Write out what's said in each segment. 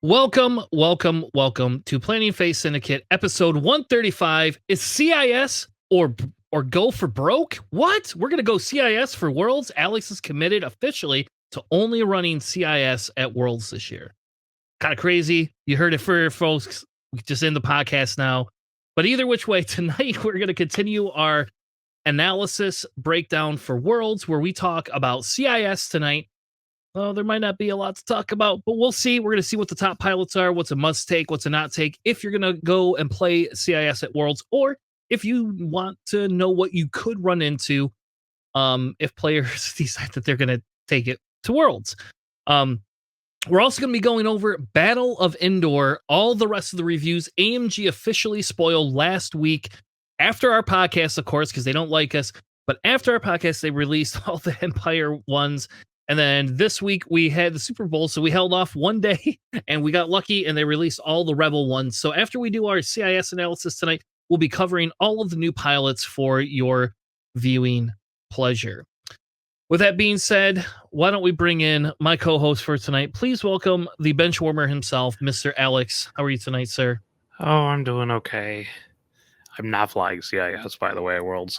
Welcome to Planning Phase Syndicate, episode 135. Is CIS or go for broke? What? We're gonna go CIS for Worlds. Alex is committed officially to only running CIS at Worlds this year. Kind of crazy. You heard it for folks. We just end the podcast now. But either which way, tonight we're gonna continue our analysis breakdown for Worlds, where we talk about CIS tonight. Well, there might not be a lot to talk about, but we'll see. We're going to see what the top pilots are, what's a must take, what's a not take, if you're going to go and play CIS at Worlds, or if you want to know what you could run into if players decide that they're going to take it to Worlds. We're also going to be going over Battle of Endor, all the rest of the reviews. AMG officially spoiled last week after our podcast, of course, because they don't like us. But after our podcast, they released all the Empire ones. And then this week we had the Super Bowl, so we held off one day and we got lucky and they released all the Rebel ones. So after we do our CIS analysis tonight, we'll be covering all of the new pilots for your viewing pleasure. With that being said, why don't we bring in my co-host for tonight? Please welcome the bench warmer himself, Mr. Alex. How are you tonight, sir? Oh, I'm doing okay. I'm not flying CIS, by the way, at Worlds.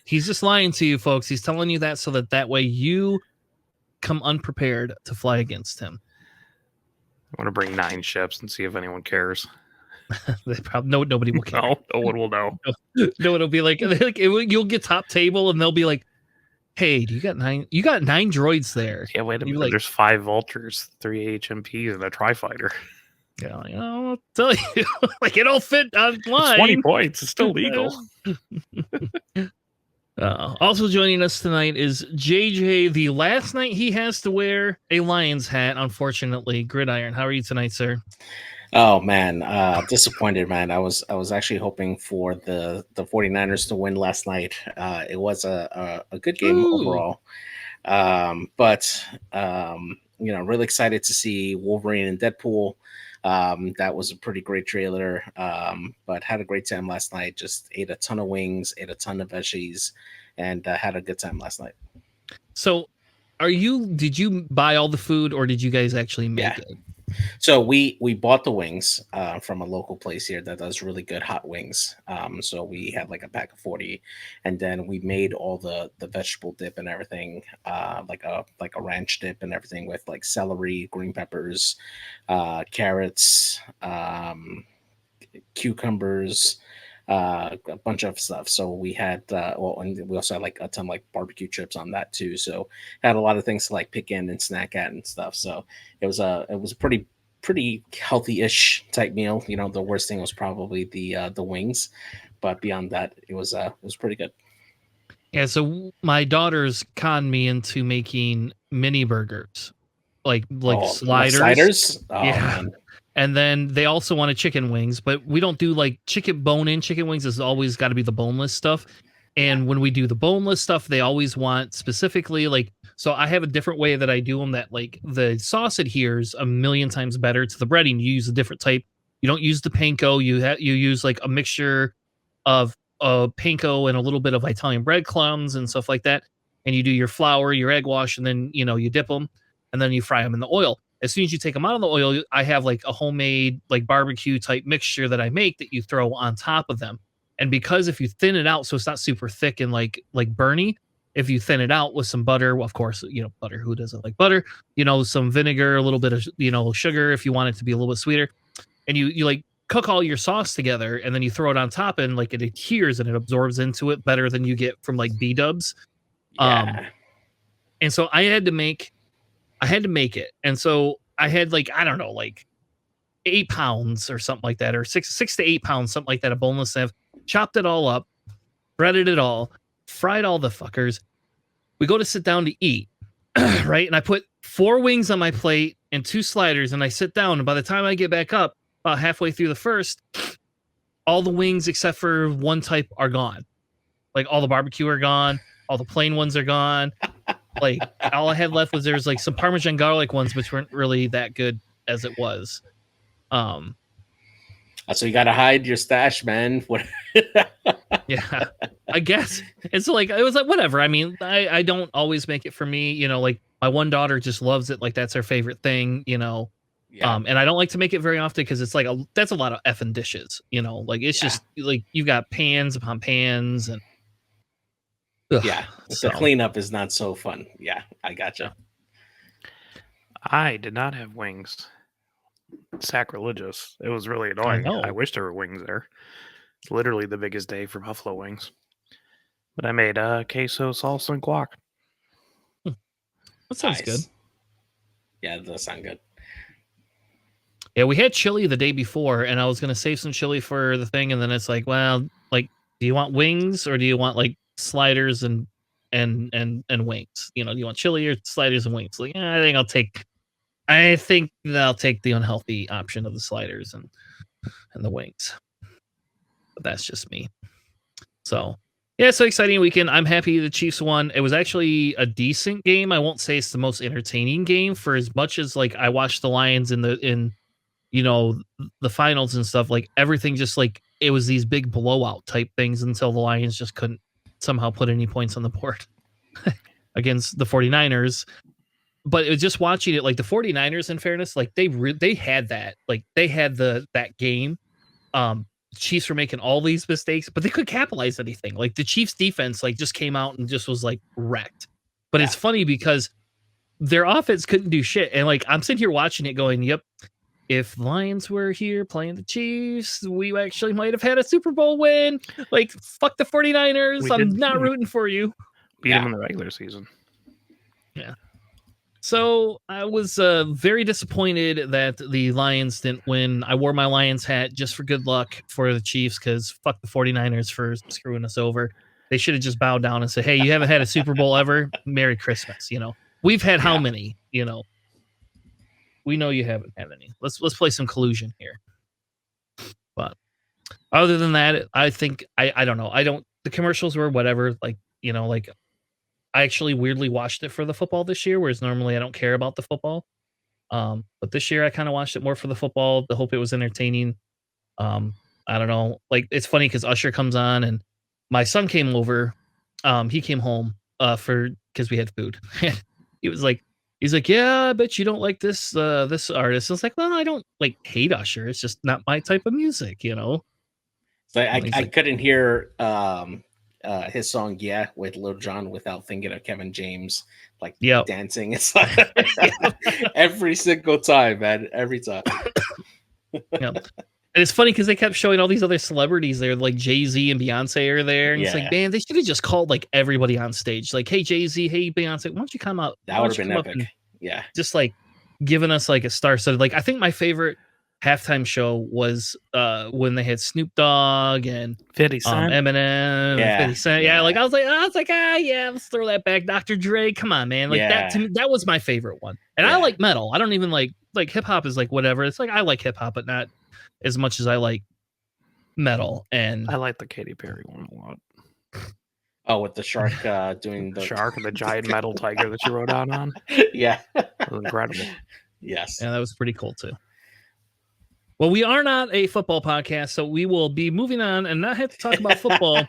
He's just lying to you, folks. He's telling you that so that way you come unprepared to fly against him. I want to bring 9 ships and see if anyone cares. Nobody will care. No one will know. No one will be like you'll get top table and they'll be like, hey, you got 9 droids there. Yeah, wait a minute. There's 5 Vultures, 3 HMPs, and a Tri-Fighter. Yeah, I'll tell you, like it all fit online. 20 points. It's still legal. Also joining us tonight is JJ. The last night he has to wear a Lions hat, unfortunately. Gridiron, how are you tonight, sir? Oh man, disappointed, man. I was actually hoping for the 49ers to win last night. It was a good game overall. But really excited to see Wolverine and Deadpool. That was a pretty great trailer, but had a great time last night. Just ate a ton of wings, ate a ton of veggies, and had a good time last night. So did you buy all the food or did you guys actually make it? So we bought the wings from a local place here that does really good hot wings. So we had like a pack of 40, and then we made all the vegetable dip and everything, like a ranch dip and everything with like celery, green peppers, carrots, cucumbers, a bunch of stuff. So we had and we also had like a ton of like barbecue chips on that too. So had a lot of things to like pick in and snack at and stuff. So it was a pretty healthy-ish type meal. The worst thing was probably the wings, but beyond that, it was pretty good. Yeah. So my daughters conned me into making mini burgers, like sliders. Oh, yeah. Man. And then they also wanted chicken wings, but we don't do like bone-in chicken wings. It's always got to be the boneless stuff. And when we do the boneless stuff, they always want specifically so I have a different way that I do them that like the sauce adheres a million times better to the breading. You use a different type. You don't use the panko. You use like a mixture of panko and a little bit of Italian breadcrumbs and stuff like that. And you do your flour, your egg wash, and then, you dip them and then you fry them in the oil. As soon as you take them out of the oil, I have like a homemade like barbecue type mixture that I make that you throw on top of them. And because if you thin it out so it's not super thick and like burny, if you thin it out with some butter, well, of course, butter, who doesn't like butter, some vinegar, a little bit of, sugar if you want it to be a little bit sweeter. And you like cook all your sauce together and then you throw it on top and like it adheres and it absorbs into it better than you get from like B-dubs. Yeah. And so I had to make it. And so I had like, I don't know, like 8 pounds or something like that, or 6 to 8 pounds, something like that, of boneless stuff. Chopped it all up, breaded it all, fried all the fuckers. We go to sit down to eat, right? And I put 4 wings on my plate and 2 sliders, and I sit down. And by the time I get back up, about halfway through the first, all the wings except for one type are gone. Like all the barbecue are gone, all the plain ones are gone. Like all I had left was there's like some Parmesan garlic ones, which weren't really that good as it was. So you gotta hide your stash, man. Yeah, I guess it's like it was like whatever. I mean, I don't always make it for me. Like my one daughter just loves it. Like that's her favorite thing. Yeah. And I don't like to make it very often because it's like that's a lot of effing dishes, like it's Yeah. just like you've got pans upon pans and ugh, Yeah. The so cleanup is not so fun. Yeah, I yeah. gotcha. I did not have wings. Sacrilegious. It was really I annoying. I know. wish there were wings there. It's literally the biggest day for buffalo wings. But I made queso, salsa, and guac. That sounds good. Nice. Yeah, it does sound good. Yeah, we had chili the day before, and I was gonna save some chili for the thing, and then it's like, well, like, do you want wings or do you want like sliders and wings? Do you want chili or sliders and wings? Like, I think that I'll take the unhealthy option of the sliders and the wings. But that's just me. So yeah, so exciting weekend. I'm happy the Chiefs won. It was actually a decent game. I won't say it's the most entertaining game for as much as like I watched the Lions in the finals and stuff. Like everything just like it was these big blowout type things until the Lions just couldn't somehow put any points on the board against the 49ers. But it was just watching it, like the 49ers, in fairness, like they had that. Like they had that game. Chiefs were making all these mistakes, but they could capitalize anything. Like the Chiefs defense, like just came out and just was like wrecked. But Yeah. it's funny because their offense couldn't do shit. And like I'm sitting here watching it going, yep, if Lions were here playing the Chiefs, we actually might have had a Super Bowl win. Like, fuck the 49ers. We I'm did not beat 'em. rooting for you. Beat Yeah. them in the regular season. Yeah. So I was very disappointed that the Lions didn't win. I wore my Lions hat just for good luck for the Chiefs because fuck the 49ers for screwing us over. They should have just bowed down and said, hey, you haven't had a Super Bowl ever? Merry Christmas. We've had how Yeah. many? We know you haven't had any. Let's play some collusion here. But other than that, I think I don't know. The commercials were whatever. Like I actually weirdly watched it for the football this year, whereas normally I don't care about the football. But this year I kind of watched it more for the football to hope it was entertaining. I don't know. Like it's funny because Usher comes on and my son came over. He came home because we had food. He's like, yeah, I bet you don't like this artist. I was like, well, I don't like hate Usher. It's just not my type of music, So I couldn't hear his song "Yeah" with Lil Jon without thinking of Kevin James like dancing. It's like every single time, man. Every time. Yeah. And it's funny because they kept showing all these other celebrities there, like Jay-Z and Beyonce are there. And it's like, man, they should have just called like everybody on stage. Like, hey, Jay-Z, hey, Beyonce, why don't you come out? That would have been epic. Yeah. Just like giving us like a star studded. Like, I think my favorite halftime show was when they had Snoop Dogg and 50 Cent. Eminem and 50 Cent. Yeah, like I was like, yeah, let's throw that back. Dr. Dre, come on, man. Like that to me, that was my favorite one. And I like metal. I don't even like hip hop is like whatever. It's like I like hip hop, but not as much as I like metal. And I like the Katy Perry one a lot. Oh, with the shark doing the shark and the giant metal tiger that you wrote out on. Yeah. It was incredible. Yes. Yeah, that was pretty cool too. Well, we are not a football podcast, so we will be moving on and not have to talk about football,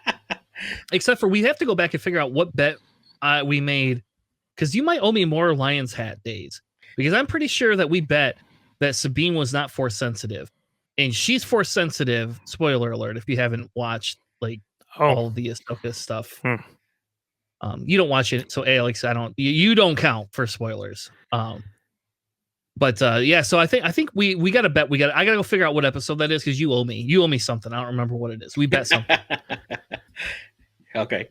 except for we have to go back and figure out what bet we made, because you might owe me more Lions hat days, because I'm pretty sure that we bet that Sabine was not force sensitive, and she's force sensitive. Spoiler alert! If you haven't watched like all of the Ahsoka stuff, you don't watch it, so Alex, you don't count for spoilers. But yeah, so I think we got to bet. I got to go figure out what episode that is because you owe me something. I don't remember what it is. We bet something. Okay.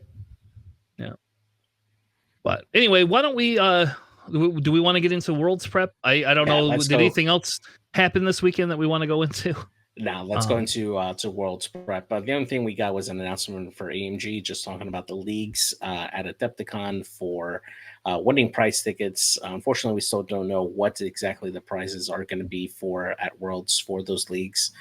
Yeah. But anyway, why don't we do we want to get into Worlds Prep? I don't know. Did anything else happen this weekend that we want to go into? Now let's go into to Worlds Prep. But the only thing we got was an announcement for AMG, just talking about the leagues at Adepticon for winning prize tickets. Unfortunately, we still don't know what exactly the prizes are going to be for at Worlds for those leagues,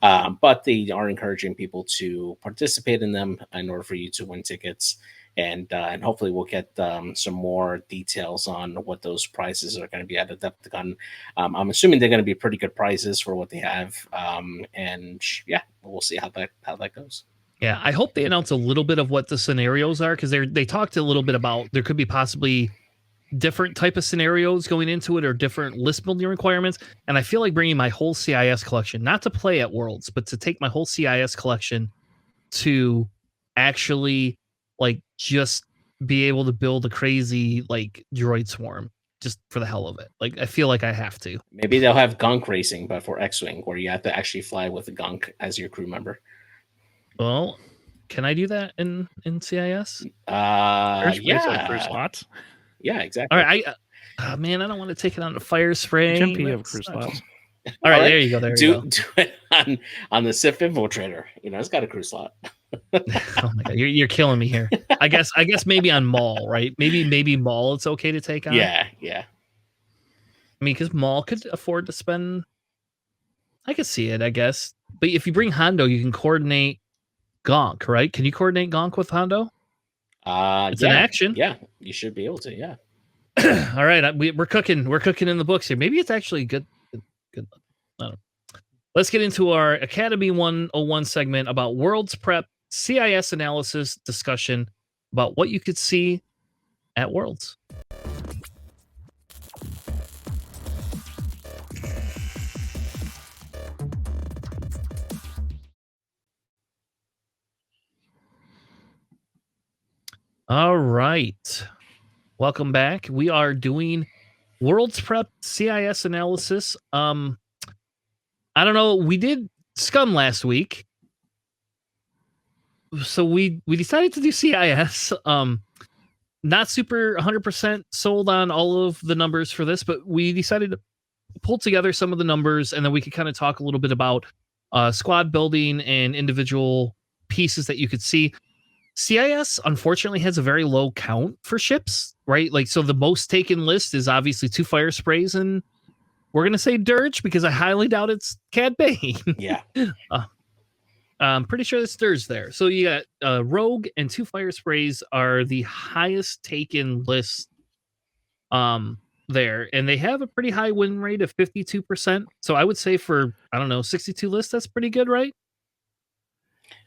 but they are encouraging people to participate in them in order for you to win tickets. And hopefully we'll get some more details on what those prizes are going to be at Adepticon. I'm assuming they're going to be pretty good prizes for what they have. And yeah, we'll see how that goes. Yeah, I hope they announce a little bit of what the scenarios are, because they talked a little bit about there could be possibly different type of scenarios going into it or different list building requirements. And I feel like bringing my whole CIS collection, not to play at Worlds, but to take my whole CIS collection to actually like just be able to build a crazy like droid swarm just for the hell of it. Like I feel like I have to. Maybe they'll have gunk racing, but for X-wing, where you have to actually fly with a gunk as your crew member. Well, can I do that in CIS? First place are crew Yeah, slots. yeah, exactly. All right, man, I don't want to take it on the fire spray. HMP have That's crew not- slots. All right, there you go. There you go. Do it on the Sith Infiltrator. You know, it's got a crew slot. Oh my god, you're killing me here. I guess maybe on Maul, right? Maybe Maul it's okay to take on. Yeah. I mean, because Maul could afford to spend. I could see it, I guess. But if you bring Hondo, you can coordinate Gonk, right? Can you coordinate Gonk with Hondo? It's an action. Yeah, you should be able to. Yeah. All right, we're cooking. We're cooking in the books here. Maybe it's actually good. I don't know. Let's get into our Academy 101 segment about Worlds Prep CIS analysis discussion about what you could see at Worlds. All right. Welcome back. We are doing Worlds Prep CIS analysis. I don't know. We did Scum last week. So we decided to do CIS. Not super 100% sold on all of the numbers for this, but we decided to pull together some of the numbers and then we could kind of talk a little bit about squad building and individual pieces that you could see. CIS unfortunately has a very low count for ships, right? Like, so the most taken list is obviously 2 fire sprays, and we're gonna say Dirge because I highly doubt it's Cad Bane. Yeah. I'm pretty sure it's Dirge there. So you got Rogue and 2 fire sprays are the highest taken list there, and they have a pretty high win rate of 52%. So I would say for 62 lists, that's pretty good, right?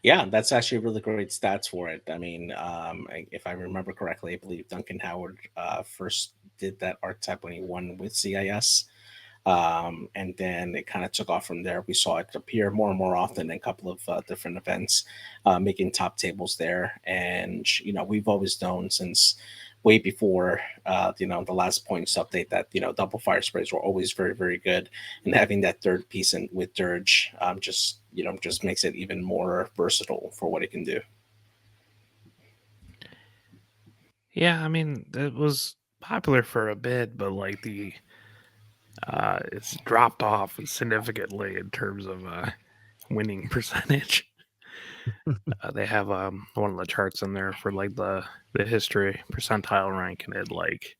Yeah, that's actually really great stats for it. I mean, if I remember correctly, I believe Duncan Howard first did that archetype when he won with CIS. And then it kind of took off from there. We saw it appear more and more often in a couple of different events, making top tables there. And, we've always known since way before, the last points update that, double fire sprays were always very, very good. And having that third piece in with Dirge just makes it even more versatile for what it can do. Yeah, I mean, it was popular for a bit, but like it's dropped off significantly in terms of winning percentage. They have one of the charts in there for like the history percentile rank, and it like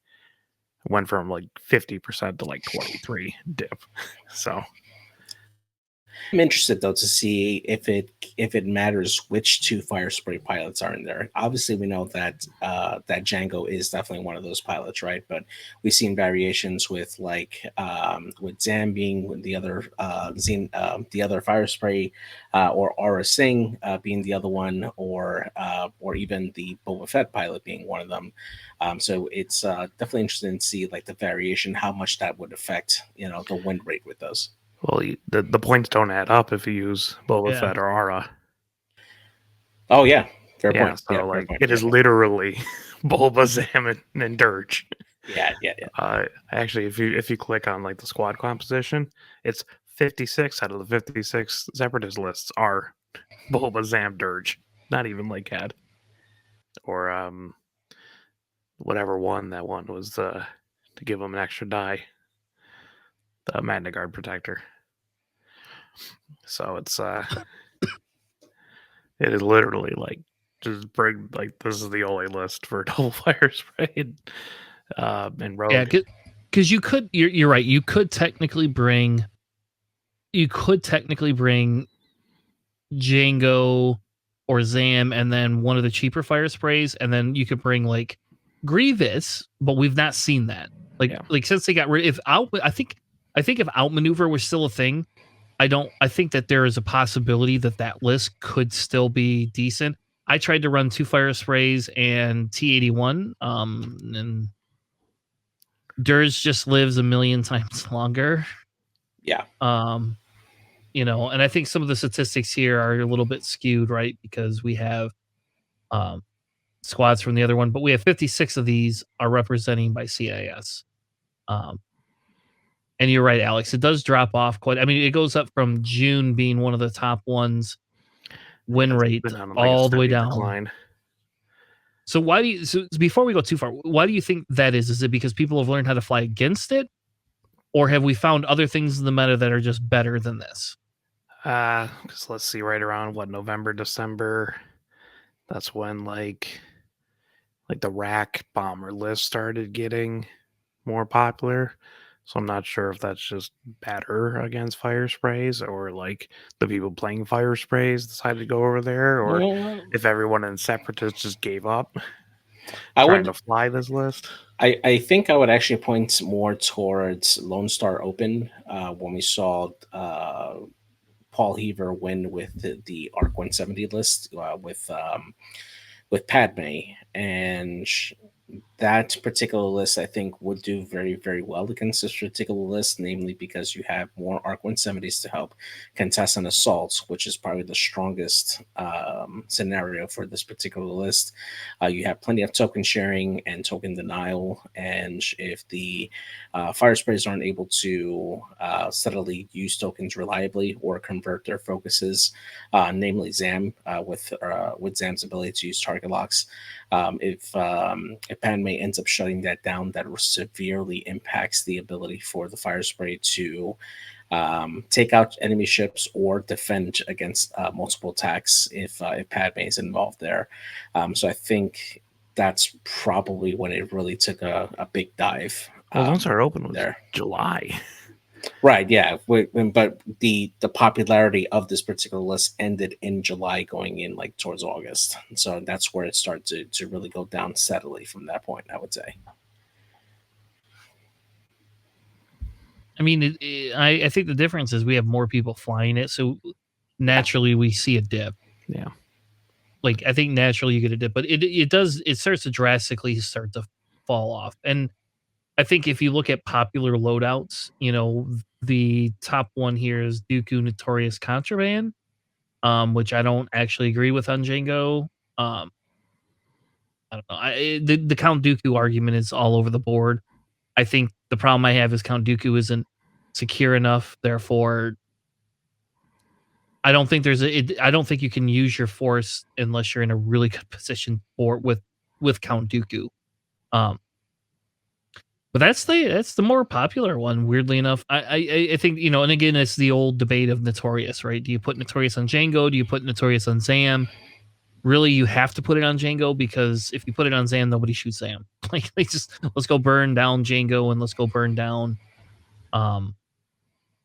went from like 50% to like 23 dip. So I'm interested though to see if it matters which 2 fire spray pilots are in there. Obviously, we know that that Django is definitely one of those pilots, right? But we've seen variations with with Zam being the other the other fire spray, or Aura Singh being the other one, or even the Boba Fett pilot being one of them. So it's definitely interesting to see like the variation, how much that would affect the win rate with those. well, the points don't add up if you use Boba Fett or Aura. Oh yeah, fair Yeah, point. so Yeah, like point. it is literally Boba, Zam, and Dirge. Yeah. Actually, if you click on like the squad composition, it's 56 out of the 56 Separatist lists are Boba, Zam, Dirge. Not even like Cad. Or whatever one that one was to give them an extra die. The Magna Guard Protector. So it's it is literally like just bring like this is the only list for double fire spray and Rogue. Yeah, because you're right. You could technically bring Django or Zam and then one of the cheaper fire sprays, and then you could bring like Grievous, but we've not seen that. Like since they got rid if out I think if outmaneuver was still a thing, I think that there is a possibility that list could still be decent. I tried to run 2 fire sprays and T81, and Dirge just lives a million times longer. Yeah. You know, and I think some of the statistics here are a little bit skewed, right? Because we have squads from the other one, but we have 56 of these are representing by CIS. And you're right, Alex. It does drop off quite. I mean, it goes up from June being one of the top ones, win It's rate been on like a all the way steady down. decline. So why do you? So before we go too far, why do you think that is? Is it because people have learned how to fly against it, or have we found other things in the meta that are just better than this? Because let's see, right around November, December, that's when like the rack bomber list started getting more popular. So I'm not sure if that's just better against fire sprays, or like the people playing fire sprays decided to go over there, or if everyone in Separatist just gave up trying to fly this list. I think I would actually point more towards Lone Star Open when we saw Paul Heaver win with the ARC 170 list with Padme, and that particular list, I think, would do very, very well against this particular list, namely because you have more ARC 170s to help contest an assault, which is probably the strongest scenario for this particular list. You have plenty of token sharing and token denial, and if the fire sprays aren't able to steadily use tokens reliably or convert their focuses, namely Zam with Zam's ability to use target locks, if Padme ends up shutting that down, that severely impacts the ability for the fire spray to take out enemy ships or defend against multiple attacks if Padme is involved there. So I think that's probably when it really took a big dive. Well, Lone Star Open was there. July. Right, yeah, but the popularity of this particular list ended in July, going in like towards August. So that's where it started to really go down steadily from that point, I would say. I mean, I think the difference is we have more people flying it, so naturally we see a dip. Yeah. Like, I think naturally you get a dip, but it starts to drastically start to fall off. And I think if you look at popular loadouts, you know, the top one here is Dooku Notorious Contraband, which I don't actually agree with on Django. I don't know. The Count Dooku argument is all over the board. I think the problem I have is Count Dooku isn't secure enough. Therefore, I don't think I don't think you can use your force unless you're in a really good position with Count Dooku. But that's the more popular one. Weirdly enough, I think, you know, and again, it's the old debate of Notorious, right? Do you put Notorious on Django? Do you put Notorious on Zam? Really, you have to put it on Django, because if you put it on Zam, nobody shoots Zam. Like, let's go burn down Django and let's go burn down,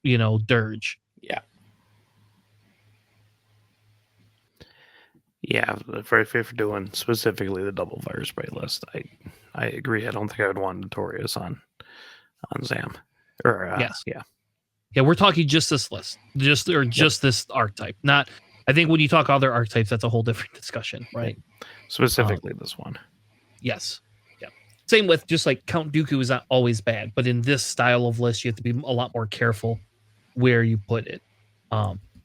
you know, Dirge. Yeah. Yeah, if you're doing specifically the double fire spray list, I agree. I don't think I would want Notorious on Zam. Or Yes. yeah. Yeah, we're talking just this list. Just this archetype. Not, I think when you talk other archetypes, that's a whole different discussion, right? Specifically this one. Yes. Yeah. Same with just like Count Dooku is not always bad, but in this style of list, you have to be a lot more careful where you put it.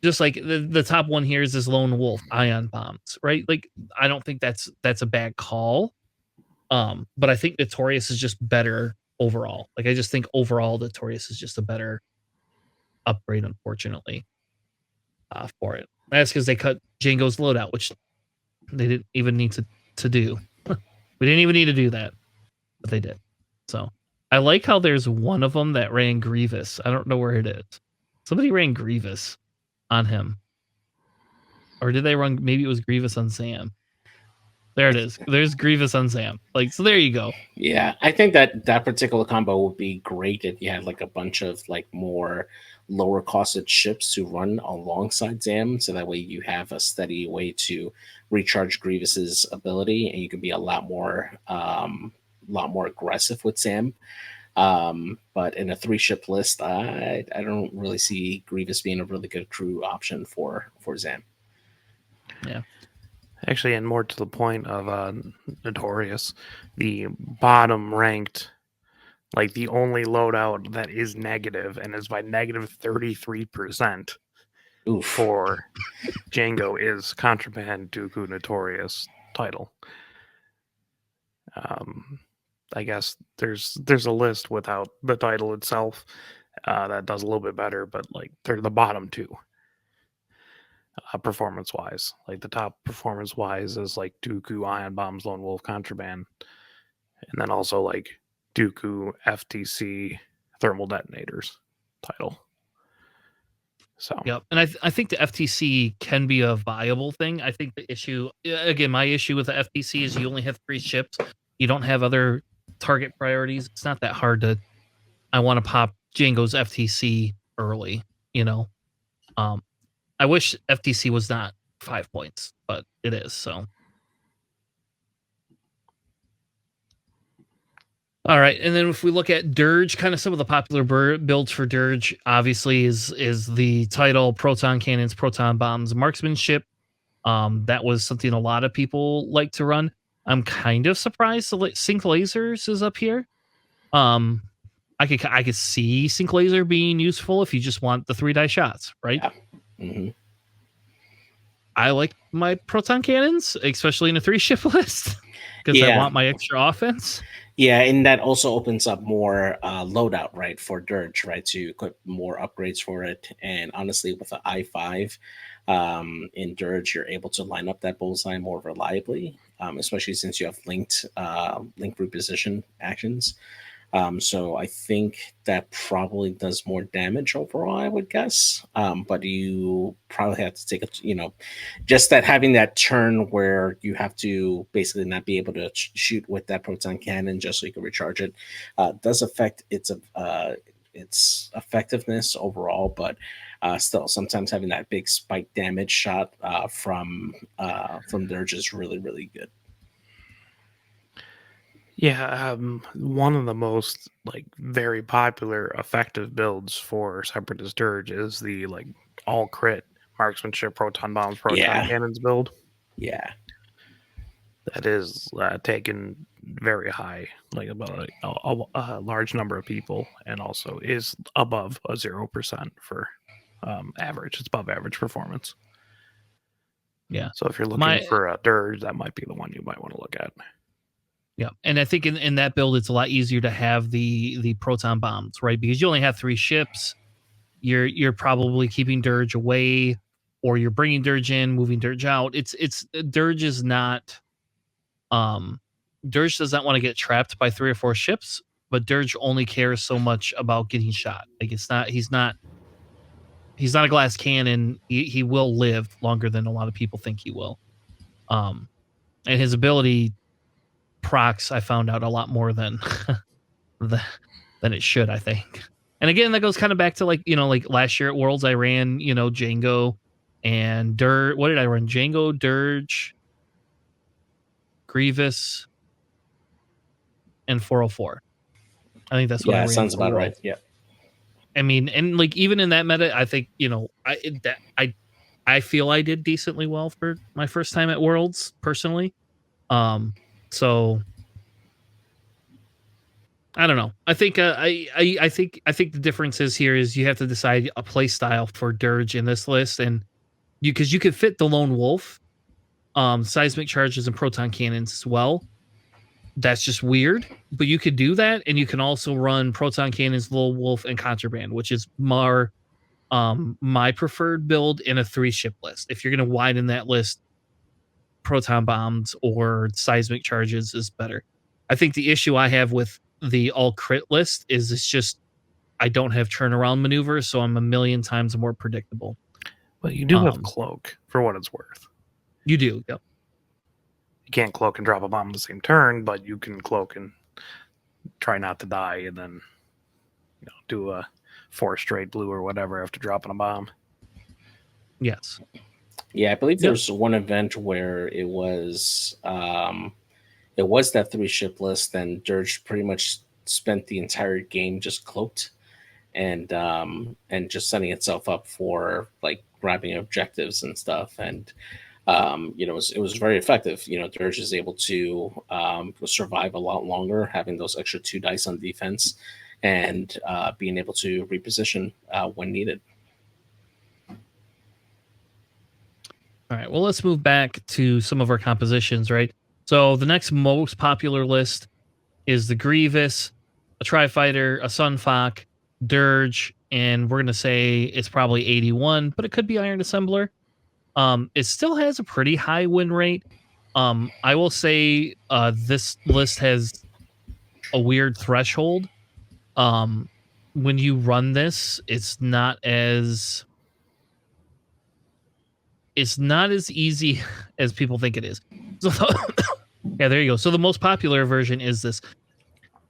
Just like the top one here is this Lone Wolf Ion Bombs, right? Like, I don't think that's a bad call. But I think Notorious is just better overall. Like, I just think overall Notorious is just a better upgrade, unfortunately, for it. That's because they cut Django's loadout, which they didn't even need to do. We didn't even need to do that, but they did. So I like how there's one of them that ran Grievous. I don't know where it is. Somebody ran Grievous on him. Or did they run, maybe it was Grievous on Zam. There it is. There's Grievous on Zam. Like, so there you go. Yeah, I think that particular combo would be great if you had like a bunch of like more lower costed ships to run alongside Zam, so that way you have a steady way to recharge Grievous's ability, and you can be a lot more aggressive with Zam. But in a 3-ship list, I don't really see Grievous being a really good crew option for Zam. Yeah. Actually, and more to the point of Notorious, the bottom ranked Like the only loadout that is negative and is by negative 33% Oof. for Django is Contraband Dooku Notorious title. I guess there's a list without the title itself that does a little bit better, but like they're the bottom two performance wise. Like the top performance wise is like Dooku, Ion Bombs, Lone Wolf, Contraband, and then also like Dooku, FTC, Thermal Detonators title. So Yep, and I think the FTC can be a viable thing. I think the issue, again, my issue with the FTC is you only have 3 ships. You don't have other target priorities. It's not that hard to. I want to pop Django's FTC early. You know, I wish FTC was not 5 points, but it is. So, all right, and then if we look at Dirge, kind of some of the popular builds for Dirge, obviously is the title, proton cannons, proton bombs, marksmanship. That was something a lot of people like to run. I'm kind of surprised sync lasers is up here. I could see sync laser being useful if you just want the 3-die shots, right? Yeah. Mm-hmm. I like my proton cannons, especially in a 3-ship list, because I want my extra offense. Yeah, and that also opens up more loadout, right, for Dirge, right, to equip more upgrades for it. And honestly, with the I5 in Dirge, you're able to line up that bullseye more reliably, especially since you have linked link reposition actions. So I think that probably does more damage overall, I would guess. But you probably have to take just that having that turn where you have to basically not be able to shoot with that proton cannon just so you can recharge it does affect its effectiveness overall. But still, sometimes having that big spike damage shot from Dirge is really, really good. yeah, one of the most like very popular effective builds for Separatist Dirge is the like all crit marksmanship proton bombs proton cannons build. Yeah, that is taken very high, like about a large number of people, and also is above a 0% for average. It's above average performance. Yeah. So if you're looking for a Dirge, that might be the one you might want to look at. Yeah, and I think in that build, it's a lot easier to have the proton bombs, right? Because you only have 3 ships. You're probably keeping Dirge away, or you're bringing Dirge in, moving Dirge out. It's Dirge is not. Dirge does not want to get trapped by 3 or 4 ships, but Dirge only cares so much about getting shot. Like he's not a glass cannon. He will live longer than a lot of people think he will. And his ability procs, I found out a lot more than than it should, I think. And again, that goes kind of back to like last year at Worlds, I ran, Django and Dirge. What did I run? Django, Dirge, Grievous, and 404. I think that's what I ran. Sounds about right. Yeah. I mean, and like even in that meta, I think, I feel I did decently well for my first time at Worlds personally. So I don't know. I think I think the difference is here is you have to decide a play style for Dirge in this list, and because you could fit the Lone Wolf, seismic charges and proton cannons as well. That's just weird, but you could do that, and you can also run proton cannons, Lone Wolf, and Contraband, which is more my preferred build in a 3-ship list. If you're going to widen that list, proton bombs or seismic charges is better. I think the issue I have with the all crit list is it's just I don't have turnaround maneuvers, so I'm a million times more predictable. But you do have cloak for what it's worth. You do, yep. You can't cloak and drop a bomb the same turn, but you can cloak and try not to die, and then do a 4 straight blue or whatever after dropping a bomb. Yes. Yeah, I believe there's one event where it was that 3-ship list, and Dirge pretty much spent the entire game just cloaked and just setting itself up for like grabbing objectives and stuff. And it was very effective. Dirge is able to survive a lot longer, having those extra 2 dice on defense, and being able to reposition when needed. All right. Well, let's move back to some of our compositions, right? So the next most popular list is the Grievous, a Tri-Fighter, a Sunfok, Dirge, and we're gonna say it's probably 81, but it could be Iron Assembler. It still has a pretty high win rate. I will say this list has a weird threshold. Um, when you run this, it's not as easy as people think it is. So yeah, there you go. So the most popular version is this.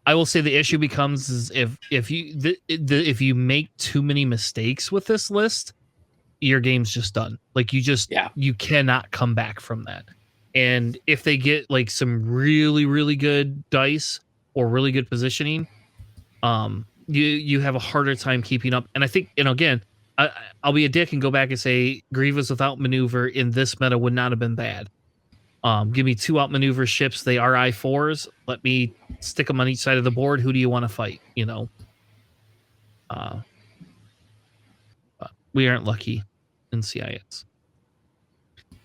I will say the issue becomes is if you make too many mistakes with this list, your game's just done. Like you cannot come back from that. And if they get like some really really good dice or really good positioning, you have a harder time keeping up. And I think, again, I'll be a dick and go back and say Grievous without maneuver in this meta would not have been bad. Give me 2 outmaneuver ships. They are I4s. Let me stick them on each side of the board. Who do you want to fight? We aren't lucky in CIS.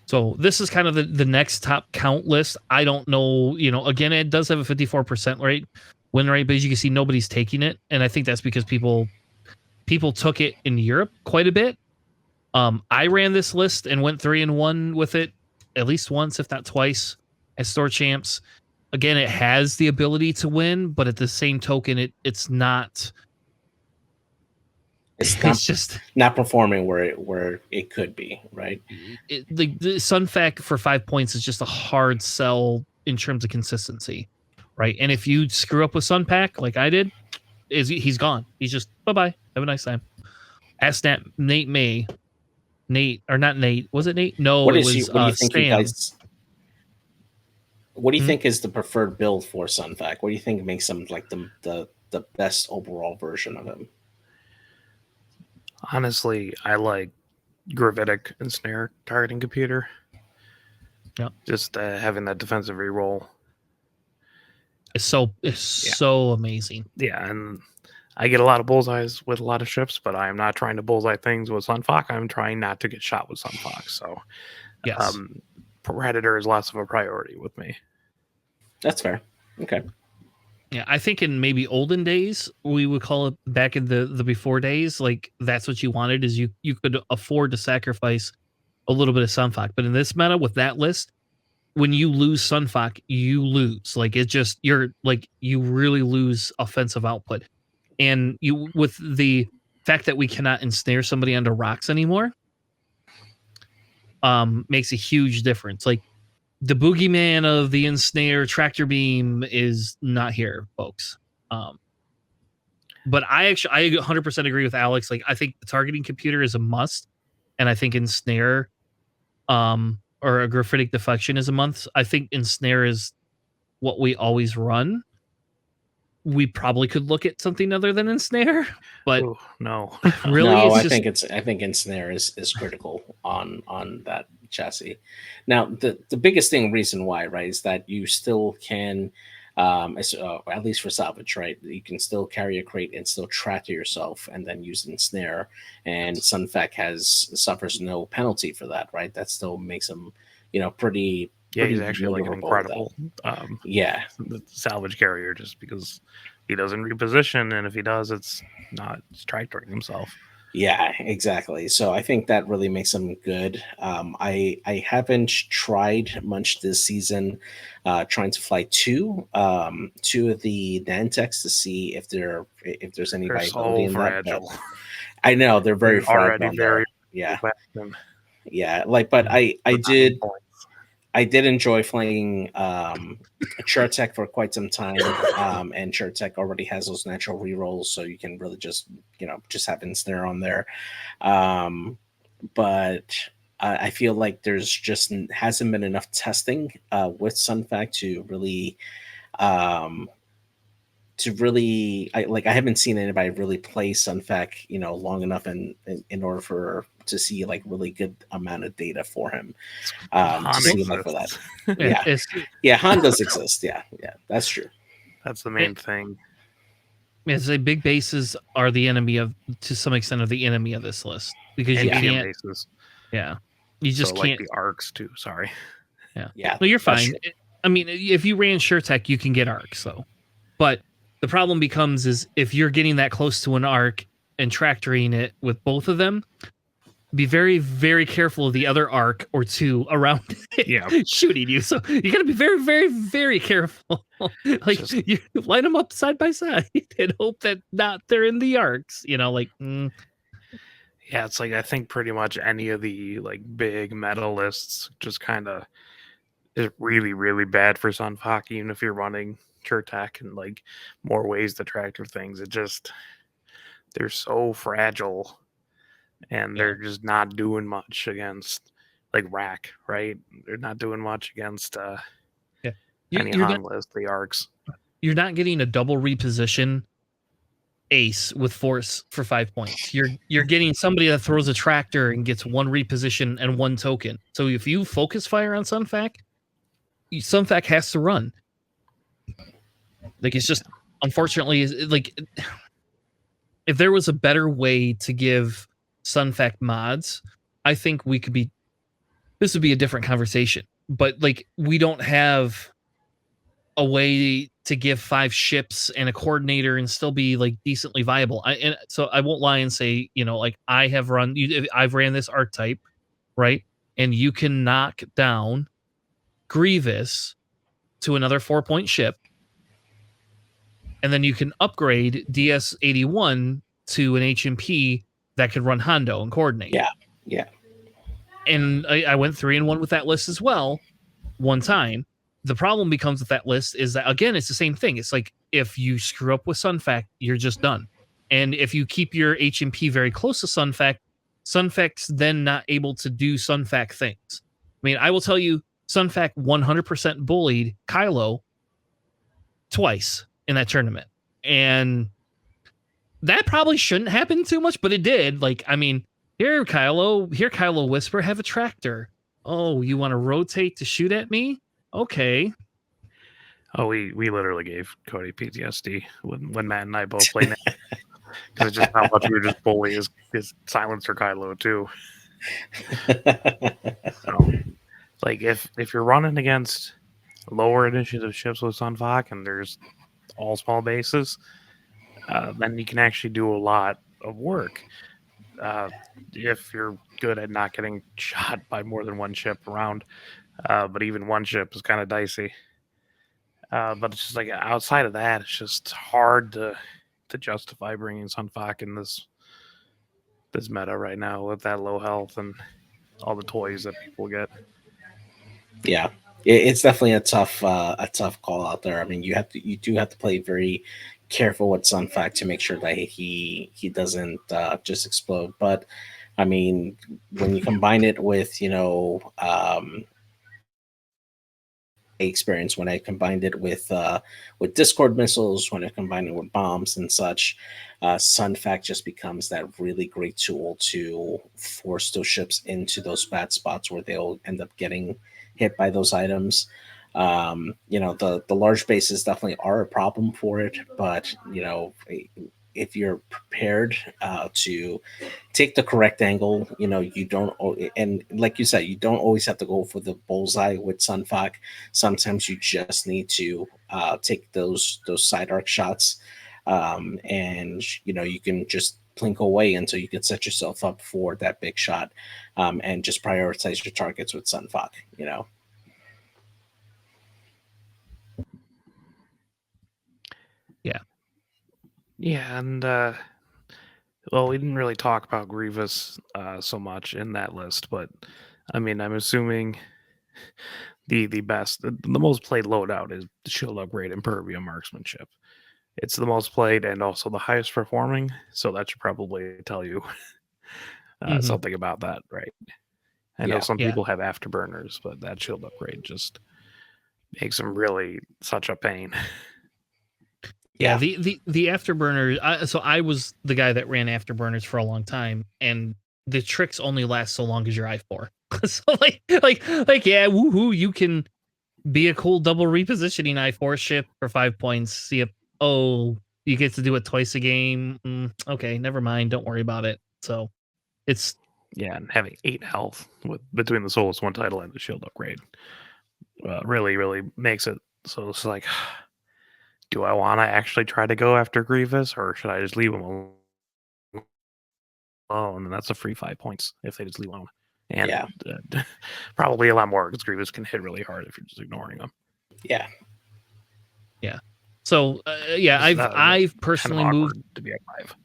So this is kind of the next top count list. I don't know, again, it does have a 54% win rate, but as you can see, nobody's taking it. And I think that's because people took it in Europe quite a bit. I ran this list and went 3-1 with it at least once, if not twice, as store champs. Again, it has the ability to win, but at the same token, it's not. It's just not performing where it could be, right? The Sunfac for 5 points is just a hard sell in terms of consistency, right? And if you screw up with Sunpack like I did, he's gone. He's just bye-bye. Have a nice time. Ask Nate May. Nate, or not Nate. Was it Nate? No, what it is was what do you think Sam. you guys? What do you think is the preferred build for Sunfac? What do you think makes him like the best overall version of him? Honestly, I like Gravitic and Snare targeting computer. Yeah. Just having that defensive reroll. It's so amazing. Yeah, and I get a lot of bullseyes with a lot of ships, but I am not trying to bullseye things with Sunfok. I'm trying not to get shot with Sunfok. So yes. Predator is less of a priority with me. That's fair. Okay. Yeah, I think in maybe olden days, we would call it back in the before days, like that's what you wanted is you could afford to sacrifice a little bit of Sunfok. But in this meta with that list, when you lose Sunfok, you lose. Like you really lose offensive output. And you with the fact that we cannot ensnare somebody under rocks anymore, makes a huge difference. Like the boogeyman of the ensnare tractor beam is not here, folks. But I 100% agree with Alex. Like I think the targeting computer is a must, and I think ensnare, or a graphitic deflection is a must. I think ensnare is what we always run. We probably could look at something other than ensnare, but Ooh, no, really, no, it's I think ensnare is critical on that chassis. Now, the biggest reason why, right, is that you still can, at least for salvage, right, you can still carry a crate and still tractor yourself and then use ensnare. And Sunfac suffers no penalty for that, right? That still makes him, pretty. Yeah, he's actually like an incredible salvage carrier just because he doesn't reposition, and if he does, it's tractoring himself. Yeah, exactly. So I think that really makes him good. I haven't tried much this season, trying to fly two of the Nantex to see if there's any viability in that. But I know they're very fragile. Yeah, but I did enjoy flying Chertek for quite some time, and Chertek already has those natural rerolls, so you can really just have ensnare on there. But I feel like there's just hasn't been enough testing with Sunfac to really I haven't seen anybody really play Sunfac long enough in order for to see like really good amount of data for him. Han To see like for that. exists. Yeah, Han does exist. Yeah, that's true. That's the main thing. Say big bases are the enemy of, to some extent, of the enemy of this list, because And you medium can't. bases. Yeah, you just So like can't. the arcs too. Sorry. Yeah, No, you're that's fine. true. I mean, if you ran SureTech, you can get arcs though. But the problem becomes is if you're getting that close to an arc and tractoring it with both of them, be very, very careful of the other arc or two around it shooting you. So you got to be very, very, very careful. Like Just- you line them up side by side and hope that not they're in the arcs. Yeah, it's like I think pretty much any of the like big meta lists just kind of is really, really bad for Sunfuck, even if you're running SureTech and like more ways to tractor things. It just they're so fragile and they're just not doing much against like Rack, right? They're not doing much against any you're Han not, list, the arcs. you're not getting a double reposition ace with force for 5 points. You're getting somebody that throws a tractor and gets one reposition and one token. So if you focus fire on Sunfac, Sunfac has to run. Like it's just unfortunately like if there was a better way to give Sunfac mods, I think we could be this would be a different conversation. But like we don't have a way to give 5 ships and a coordinator and still be like decently viable. So I won't lie and say, like I've ran this archetype, right? And you can knock down Grievous to another 4-point ship, and then you can upgrade DS81 to an HMP that could run Hondo and coordinate. Yeah. And I went 3-1 with that list as well, one time. The problem becomes with that list is that, again, it's the same thing. It's like if you screw up with Sunfac, you're just done. And if you keep your HMP very close to Sunfac, Sunfac's then not able to do Sunfac things. I mean, I will tell you, Sunfac 100% bullied Kylo twice in that tournament. And that probably shouldn't happen too much, but it did. Like, I mean, here, Kylo Whisper, have a tractor. Oh, you want to rotate to shoot at me? Okay. Oh, we literally gave Cody PTSD when Matt and I both played it. Because just how much we were just bully his silencer Kylo too. So, like if you're running against lower initiative ships with Sunfuck and there's all small bases, then you can actually do a lot of work. If you're good at not getting shot by more than one ship around, but even one ship is kind of dicey. But it's just like outside of that, it's just hard to justify bringing Sunfuck in this meta right now with that low health and all the toys that people get. Yeah, it's definitely a tough call out there. I mean, you do have to play very careful with Sunfac to make sure that he doesn't just explode. But I mean, when you combine it with experience, when I combined it with Discord missiles, when I combined it with bombs and such, Sunfac just becomes that really great tool to force those ships into those bad spots where they'll end up getting hit by those items. The large bases definitely are a problem for it, but if you're prepared to take the correct angle, you don't, and like you said, you don't always have to go for the bullseye with Sunfuck. Sometimes you just need to take those side arc shots, and you can just plink away until you can set yourself up for that big shot, and just prioritize your targets with Sunfuck. Yeah, and well, we didn't really talk about Grievous so much in that list, but I mean, I'm assuming the most played loadout is Shield Upgrade Impervium Marksmanship. It's the most played and also the highest performing, so that should probably tell you something about that, right? I know some people have afterburners, but that Shield Upgrade just makes them really such a pain. Yeah, the afterburner. So I was the guy that ran afterburners for a long time, and the tricks only last so long as your I4. So yeah, woohoo, you can be a cool double repositioning I4 ship for 5 points. See if you get to do it twice a game. Okay, never mind. Don't worry about it. So it's Yeah, and having 8 health with between the Souls 1 title and the shield upgrade really makes it so it's like, do I want to actually try to go after Grievous, or should I just leave him alone? And that's a free 5 points if they just leave him alone. And Yeah. probably a lot more because Grievous can hit really hard if you're just ignoring him. Yeah. Yeah. So yeah, It's I've kind personally of moved awkward to be at 5.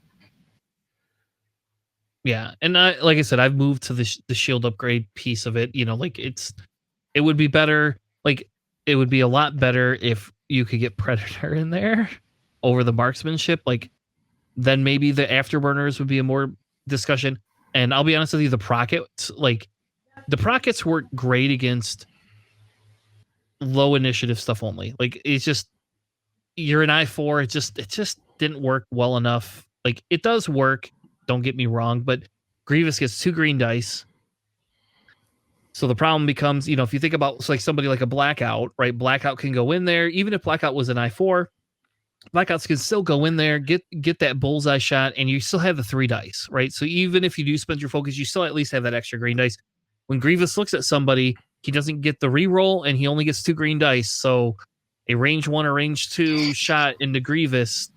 Yeah, and like I said, I've moved to the shield upgrade piece of it. You know, like it would be better. Like it would be a lot better if you could get Predator in there over the marksmanship. Like then maybe the afterburners would be a more discussion. And I'll be honest with you, the Prockets, like the Prockets work great against low initiative stuff only. Like it's just you're an I4. It just didn't work well enough. Like it does work. Don't get me wrong, but Grievous gets 2 green dice. So the problem becomes, you know, if you think about like somebody like a Blackout, right? Blackout can go in there, even if Blackout was an I4, Blackouts can still go in there, get that bullseye shot, and you still have the 3 dice, right? So even if you do spend your focus, you still at least have that extra green dice. When Grievous looks at somebody, he doesn't get the reroll, and he only gets 2 green dice. So a range 1 or range 2 shot into Grievous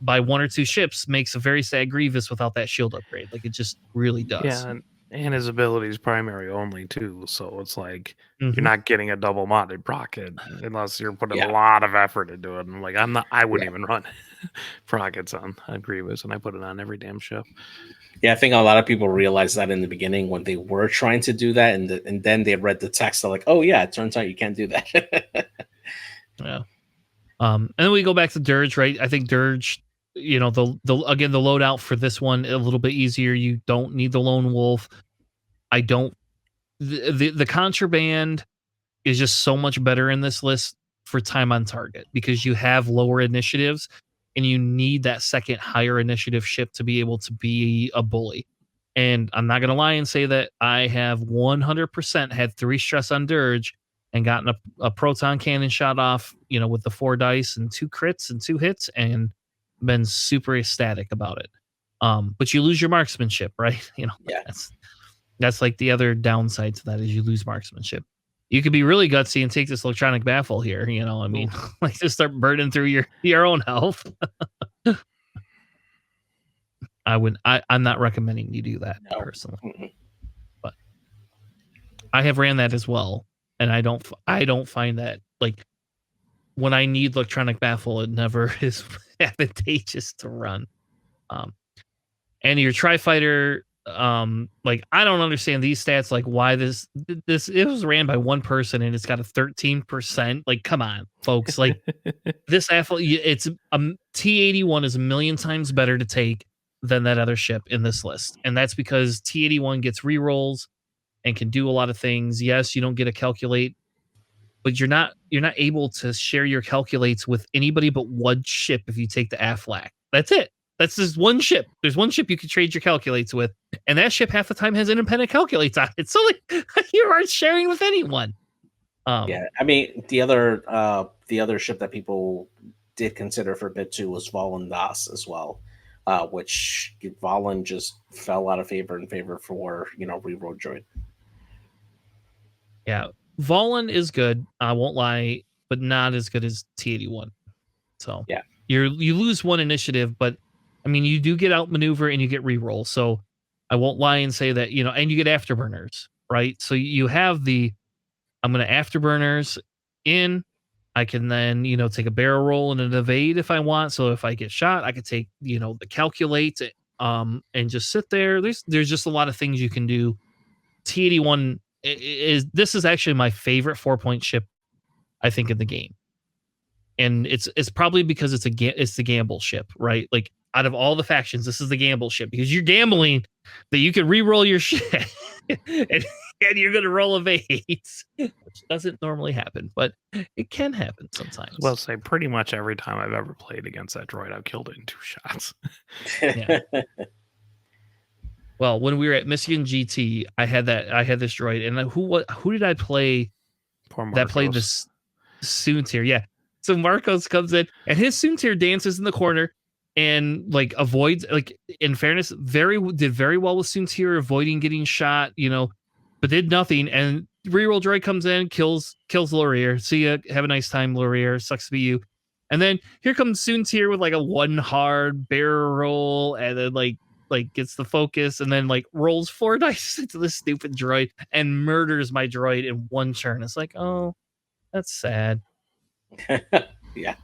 by 1 or 2 ships makes a very sad Grievous without that shield upgrade. Like it just really does. Yeah, and his ability is primary only too, so it's like Mhm. you're not getting a double modded Procket unless you're putting Yeah. a lot of effort into it. And like I wouldn't Yeah. even run Prockets on Grievous, and I put it on every damn ship. Yeah, I think a lot of people realized that in the beginning when they were trying to do that, and then they read the text. They're like, "Oh yeah, it turns out you can't do that." Yeah. And then we go back to Dirge, right? I think Dirge, you know, the loadout for this one a little bit easier. You don't need the lone wolf. I don't. The contraband is just so much better in this list for time on target because you have lower initiatives and you need that second higher initiative ship to be able to be a bully. And I'm not going to lie and say that I have 100% had 3 stress on Dirge and gotten a proton cannon shot off, you know, with the 4 dice and 2 crits and 2 hits and been super ecstatic about it. But you lose your marksmanship, right? You know, Yeah. that's like the other downside to that is you lose marksmanship. You could be really gutsy and take this electronic baffle here, you know. I mean, like just start burning through your own health. I'm not recommending you do that personally. Mm-mm. But I have ran that as well, and I don't find that like when I need electronic baffle, it never is advantageous to run. And your tri-fighter, like I don't understand these stats, like why this it was ran by one person and it's got a 13%. Like, come on, folks. Like this athlete, it's T81 is a million times better to take than that other ship in this list. And that's because T81 gets rerolls and can do a lot of things. Yes, you don't get a calculate, but you're not able to share your calculates with anybody but one ship if you take the Aflac. That's it. That's just one ship. There's one ship you can trade your calculates with, and that ship half the time has independent calculates on it. So like, you aren't sharing with anyone. Yeah, I mean the other ship that people did consider for a bit too was Valen Das as well, which Valen just fell out of favor in favor for reroll droid. Yeah, Valen is good. I won't lie, but not as good as T81. So yeah, you lose one initiative, but I mean you do get outmaneuver and you get reroll. So I won't lie and say that and you get afterburners, right? So you have I'm going to afterburners in. I can then take a barrel roll and an evade if I want. So if I get shot, I could take the calculate and just sit there. There's just a lot of things you can do. T81 is actually my favorite 4-point ship I think in the game. And it's probably because it's the gamble ship, right? Like out of all the factions, this is the gamble ship because you're gambling that you can re-roll your shit and you're gonna roll evades, which doesn't normally happen, but it can happen sometimes. Well, say pretty much every time I've ever played against that droid, I've killed it in 2 shots. Yeah. Well, when we were at Michigan GT, I had this droid, and who did I play Poor that played Marcos. this Soontir? Yeah. So Marcos comes in, and his Soontir dances in the corner and like avoids, like, in fairness, did very well with Soontir, avoiding getting shot, but did nothing. And reroll droid comes in, kills Laurier. See ya, have a nice time, Laurier. Sucks to be you. And then here comes Soontir with like a one hard barrel roll, and then like gets the focus, and then like rolls 4 dice into the stupid droid and murders my droid in one turn. It's like, oh, that's sad. Yeah.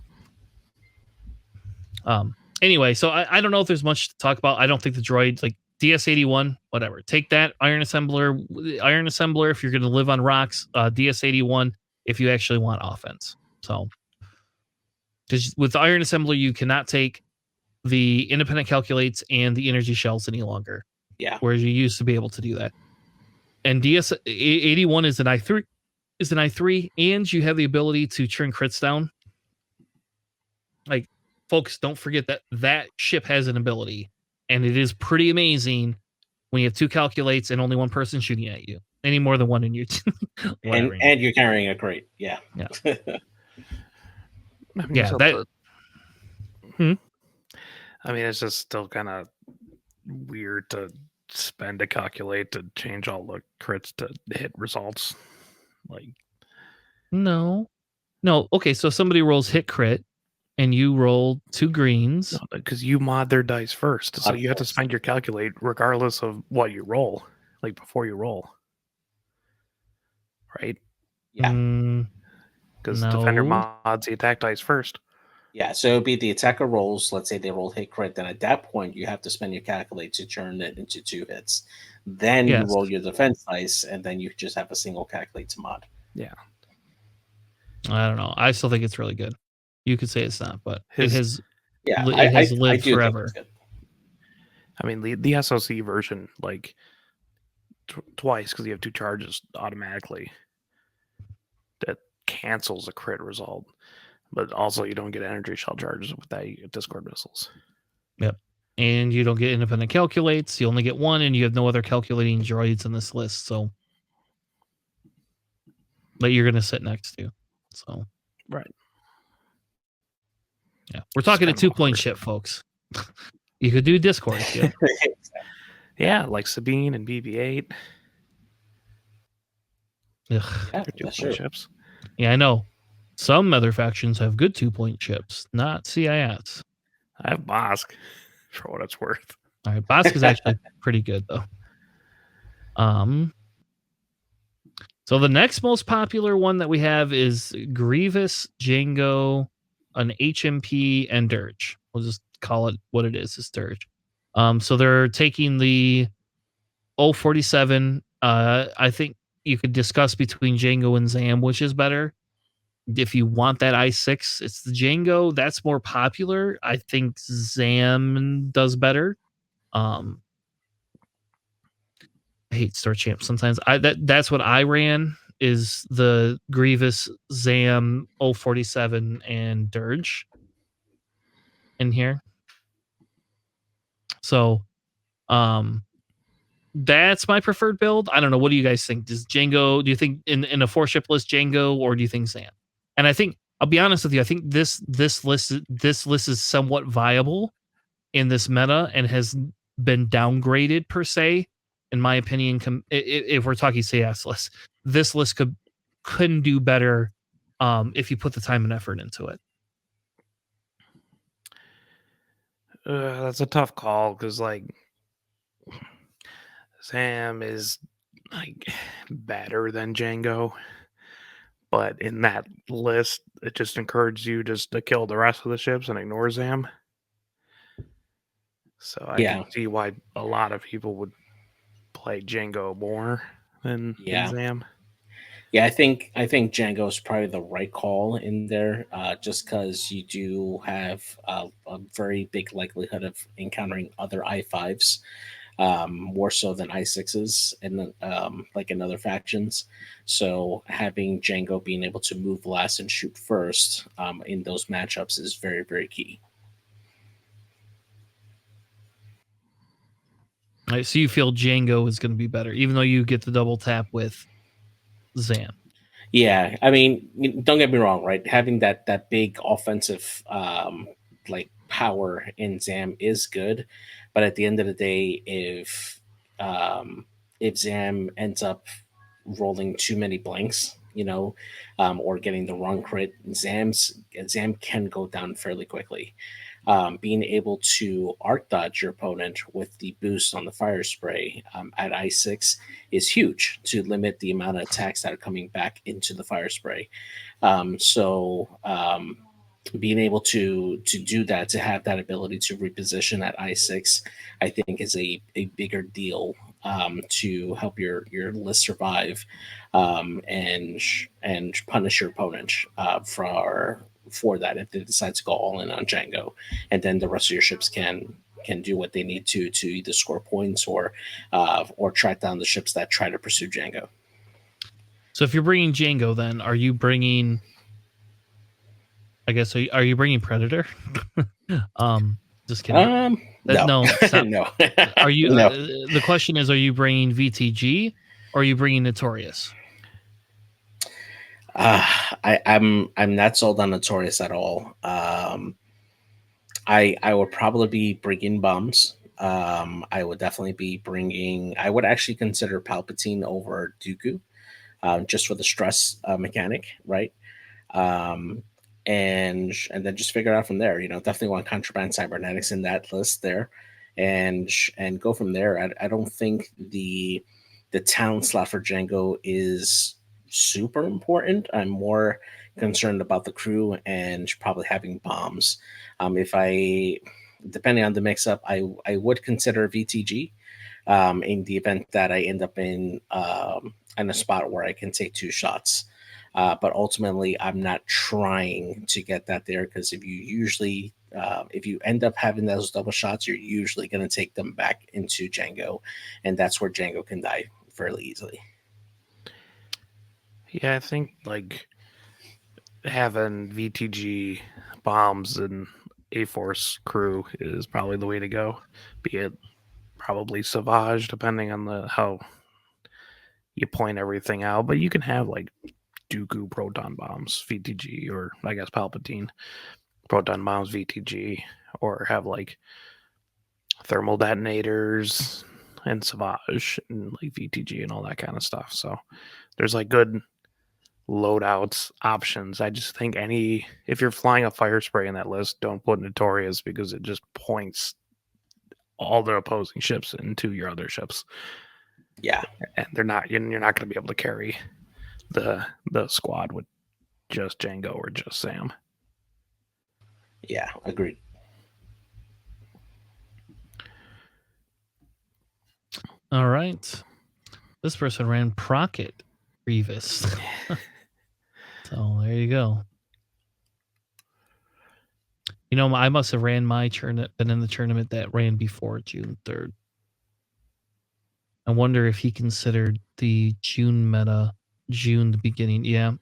Anyway, so I don't know if there's much to talk about. I don't think the droid, like DS81, whatever. Take that, Iron Assembler if you're going to live on rocks. DS81 if you actually want offense. So, because with the Iron Assembler, you cannot take the independent calculates and the energy shells any longer. Yeah. Whereas you used to be able to do that. And DS81 is an I3, and you have the ability to turn crits down. Like, folks, don't forget that ship has an ability, and it is pretty amazing when you have 2 calculates and only one person shooting at you. Any more than one in your whatever. And you're carrying a crate. Yeah. Yeah. I mean, Yeah, that. I mean, it's just still kind of weird to spend a calculate to change all the crits to hit results. Like, No. Okay, so somebody rolls hit crit, and you roll 2 greens. because you mod their dice first, so you have to spend your calculate regardless of what you roll, like before you roll, right? Yeah. Because defender mods the attack dice first. Yeah, so it would be the attacker rolls. Let's say they roll hit crit. Then at that point, you have to spend your calculate to turn it into 2 hits. Then you roll your defense dice, and then you just have a single calculate to mod. Yeah. I don't know. I still think it's really good. You could say it's not, but it has lived forever. I mean, the SOC version, like twice, because you have 2 charges automatically. That cancels a crit result. But also, you don't get energy shell charges with that. You get Discord missiles. Yep. And you don't get independent calculates. You only get 1, and you have no other calculating droids in this list. So, that you're going to sit next to. So, right. Yeah. We're talking a 2-point ship, folks. You could do Discord. Yeah. Yeah, like Sabine and BB-8. Yeah, 2-point ships. Yeah, I know. Some other factions have good 2-point ships, not CIS. I have Bosk, for what it's worth. All right, Bosk is actually pretty good though. So the next most popular one that we have is Grievous, Jango, an HMP, and Dirge. We'll just call it what it is. It's Dirge. So they're taking the 047. I think you could discuss between Jango and Zam, which is better. If you want that I6, it's the Jango. That's more popular. I think Zam does better. I hate Star Champ sometimes. That's what I ran, is the Grievous, Zam, 047, and Dirge in here. So that's my preferred build. I don't know. What do you guys think? Do you think in a 4-ship list Jango, or do you think Zam? And I think, I'll be honest with you, I think this list is somewhat viable in this meta and has been downgraded per se, in my opinion. If we're talking CS list, this list couldn't do better if you put the time and effort into it. That's a tough call, because like Zam is like better than Jango. But in that list, it just encourages you just to kill the rest of the ships and ignore Zam. So I can see why a lot of people would play Jango more than Zam. Yeah, I think Django is probably the right call in there, just because you do have a very big likelihood of encountering other I5s, more so than I6s, and like in other factions. So having Django being able to move last and shoot first in those matchups is very, very key. All right, so you feel Django is going to be better, even though you get the double tap with Zam. Yeah, I mean, don't get me wrong, right? Having that big offensive like power in Zam is good, but at the end of the day, if Zam ends up rolling too many blanks, or getting the wrong crit, Zam can go down fairly quickly. Being able to arc dodge your opponent with the boost on the fire spray at I6 is huge to limit the amount of attacks that are coming back into the fire spray. So being able to do that, to have that ability to reposition at I6, I think is a bigger deal to help your list survive and punish your opponent for that if they decide to go all in on Django, and then the rest of your ships can do what they need to either score points or track down the ships that try to pursue Django. So if you're bringing Django, then are you bringing? I guess are you bringing Predator? Just kidding. No, No, stop. no. Are you? No. The question is, are you bringing VTG or are you bringing Notorious? I'm not sold on Notorious at all. I would probably be bringing bombs. I would definitely be bringing. I would actually consider Palpatine over Dooku, just for the stress mechanic, right? Um, and then just figure it out from there. Definitely want contraband cybernetics in that list there, and go from there. I don't think the talent slot for Django is super important. I'm more concerned about the crew and probably having bombs. If I, depending on the mix up, I would consider VTG in the event that I end up in a spot where I can take two shots. But ultimately, I'm not trying to get that there, because if you end up having those double shots, you're usually going to take them back into Django, and that's where Django can die fairly easily. Yeah, I think like having VTG bombs and A-Force crew is probably the way to go. Be it probably Savage, depending on how you point everything out. But you can have like Dooku proton bombs, VTG, or I guess Palpatine proton bombs, VTG, or have like thermal detonators and Savage and like VTG and all that kind of stuff. So there's like good loadouts options. I just think if you're flying a fire spray in that list, don't put Notorious, because it just points all the opposing ships into your other ships. Yeah, and you're not going to be able to carry the squad with just Django or just Sam. Yeah, agreed. All right. This person ran Procket Grievous. So there you go. I must have ran my been in the tournament that ran before June 3rd. I wonder if he considered the June meta, June the beginning. Yeah.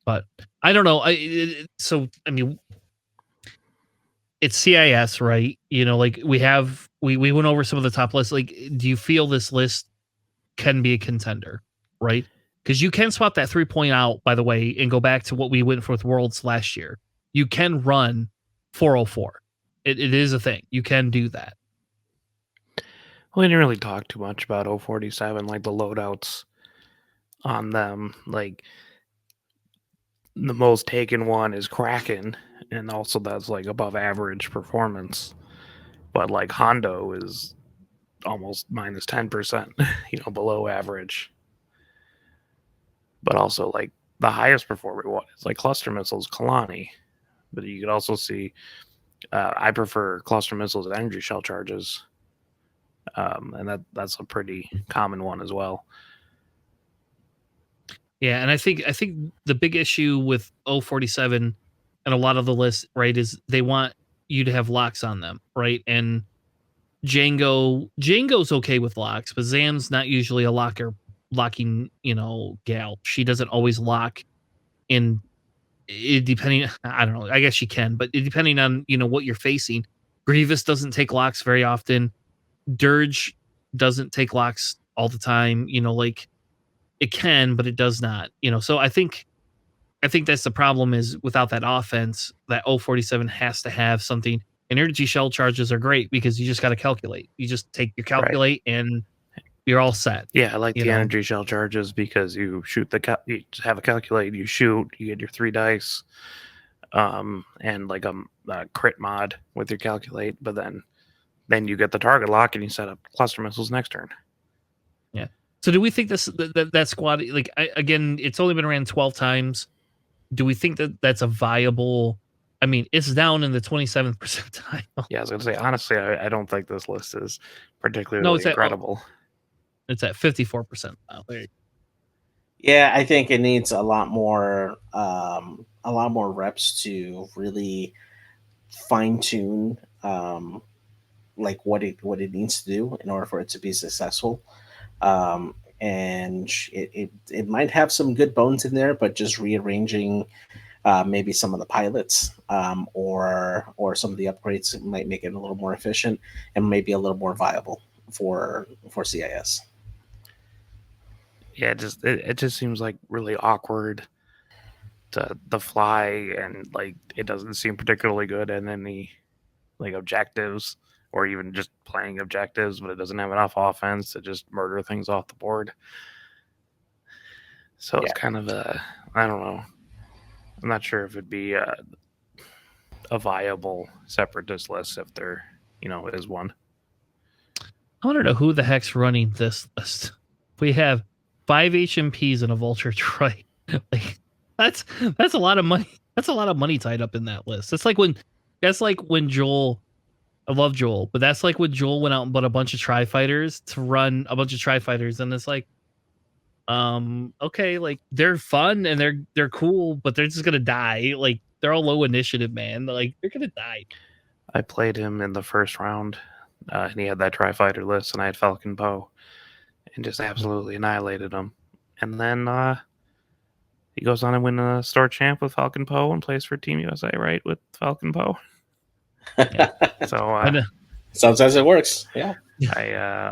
But I don't know. It's CIS, right? Like we went over some of the top lists. Like, do you feel this list can be a contender, right? Because you can swap that 3-point out, by the way, and go back to what we went for with Worlds last year. You can run 404. It is a thing. You can do that. Well, we didn't really talk too much about 047, like the loadouts on them. Like the most taken one is Kraken, and also that's like above average performance. But like Hondo is almost minus 10%, below average. But also like the highest performing one is like cluster missiles, Kalani. But you could also see I prefer cluster missiles and energy shell charges. And that's a pretty common one as well. Yeah, and I think the big issue with 047 and a lot of the lists, right, is they want you to have locks on them, right? And Django's okay with locks, but Zam's not usually a locking, gal. She doesn't always lock in, depending, I don't know, I guess she can, but depending on, what you're facing. Grievous doesn't take locks very often. Dirge doesn't take locks all the time. Like it can, but it does not. So I think that's the problem is without that offense, that 047 has to have something. Energy shell charges are great because you just got to calculate. You just take your calculate and you're all set. Yeah, I like You the know? energy shell charges because you shoot you have a calculate, you shoot, you get your 3 dice, and like a crit mod with your calculate, but then you get the target lock and you set up cluster missiles next turn. Yeah. So do we think that squad, like, again, it's only been ran 12 times. Do we think that that's a viable? I mean, it's down in the 27th percentile. Yeah, I was gonna say honestly, I don't think this list is particularly No, it's incredible. It's at 54%. Yeah, I think it needs a lot more reps to really fine tune like what it needs to do in order for it to be successful. And it might have some good bones in there, but just rearranging maybe some of the pilots or some of the upgrades might make it a little more efficient and maybe a little more viable for CIS. Yeah, it just seems like really awkward to the fly, and like it doesn't seem particularly good in any like objectives or even just playing objectives, but it doesn't have enough offense to just murder things off the board. So it's kind of I don't know. I'm not sure if it'd be a viable separatist list if there, is one. I want to know who the heck's running this list. We have 5 HMPs and a Vulture Trike. Like that's a lot of money. That's a lot of money tied up in that list. That's like when Joel. I love Joel, but that's like when Joel went out and bought a bunch of Tri-Fighters to run a bunch of Tri-Fighters, and it's like, okay, like they're fun and they're cool, but they're just gonna die. Like they're all low initiative, man. Like they're gonna die. I played him in the first round, and he had that Tri-Fighter list, and I had Falcon Poe, and just absolutely annihilated him. And then he goes on and win a store champ with Falcon Poe and plays for Team USA, right, with Falcon Poe. Yeah. So sometimes it works. Yeah,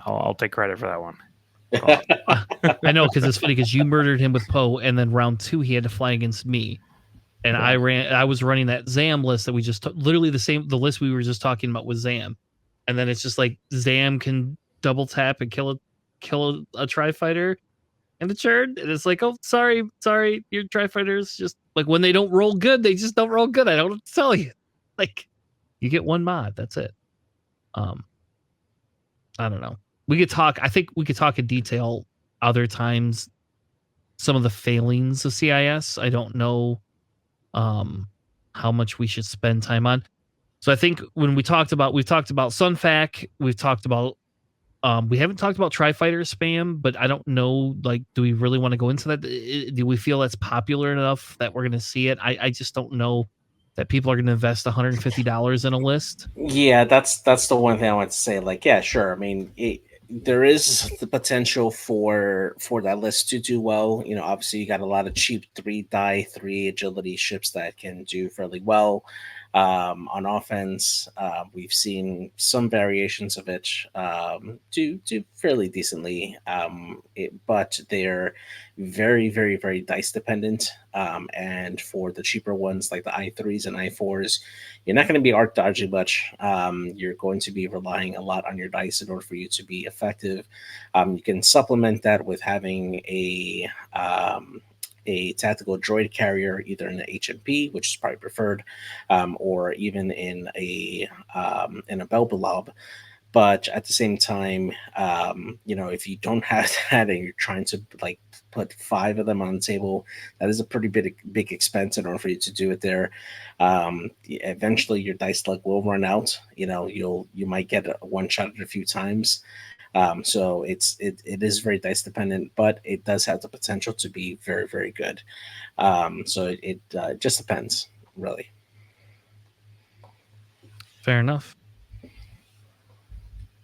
I'll take credit for that one. I know, because it's funny because you murdered him with Poe, and then round 2 he had to fly against me, and I was running that Zam list that we just literally the list we were just talking about with Zam, and then it's just like Zam can double tap and kill a Tri-Fighter and the turn, and it's like, oh, sorry, your Tri-Fighters just like when they don't roll good, they just don't roll good. I don't know what to tell you. Like you get one mod, that's it. I don't know. I think we could talk in detail other times some of the failings of CIS. I don't know how much we should spend time on. So I think when we've talked about Sunfac, we've talked about we haven't talked about Tri-Fighter spam, but I don't know, like, do we really want to go into that? Do we feel that's popular enough that we're going to see it? I just don't know that people are going to invest $150 in a list. Yeah, that's the one thing I want to say. Like, yeah, sure. I mean, there is the potential for that list to do well. Obviously, you got a lot of cheap 3 agility ships that can do fairly well on offense. We've seen some variations of it do fairly decently, but they're very, very, very dice dependent. And for the cheaper ones like the I3s and I4s, you're not going to be arc dodging much. You're going to be relying a lot on your dice in order for you to be effective. You can supplement that with having a tactical droid carrier, either in the HMP, which is probably preferred, or even in a Belbalob. But at the same time, if you don't have that and you're trying to like put 5 of them on the table, that is a pretty big expense in order for you to do it there. Eventually, your dice luck will run out. You might get a one shot a few times. So it is very dice dependent, but it does have the potential to be very, very good. So it just depends, really. Fair enough.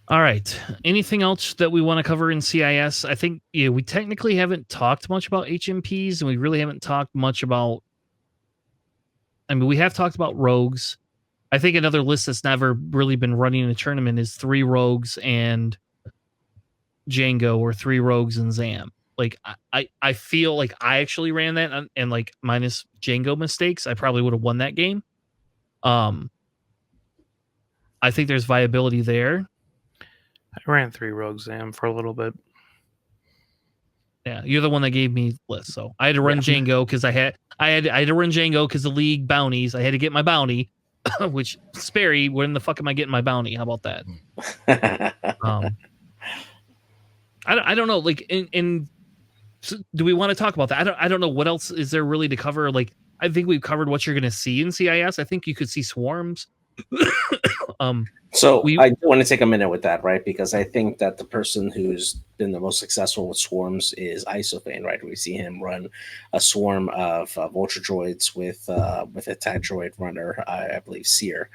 All right. Anything else that we want to cover in CIS? I think we technically haven't talked much about HMPs, and we really haven't talked much about. I mean, we have talked about rogues. I think another list that's never really been running in a tournament is 3 rogues and Django, or 3 rogues and Zam. Like I feel like I actually ran that, and like minus Django mistakes, I probably would have won that game. I think there's viability there. I ran 3 Rogue Zam for a little bit. Yeah, you're the one that gave me lists, so I had to run Django because I had to run Django because the league bounties. I had to get my bounty, which Sperry, when the fuck am I getting my bounty? How about that? I don't know. Like, so do we want to talk about that? I don't know what else is there really to cover. Like, I think we've covered what you're going to see in CIS. I think you could see swarms. So I do want to take a minute with that, right? Because I think that the person who's been the most successful with swarms is Isophane, right? We see him run a swarm of vulture droids with a tag droid runner, I believe Seer,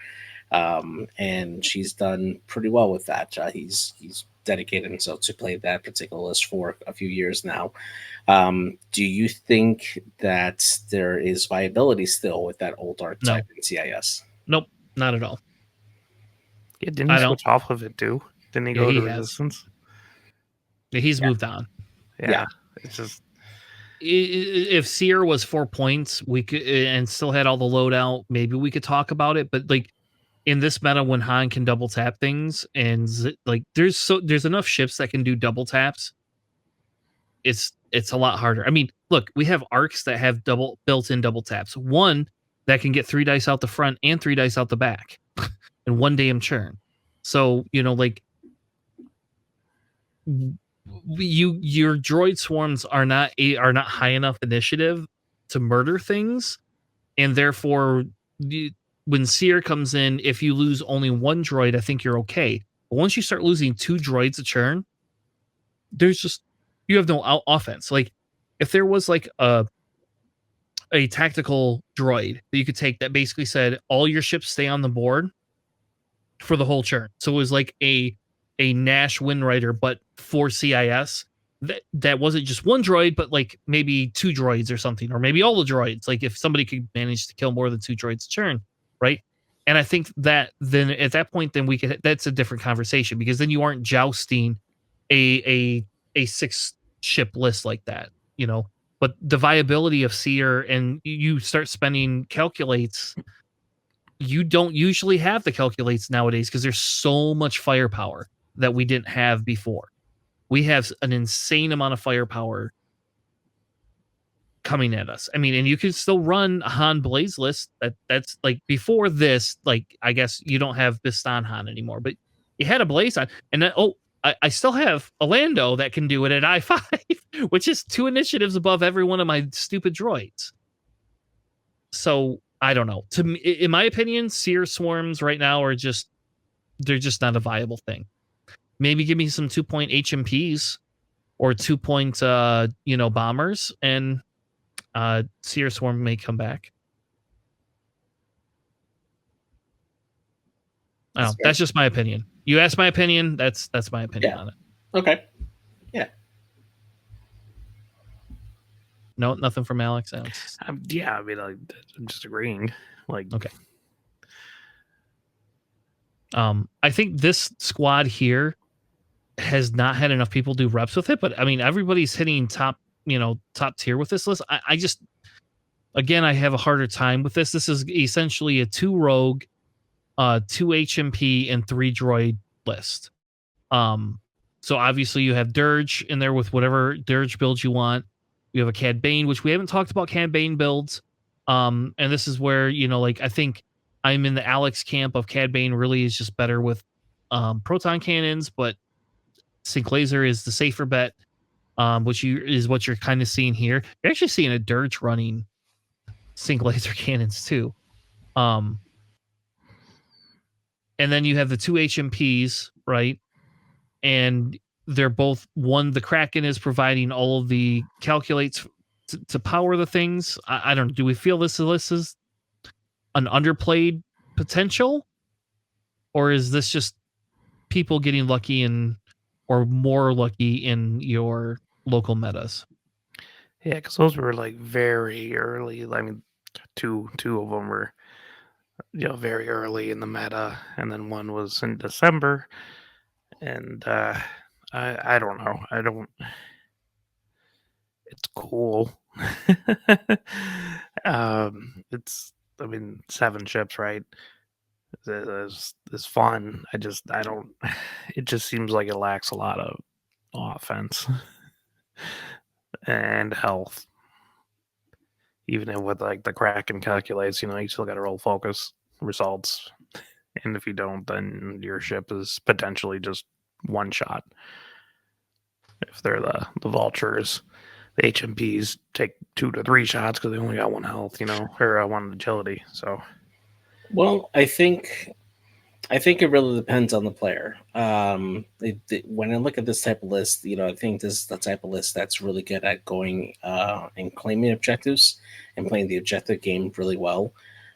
and she's done pretty well with that. He's dedicated himself to play that particular list for a few years now. Do you think that there is viability still with that old archetype in CIS? Nope, not at all. Yeah, didn't he switch off of it too? Didn't he go to Resistance? Yeah, he's moved on. Yeah, it's just, if Seer was 4 points, we could and still had all the loadout, maybe we could talk about it. But like in this meta, when Han can double tap things, and like there's enough ships that can do double taps, it's a lot harder. I mean, look, we have arcs that have built-in double taps. One that can get 3 dice out the front and 3 dice out the back in one damn churn. So, you know, like your droid swarms are not high enough initiative to murder things, and therefore when Seer comes in, if you lose only 1 droid, I think you're okay. But once you start losing 2 droids a churn, there's just you have no offense. Like if there was like a tactical droid that you could take that basically said all your ships stay on the board for the whole churn. So it was like a Nash Windrider, but for CIS. That wasn't just 1 droid, but like maybe 2 droids or something, or maybe all the droids. Like if somebody could manage to kill more than 2 droids a turn, right? And I think that then at that point, then we could. That's a different conversation, because then you aren't jousting a 6 ship list like that, you know. But the viability of Seer, and you start spending calculates. You don't usually have the calculates nowadays because there's so much firepower that we didn't have before. We have an insane amount of firepower coming at us. I mean, and you can still run a Han Blaze list. That's like before this, like I guess you don't have Bistan Han anymore, but you had a Blaze on, and then I still have a Lando that can do it at I5, which is 2 initiatives above every one of my stupid droids. So I don't know. To me, in my opinion, Seer swarms right now are they're just not a viable thing. Maybe give me some 2-point HMPs or 2-point bombers, and Seer swarm may come back. That's just my opinion. You asked my opinion. That's my opinion on it. Okay. Yeah. No, nothing from Alex. yeah, I mean, I'm just agreeing. Like, okay. I think this squad here has not had enough people do reps with it, but I mean, everybody's hitting top tier with this list. I just, again, I have a harder time with this. This is essentially a 2 rogue, 2 HMP, and 3 droid list. So obviously you have Dirge in there with whatever Dirge build you want. You have a Cad Bane, which we haven't talked about Cad Bane builds. And this is where, like, I think I'm in the Alex camp of Cad Bane really is just better with proton cannons, but Sync Laser is the safer bet, which is what you're kind of seeing here. You're actually seeing a Dirge running Sync Laser cannons too. And then you have the 2 HMPs, right? And they're both the Kraken is providing all of the calculates to power the things. I don't know. Do we feel this is an underplayed potential? Or is this just people getting lucky or more lucky in your local metas? Yeah, because those were like very early. I mean, two of them were very early in the meta, and then one was in December, and I don't know. I don't. It's cool. It's I mean 7 ships, right? Is fun. I don't. It just seems like it lacks a lot of offense and health. Even with like the Kraken calculates, you still got to roll focus results, and if you don't, then your ship is potentially just one shot. If they're the vultures, the HMPs take 2 to 3 shots because they only got one health, or one agility. So Well, I think it really depends on the player. When I look at this type of list, I think this is the type of list that's really good at going and claiming objectives and playing the objective game really well.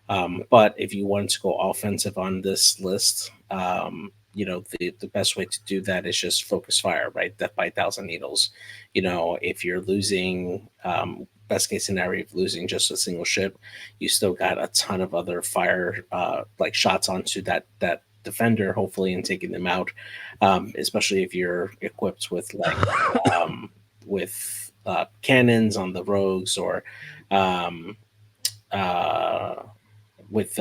But if you want to go offensive on this list, the best way to do that is just focus fire, right? Death by 1,000 needles. If you're losing, best case scenario of losing just a single ship, you still got a ton of other fire like shots onto that defender, hopefully, and taking them out. Especially if you're equipped with cannons on the rogues or um, uh, with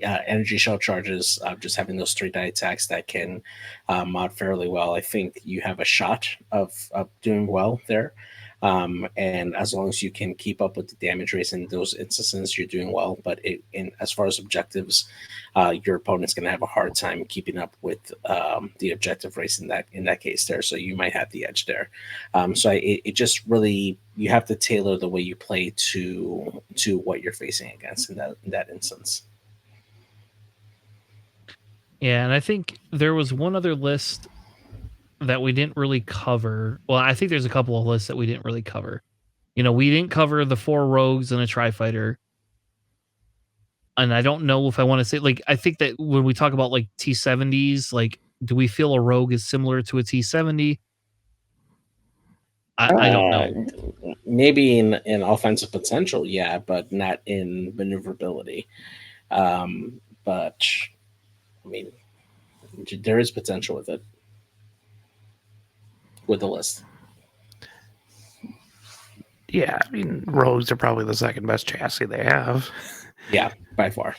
energy shell charges, just having those 3 die attacks that can mod fairly well. I think you have a shot of doing well there. And as long as you can keep up with the damage rates in those instances, you're doing well. But as far as objectives, your opponent's going to have a hard time keeping up with the objective race in that case there. So you might have the edge there. It just really, you have to tailor the way you play to what you're facing against in that instance. Yeah, and I think there was one other list that we didn't really cover. Well, I think there's a couple of lists that we didn't really cover. We didn't cover the 4 rogues and a tri-fighter. And I don't know if I want to say, like, I think that when we talk about like T70s, like, do we feel a rogue is similar to a T70? I don't Uh, know. Maybe in offensive potential, yeah, but not in maneuverability. But I mean, there is potential with it with the list. yeah, I mean rogues are probably the second best chassis they have. Yeah, by far.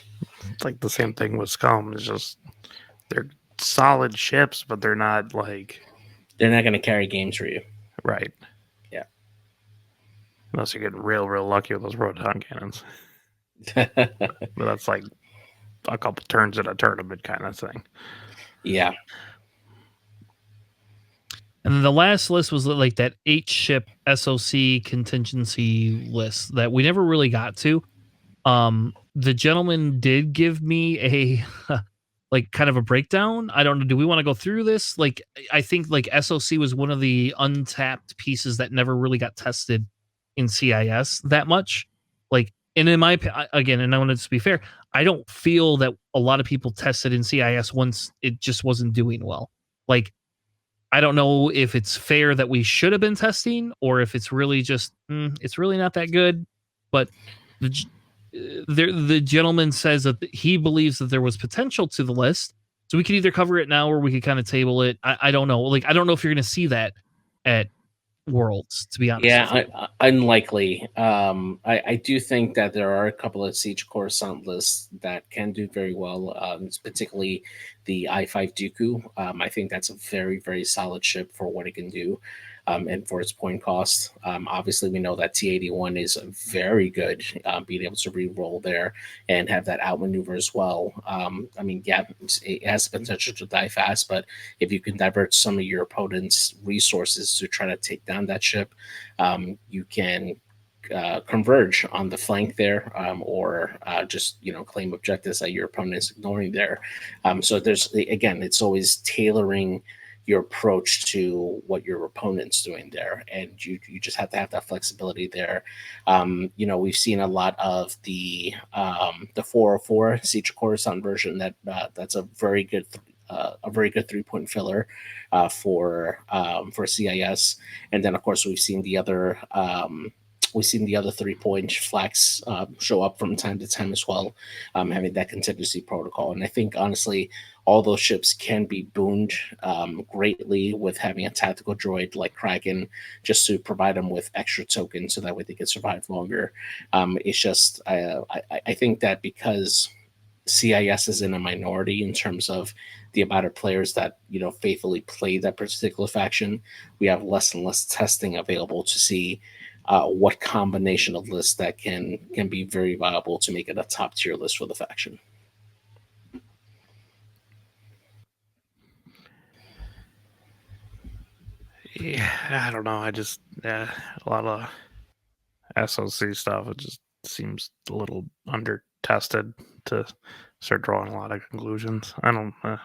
It's like the same thing with Scum. It's just they're solid ships, but they're not like They're not going to carry games for you. right. Yeah. Unless you're getting real lucky with those roton cannons. But that's like a couple turns at a tournament kind of thing. Yeah. And then the last list was like that 8-ship SOC contingency list that we never really got to. The gentleman did give me a like kind of a breakdown. I don't know. Do we want to go through this? Like, I think like SOC was one of the untapped pieces that never really got tested in CIS that much. Like, and in my again, and I want to be fair, I don't feel that a lot of people tested in CIS once it just wasn't doing well. Like, I don't know if it's fair that we should have been testing or if it's really just it's really not that good. But the the gentleman says that he believes that there was potential to the list, so we could either cover it now or we could kind of table it. I don't know. Like, I don't know if you're going to see that at Worlds, to be honest with you. Unlikely. I do think that there are a couple of Siege Coruscant lists that can do very well, particularly the I-5 Dooku. I think that's a very, very solid ship for what it can do. And for its point cost. Obviously, we know that T81 is very good, being able to re-roll there and have that outmaneuver as well. I mean, yeah, it has the potential to die fast, but if you can divert some of your opponent's resources to try to take down that ship, you can converge on the flank there, or just claim objectives that your opponent is ignoring there. So there's again, it's always tailoring your approach to what your opponent's doing there, and you just have to have that flexibility there. We've seen a lot of the 404 Siege Coruscant version that's a very good 3-point filler for CIS, and then of course we've seen the other we've seen the other 3-point flags show up from time to time as well, having that contingency protocol. And I think honestly, all those ships can be booned greatly with having a tactical droid like Kraken, just to provide them with extra tokens so that way they can survive longer. It's just I think that because CIS is in a minority in terms of the amount of players that faithfully play that particular faction, we have less and less testing available to see what combination of lists that can be very viable to make it a top tier list for the faction. Yeah, I don't know. I just a lot of SOC stuff. It just seems a little under tested to start drawing a lot of conclusions. I don't. I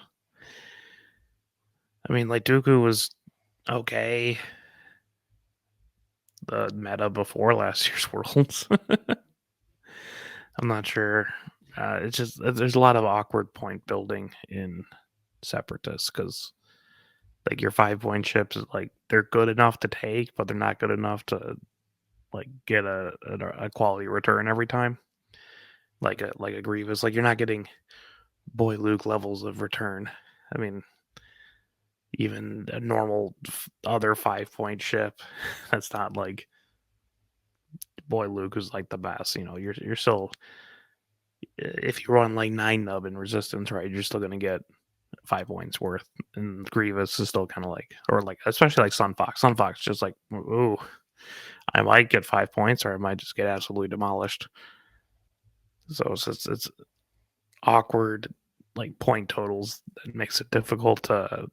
mean, like Dooku was okay. The meta before last year's Worlds. I'm not sure. It's just there's a lot of awkward point building in Separatists because like your 5-point ships is like they're good enough to take, but they're not good enough to like get a quality return every time. Like a Grievous, like you're not getting Boy Luke levels of return. I mean, even a normal other 5-point ship that's not like Boy Luke is like the best. You're still, if you run like 9 nub in resistance, right, you're still gonna get 5 points worth. And Grievous is still kind of like, or like especially like Sunfox. Sunfox just like, ooh, I might get 5 points or I might just get absolutely demolished. So it's awkward like point totals that makes it difficult to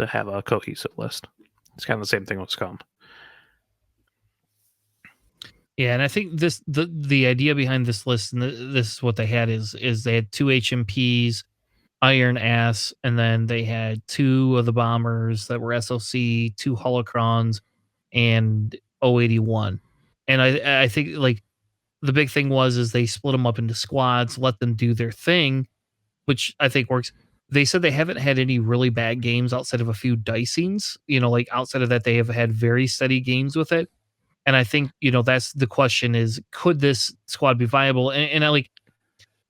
have a cohesive list. It's kind of the same thing with Scum. Yeah, and I think the idea behind this list, and this is what they had is they had 2 HMPs, Iron Ass, and then they had 2 of the bombers that were SOC, 2 holocrons, and 081. And I think like the big thing is they split them up into squads, let them do their thing, which I think works. They said they haven't had any really bad games outside of a few dicings. Like outside of that, they have had very steady games with it. And I think, that's the question is, could this squad be viable? And I like,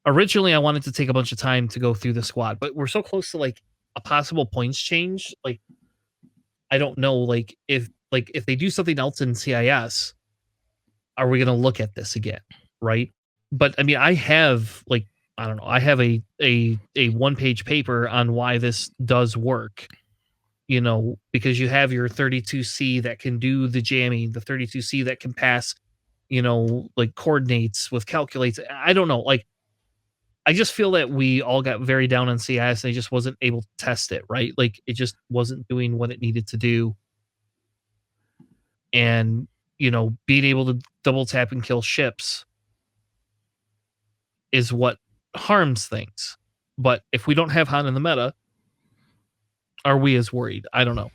originally I wanted to take a bunch of time to go through the squad, but we're so close to like a possible points change. Like, I don't know, if they do something else in CIS, are we going to look at this again? Right. But I mean, I have like, I don't know, I have a 1-page paper on why this does work. Because you have your 32C that can do the jamming, the 32C that can pass, like coordinates with calculates. I don't know. Like, I just feel that we all got very down on CIS and I just wasn't able to test it, right? Like, it just wasn't doing what it needed to do. And, being able to double tap and kill ships is what harms things. But if we don't have Han in the meta, are we as worried? I don't know.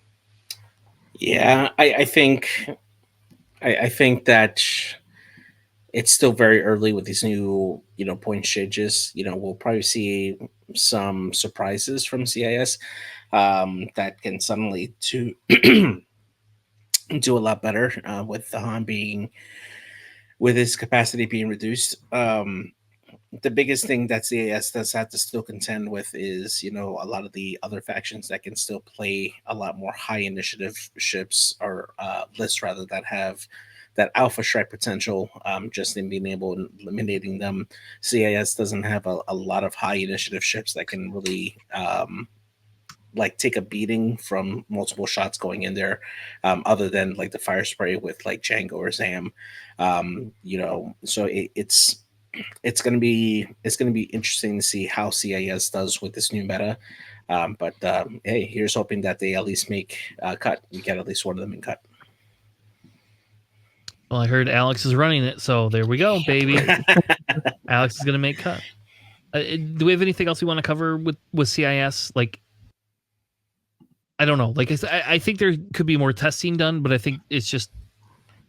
Yeah, I think that it's still very early with these new point changes. We'll probably see some surprises from CIS that can suddenly do a lot better with the Han being with his capacity being reduced. The biggest thing that CAS does have to still contend with is, a lot of the other factions that can still play a lot more high initiative ships or lists rather that have that alpha strike potential. Just in being able and eliminating them, CAS doesn't have a lot of high initiative ships that can really like take a beating from multiple shots going in there, other than like the fire spray with like Django or Zam. So it's gonna be interesting to see how CIS does with this new meta. But hey, here's hoping that they at least make a cut. We get at least one of them in cut. Well, I heard Alex is running it, so there we go, baby. Alex is gonna make cut. Do we have anything else we want to cover with CIS? Like, I don't know. Like I think there could be more testing done, but I think it's just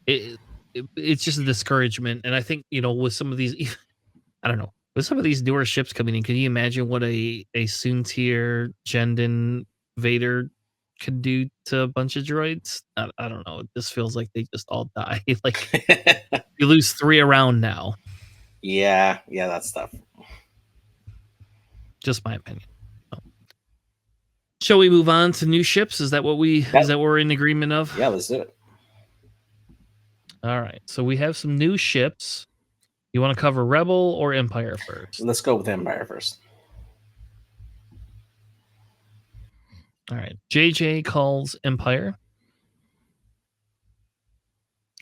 it's just a discouragement. And I think with some of these, I don't know, with some of these newer ships coming in, can you imagine what a Soontir, Jendon, Vader could do to a bunch of droids. I don't know. It just feels like they just all die. Like you lose 3 around now. Yeah, that's tough. Just my opinion. So. Shall we move on to new ships? Is that what we're in agreement of? Yeah, let's do it. All right. So we have some new ships. You want to cover Rebel or Empire first? Let's go with Empire first. All right. JJ calls Empire.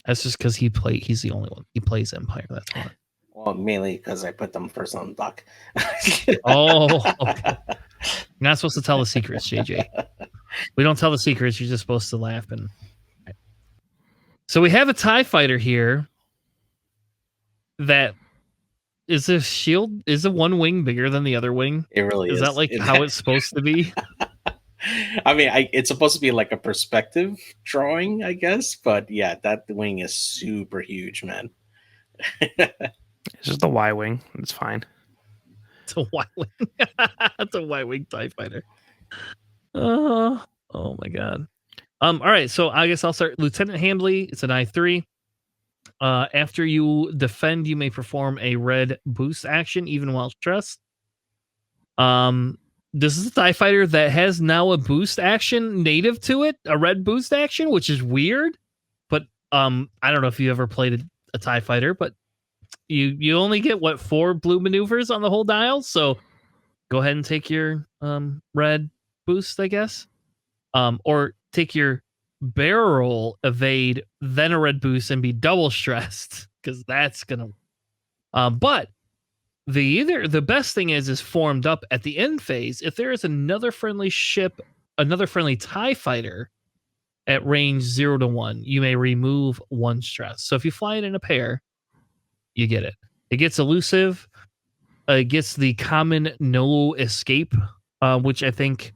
That's just because he's the only one. He plays Empire. That's why. Well, mainly because I put them first on the dock. Oh, okay. You're not supposed to tell the secrets, JJ. We don't tell the secrets. You're just supposed to laugh. And so we have a TIE fighter here that is a shield. Is a one wing bigger than the other wing? It really is. Is that like how it's supposed to be? I mean, it's supposed to be like a perspective drawing, I guess. But yeah, that wing is super huge, man. It's just the Y wing. It's fine. It's a Y wing. It's a Y wing TIE fighter. Oh my god. All right, so I guess I'll start. Lieutenant Hambley. It's an I3. After you defend, you may perform a red boost action, even while stressed. This is a TIE fighter that has now a boost action native to it, a red boost action, which is weird. But I don't know if you ever played a TIE fighter, but you only get 4 blue maneuvers on the whole dial. So go ahead and take your red boost, I guess. Or take your barrel evade, then a red boost, and be double stressed, because that's gonna. But the best thing is formed up at the end phase. If there is another friendly ship, another friendly TIE fighter at range 0 to 1, you may remove 1 stress. So if you fly it in a pair, you get it. It gets elusive. It gets the common no escape, which I think.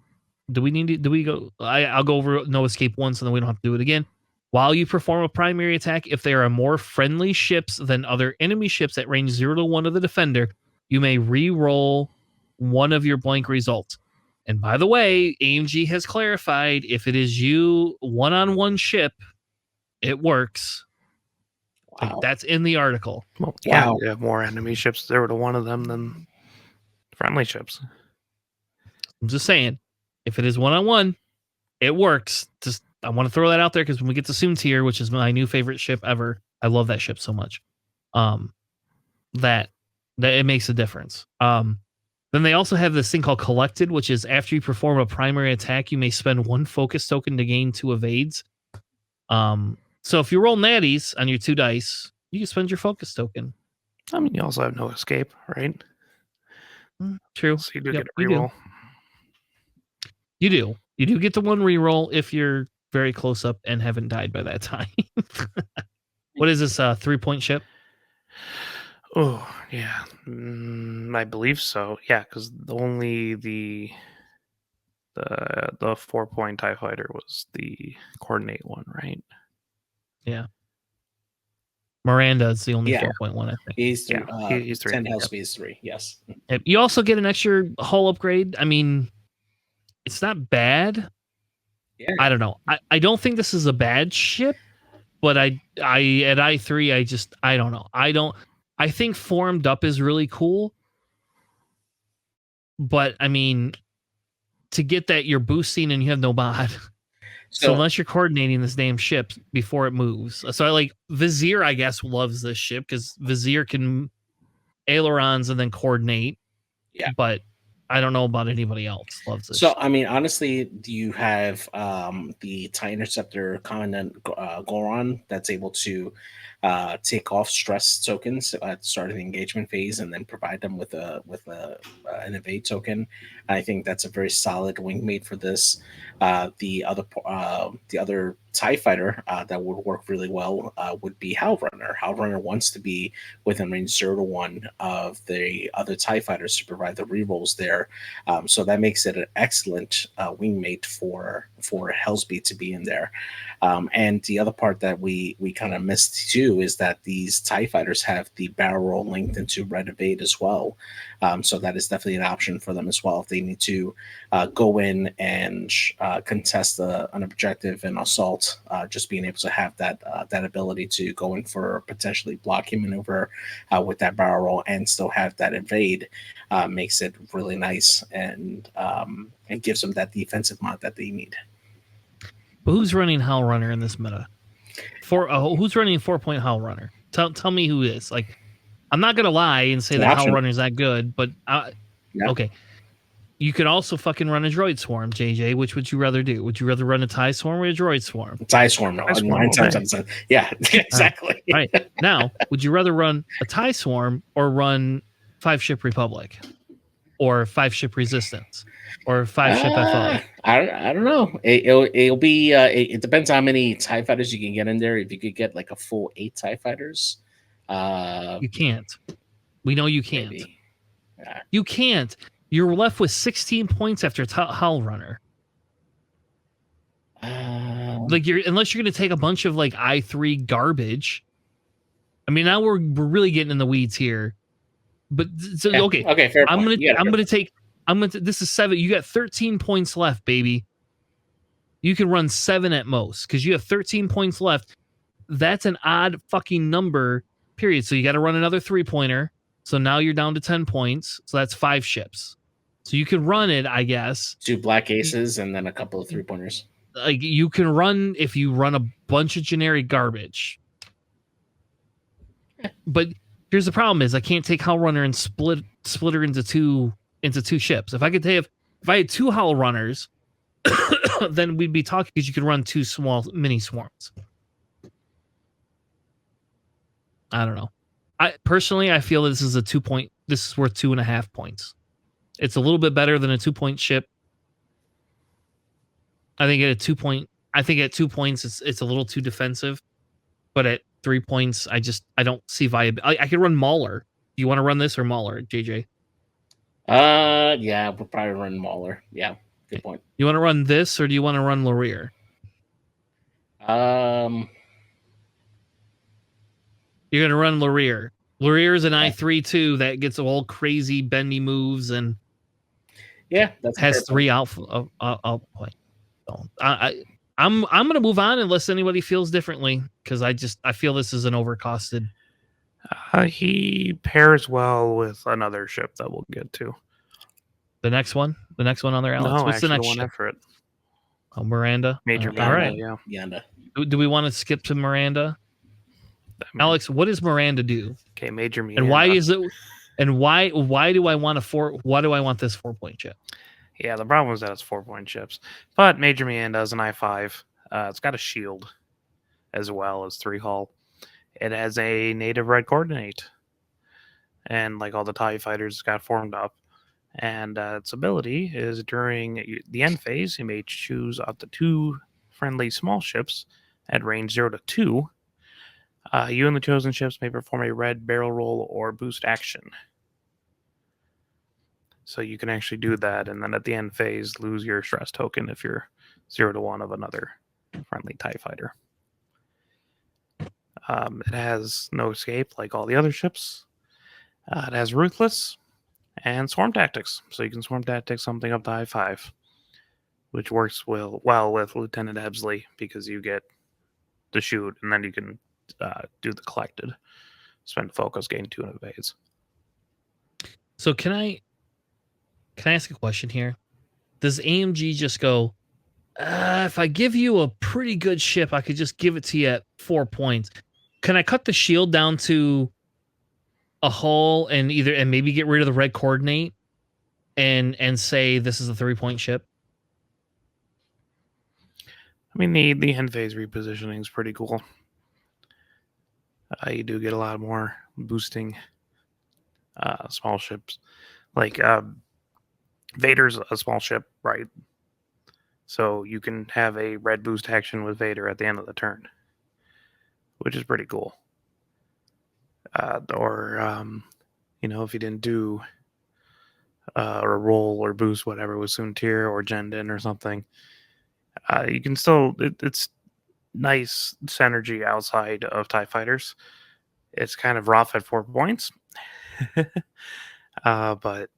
Do we go? I'll go over no escape once, and then we don't have to do it again. While you perform a primary attack, if there are more friendly ships than other enemy ships at range 0 to 1 of the defender, you may re-roll 1 of your blank results. And by the way, AMG has clarified, if it is you one-on-one ship, it works. Wow. Like, that's in the article. Well, yeah, you have more enemy ships 0 to 1 of them than friendly ships. I'm just saying, if it is one-on-one, it works. Just I want to throw that out there, because when we get to Soon Tier, which is my new favorite ship ever, I love that ship so much. That it makes a difference. Then they also have this thing called Collected, which is after you perform a primary attack, you may spend 1 focus token to gain 2 evades. So if you roll natties on your 2 dice, you can spend your focus token. I mean, you also have no escape, right? True. So you do get a reroll. You do. You do get the 1 reroll if you're very close up and haven't died by that time. What is this 3-point ship? Oh, yeah. I believe so. Yeah, because only the 4-point TIE fighter was the coordinate one, right? Yeah. Miranda is the only 4.1, 4.1, I think. He's 3. He's 3. 10 Hellspeed is 3. Yes. You also get an extra hull upgrade. I mean, it's not bad. Yeah. I don't know. I don't think this is a bad ship, but I at I3 I don't know. I think formed up is really cool. But I mean, to get that you're boosting and you have no mod. So unless you're coordinating this damn ship before it moves. So I like Vizier, I guess, loves this ship because Vizier can ailerons and then coordinate. Yeah. But I don't know about anybody else loves this. So, I mean, honestly, you have the TIE Interceptor Commandant Goron that's able to take off stress tokens at the start of the engagement phase and then provide them with an evade token. I think that's a very solid wingmate for this. The other TIE fighter that would work really well would be Howlrunner. Howlrunner wants to be within range 0 to 1 of the other TIE fighters to provide the rerolls there. So that makes it an excellent wingmate for Hellspeed to be in there. And the other part that we kind of missed too is that these TIE fighters have the barrel roll linked into Red Evade as well. So that is definitely an option for them as well if they need to go in and contest an objective and assault. Just being able to have that ability to go in for potentially blocking maneuver with that barrel roll and still have that evade makes it really nice and gives them that defensive mod that they need. But who's running Howl Runner in this meta? Who's running 4-point Howl Runner? Tell me who is. Like, I'm not gonna lie and say that Howl Runner's that good, but okay. You could also fucking run a Droid Swarm, JJ. Which would you rather do? Would you rather run a TIE Swarm or a Droid Swarm? TIE Swarm, no. 9 times out of 10. Yeah, exactly. All right. Now, would you rather run a TIE Swarm or run 5-ship Republic? Or 5-ship Resistance? Or 5-ship FO? I don't know. It'll be it depends on how many TIE fighters you can get in there. If you could get like a full 8 TIE fighters, you can't. We know you can't. Yeah. You can't. You're left with 16 points after Howl Runner. Like unless you're going to take a bunch of like I3 garbage. I mean, now we're really getting in the weeds here. But so, yeah. Okay, fair point. This is 7. You got 13 points left, baby. You can run 7 at most because you have 13 points left. That's an odd fucking number, period. So you got to run another 3-pointer. So now you're down to 10 points. So that's 5 ships. So you can run it, I guess. 2 black aces and then a couple of 3-pointers. Like you can run if you run a bunch of generic garbage. But here's the problem: is I can't take Howl Runner and split her into two ships. If I had 2 Howl Runners, then we'd be talking because you could run 2 small mini swarms. I don't know. I feel this is a 2-point. This is worth 2.5 points. It's a little bit better than a 2-point ship. I think at 2 points, it's a little too defensive. But at 3 points, I don't see viability. I could run Mauler. Do you want to run this or Mauler, JJ? Yeah, we'll probably run Mauler. Yeah, good point. You want to run this or do you want to run Laurier? You're gonna run Laurier. Laurier is an I3 too that gets all crazy bendy moves and has 3 outplay. So I'm gonna move on unless anybody feels differently because I feel this is an overcosted. He pairs well with another ship that we'll get to. The next one on there, Alex. No, what's the next one ship? after it? Oh, Miranda. Major Miranda. All right. Yeah. Miranda. Do we want to skip to Miranda? Alex, what does Miranda do? Okay, Major Miranda. And why is it? And why do I want why do I want this 4-point ship? Yeah, the problem is that it's 4-point ships. But Major Miranda is an I5. It's got a shield as well as 3 hull. It has a native red coordinate. And like all the TIE fighters, it's got formed up. And its ability is during the end phase, you may choose up to 2 friendly small ships at range 0 to 2. You and the chosen ships may perform a red barrel roll or boost action. So you can actually do that, and then at the end phase, lose your stress token if you're 0 to 1 of another friendly TIE fighter. It has no escape like all the other ships. It has Ruthless and Swarm Tactics. So you can Swarm Tactics something up to I5, which works well with Lieutenant Ebsley because you get to shoot, and then you can do the collected. Spend focus, gain 2 and evades. So can I ask a question here? Does AMG just go, if I give you a pretty good ship, I could just give it to you at 4 points. Can I cut the shield down to a hull and maybe get rid of the red coordinate and say this is a 3-point ship? I mean, the end phase repositioning is pretty cool. You do get a lot more boosting small ships. Like Vader's a small ship, right? So you can have a red boost action with Vader at the end of the turn, which is pretty cool. If you didn't do a roll or boost, whatever, with Soontir or Jendin or something, you can still, nice synergy outside of TIE fighters. It's kind of rough at 4 points. But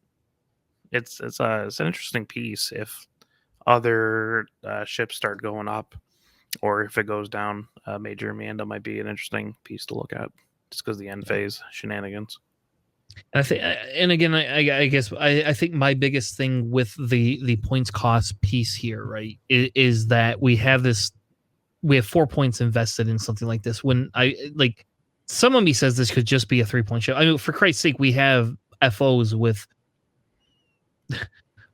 it's an interesting piece if other ships start going up, or if it goes down. Major Amanda might be an interesting piece to look at, just because the end phase shenanigans. And I think, and again, I guess I think my biggest thing with the points cost piece here, right, is that we have 4 points invested in something like this. When some of me says this could just be a 3-point ship. I mean, for Christ's sake, we have FOs with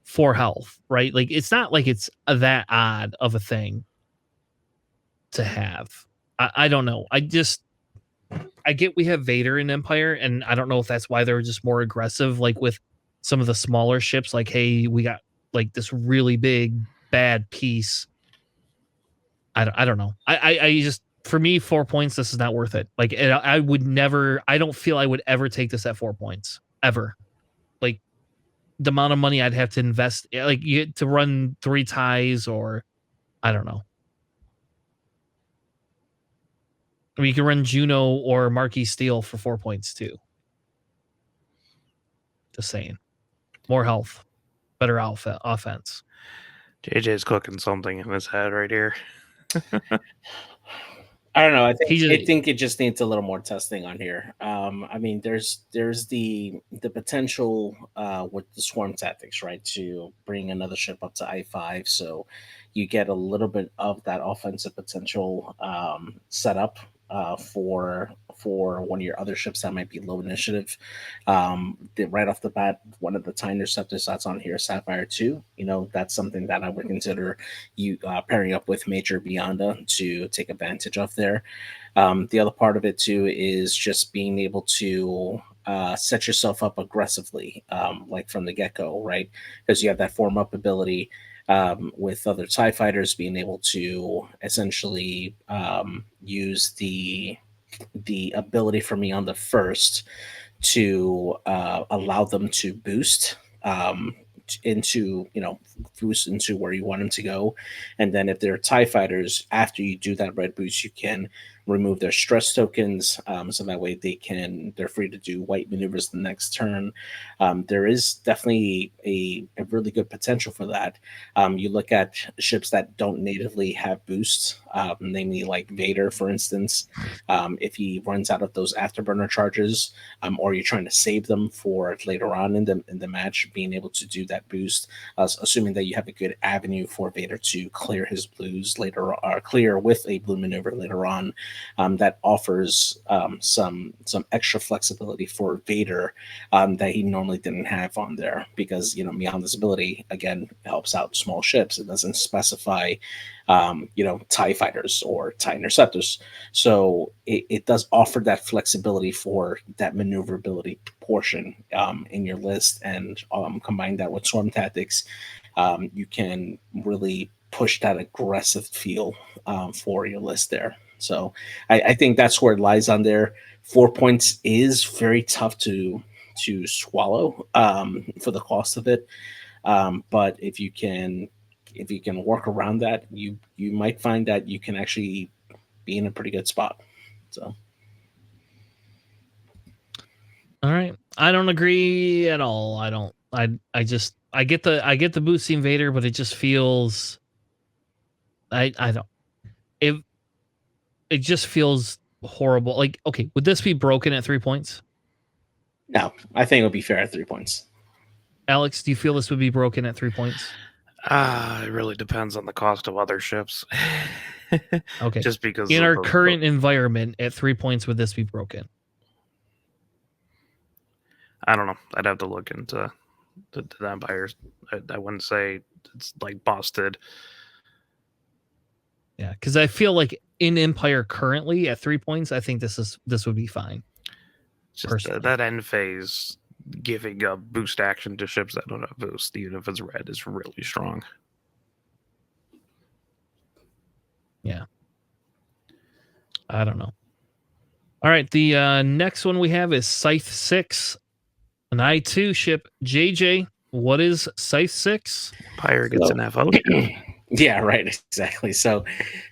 4 health, right? Like, it's not like it's that odd of a thing to have. I don't know. I get we have Vader in Empire, and I don't know if that's why they were just more aggressive, like with some of the smaller ships. Like, hey, we got like this really big bad piece. I don't know. I just, for me, 4 points, this is not worth it. Like, I would never. I don't feel I would ever take this at 4 points ever. Like, the amount of money I'd have to invest, like, to run 3 ties, or I don't know. I mean, you can run Juno or Marquis Steel for 4 points too. Just saying. More health, better offense. JJ's cooking something in his head right here. I don't know. I think it just needs a little more testing on here. I mean, there's the potential with the swarm tactics, right, to bring another ship up to I5, so you get a little bit of that offensive potential set up for one of your other ships that might be low initiative. Right off the bat, one of the TIE interceptors that's on here, Sapphire 2. You know, that's something that I would consider you pairing up with Major Beyonda to take advantage of there. The other part of it too is just being able to set yourself up aggressively, like from the get-go, right? Because you have that form up ability with other TIE fighters, being able to essentially use the ability for me on the first to allow them to boost into, boost into where you want them to go. And then if they're TIE fighters, after you do that red boost, you can remove their stress tokens, so that way they're free to do white maneuvers the next turn. There is definitely a really good potential for that. You look at ships that don't natively have boosts, namely like Vader, for instance. If he runs out of those afterburner charges, or you're trying to save them for later on in the match, being able to do that boost, assuming that you have a good avenue for Vader to clear his blues later, or clear with a blue maneuver later on, that offers some extra flexibility for Vader that he normally didn't have on there, because Miranda's ability again helps out small ships. It doesn't specify TIE fighters or TIE interceptors, so it does offer that flexibility for that maneuverability portion in your list, and combine that with swarm tactics, you can really push that aggressive feel for your list there. So I think that's where it lies on there. 4 points is very tough to swallow for the cost of it, but if you can work around that, you might find that you can actually be in a pretty good spot. So, all right, I don't agree at all. I don't. I get the boosting Vader, but it just feels. I don't. It just feels horrible. Like, okay, would this be broken at 3 points? No, I think it would be fair at 3 points. Alex, do you feel this would be broken at 3 points? It really depends on the cost of other ships. Okay. Just because in our current environment, at 3 points, would this be broken? I don't know. I'd have to look into the Empires. I wouldn't say it's like busted. Yeah, because I feel like in Empire currently at 3 points, I think this would be fine. Just that end phase giving a boost action to ships that don't have boost, even if it's red, is really strong. Yeah. I don't know. All right, the next one we have is Scythe 6, an I2 ship. JJ, what is Scythe 6? Empire gets an FO. Yeah, right, exactly. So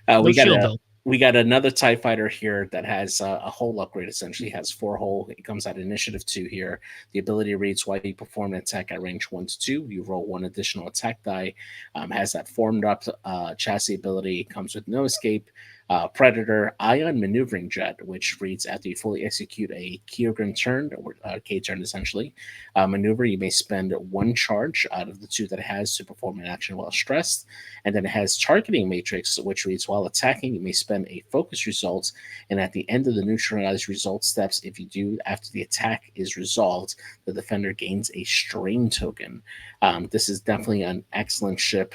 we got shield though. we got another TIE fighter here that has a hull upgrade. Essentially, has 4 hull. It comes at initiative 2 here. The ability reads: while you perform an attack at range 1 to 2, you roll 1 additional attack die. Has that formed up chassis ability. Comes with no escape. Predator Ion Maneuvering Jet, which reads: after you fully execute a Kyogre turn, or K turn essentially, maneuver, you may spend 1 charge out of the 2 that it has to perform an action while stressed. And then it has Targeting Matrix, which reads: while attacking, you may spend a focus result, and at the end of the neutralized result steps, if you do after the attack is resolved, the defender gains a strain token. This is definitely an excellent ship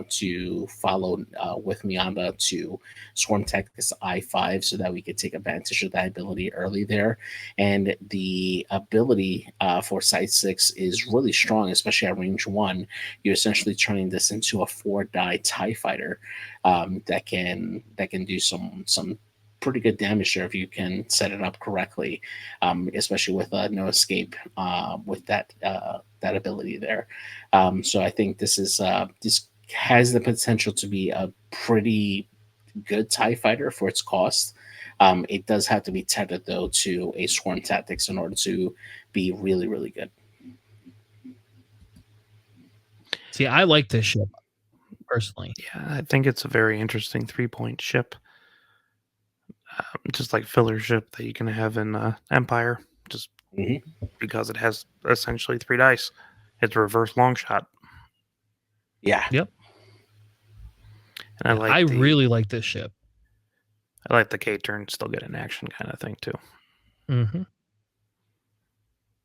to follow with Mianda to Swarm Tactics I-5 so that we could take advantage of that ability early there. And the ability for Site 6 is really strong, especially at range 1. You're essentially turning this into a 4-die TIE fighter that can do some pretty good damage there if you can set it up correctly, especially with no escape with that ability there. So I think this has the potential to be a pretty good TIE fighter for its cost. It does have to be tethered though to a Swarm Tactics in order to be really, really good. See, I like this ship personally. Yeah, I think it's a very interesting 3-point ship. Just like filler ship that you can have in Empire, just because it has essentially 3 dice. It's a reverse long shot. Yeah. Yep. And I really like this ship. I like the K turn still get in action kind of thing too. Mm-hmm.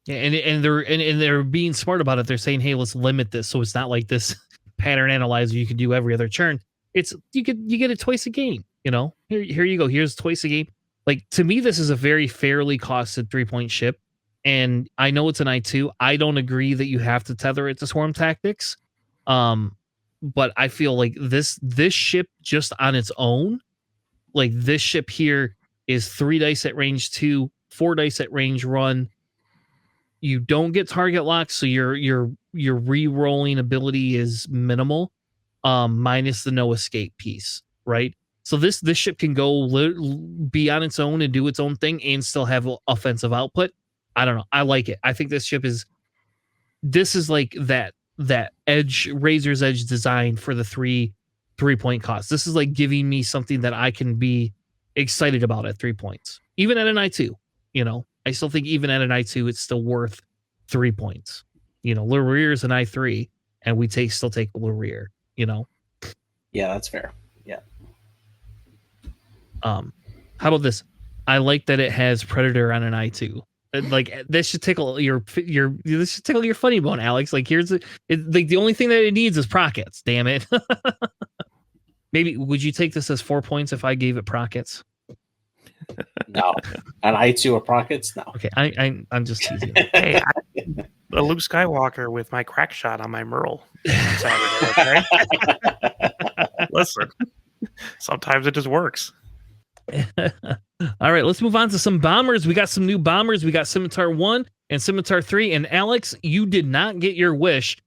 Yeah, and they're being smart about it. They're saying, hey, let's limit this so it's not like this pattern analyzer you can do every other turn. It's you get it twice a game. You know, here you go. Here's twice a game. Like, to me, this is a very fairly costed 3-point ship. And I know it's an I2. I don't agree that you have to tether it to Swarm Tactics. But I feel like this ship just on its own, like this ship here is 3 dice at range 2, 4 dice at range 1. You don't get target lock, so your re-rolling ability is minimal, minus the no escape piece, right? So this ship can go be on its own and do its own thing and still have offensive output. I don't know. I like it. I think this ship is like that edge, razor's edge design for the 3-point cost. This is like giving me something that I can be excited about at 3 points, even at an I2. You know, I still think even at an I2, it's still worth 3 points. You know, Luria is an I3, and we still take Luria. You know. Yeah, that's fair. Yeah. How about this? I like that it has Predator on an I2. Like, this should tickle this should tickle your funny bone, Alex. Like, like the only thing that it needs is Prockets. Damn it. Maybe would you take this as 4 points if I gave it Prockets? No, an I2 or Prockets? No. Okay, I'm just teasing. Hey, a Luke Skywalker with my crack shot on my Merle on Saturday. Okay? Listen, sometimes it just works. All right, let's move on to some bombers. We got some new bombers. We got Scimitar 1 and Scimitar 3. And Alex, you did not get your wish.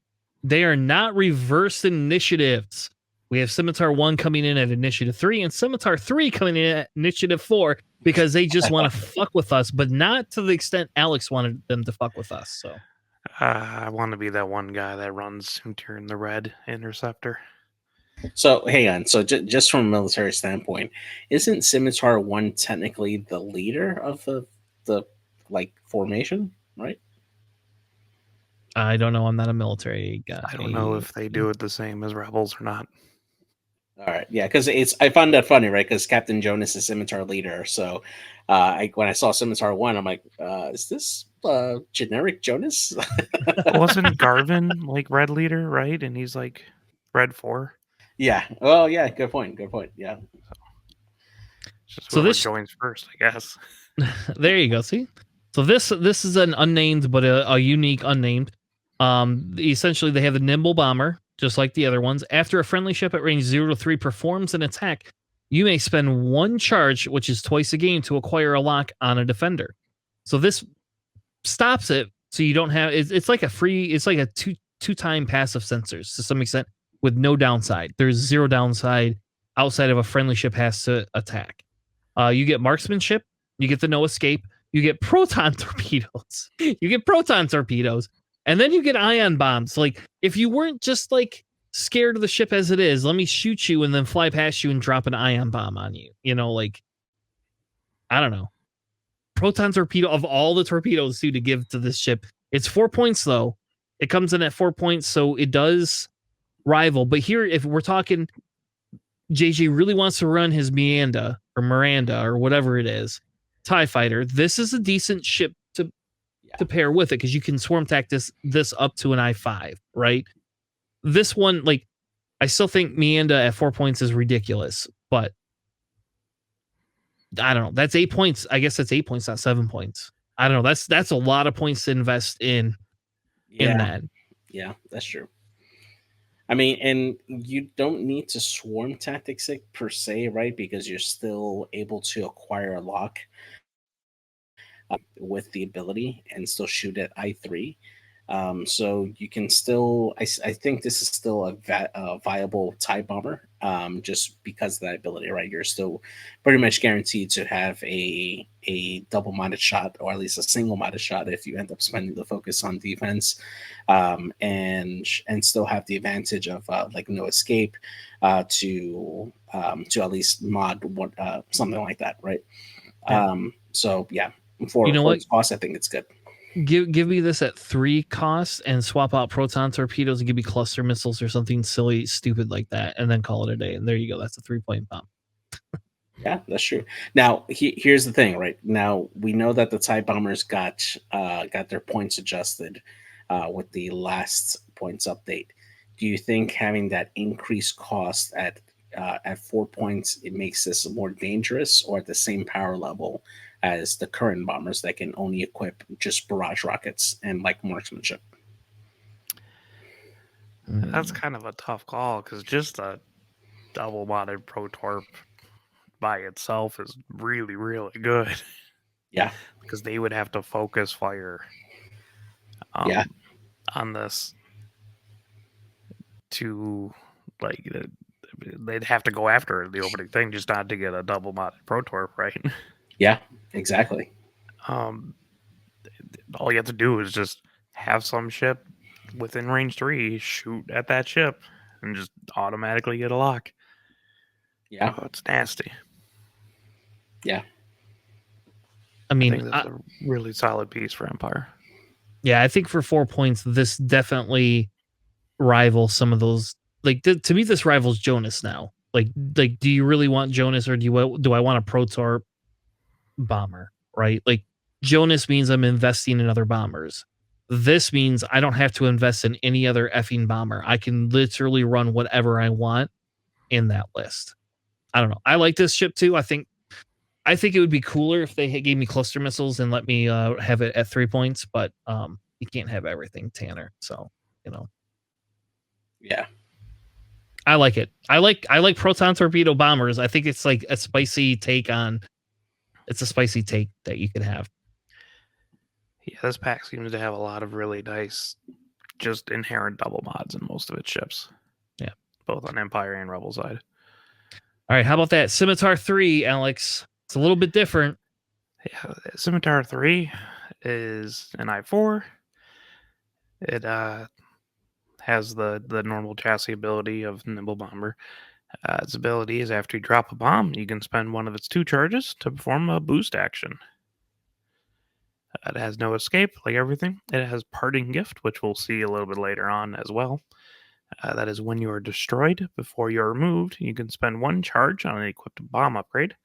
They are not reversed initiatives. We have Scimitar 1 coming in at initiative 3 and Scimitar 3 coming in at initiative 4 because they just want to fuck with us, but not to the extent Alex wanted them to fuck with us. So I want to be that one guy that runs Soontir in the red interceptor. So hang on. So just from a military standpoint, isn't Scimitar 1 technically the leader of the like formation, right? I don't know. I'm not a military guy. I don't know if they do it the same as Rebels or not. All right, yeah, because I found that funny, right? Because Captain Jonas is Scimitar leader. So when I saw Scimitar 1, I'm like, is this generic Jonas? Wasn't Garvin like red leader, right? And he's like red 4. Yeah. Oh, yeah. Good point. Good point. Yeah. So this joins first, I guess. There you go. See, so this is an unnamed but a unique unnamed. Essentially, they have the nimble bomber, just like the other ones. After a friendly ship at range 0 to 3 performs an attack, you may spend 1 charge, which is twice a game, to acquire a lock on a defender. So this stops it, so you don't have. It's like a free. It's like a two-time passive sensors to some extent, with no downside. There's 0 downside outside of a friendly ship has to attack. You get marksmanship, you get the no escape, you get proton torpedoes, and then you get ion bombs. Like, if you weren't just like scared of the ship as it is, let me shoot you and then fly past you and drop an ion bomb on you. You know, like, I don't know. Proton torpedo, of all the torpedoes to give to this ship, it's 4 points though. It comes in at 4 points, so it does rival. But here, if we're talking, JJ really wants to run his Miranda or whatever it is, TIE fighter, this is a decent ship to pair with it, because you can swarm attack this up to an I-5, right? This one, like, I still think Miranda at 4 points is ridiculous, but I don't know. That's 8 points. I guess that's 8 points, not 7 points. I don't know. That's a lot of points to invest in that. Yeah, that's true. I mean, and you don't need to swarm tactics it per se, right? Because you're still able to acquire a lock with the ability and still shoot at I3. So you can still, I think this is still a viable TIE bomber, just because of that ability, right? You're still pretty much guaranteed to have a double-minded shot, or at least a single-minded shot, if you end up spending the focus on defense, and still have the advantage of like no escape to at least mod one, something like that, right? Yeah. So yeah, for its cost, I think it's good. Give me this at 3 costs and swap out proton torpedoes and give me cluster missiles or something silly, stupid like that, and then call it a day. And there you go. That's a 3-point bomb. Yeah, that's true. Now, here's the thing, right? Now, we know that the TIE bombers got their points adjusted with the last points update. Do you think having that increased cost at 4 points, it makes this more dangerous, or at the same power level as the current bombers that can only equip just barrage rockets and like marksmanship? That's kind of a tough call, because just a double modded Pro Torp by itself is really, really good. Yeah. Because they would have to focus fire on this to, like, they'd have to go after the opening thing just not to get a double modded Pro Torp, right? Yeah, exactly. All you have to do is just have some ship within range 3 shoot at that ship and just automatically get a lock. Yeah. Oh, it's nasty. Yeah. I mean, I think that's a really solid piece for Empire. Yeah, I think for 4 points, this definitely rivals some of those. Like, to me, this rivals Jonas now. Like, do you really want Jonas, or do I want a Protorp bomber? Right? Like, Jonas means I'm investing in other bombers. This means I don't have to invest in any other effing bomber. I can literally run whatever I want in that list. I don't know. I like this ship too. I think it would be cooler if they gave me cluster missiles and let me have it at 3 points, but you can't have everything, Tanner. So, you know. Yeah. I like it. I like proton torpedo bombers. I think it's like a spicy take that you could have. Yeah, this pack seems to have a lot of really nice, just inherent double mods in most of its ships. Yeah. Both on Empire and Rebel side. All right, how about that Scimitar 3, Alex? It's a little bit different. Yeah, Scimitar 3 is an I4. It has the normal chassis ability of Nimble Bomber. Its ability is after you drop a bomb, you can spend one of its 2 charges to perform a boost action. It has no escape, like everything. It has Parting Gift, which we'll see a little bit later on as well. That is when you are destroyed before you are removed, you can spend 1 charge on an equipped bomb upgrade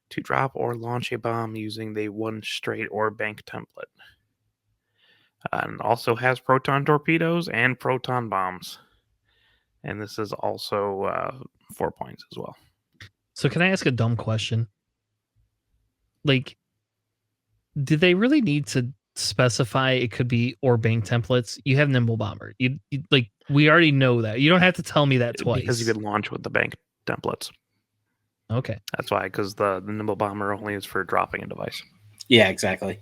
to drop or launch a bomb using the 1 straight or bank template. And also has proton torpedoes and proton bombs. And this is also 4 points as well. So can I ask a dumb question? Like, did they really need to specify it could be or bank templates? You have Nimble Bomber. You like, we already know that. You don't have to tell me that twice. Because you could launch with the bank templates. Okay. That's why, because the Nimble Bomber only is for dropping a device. Yeah, exactly.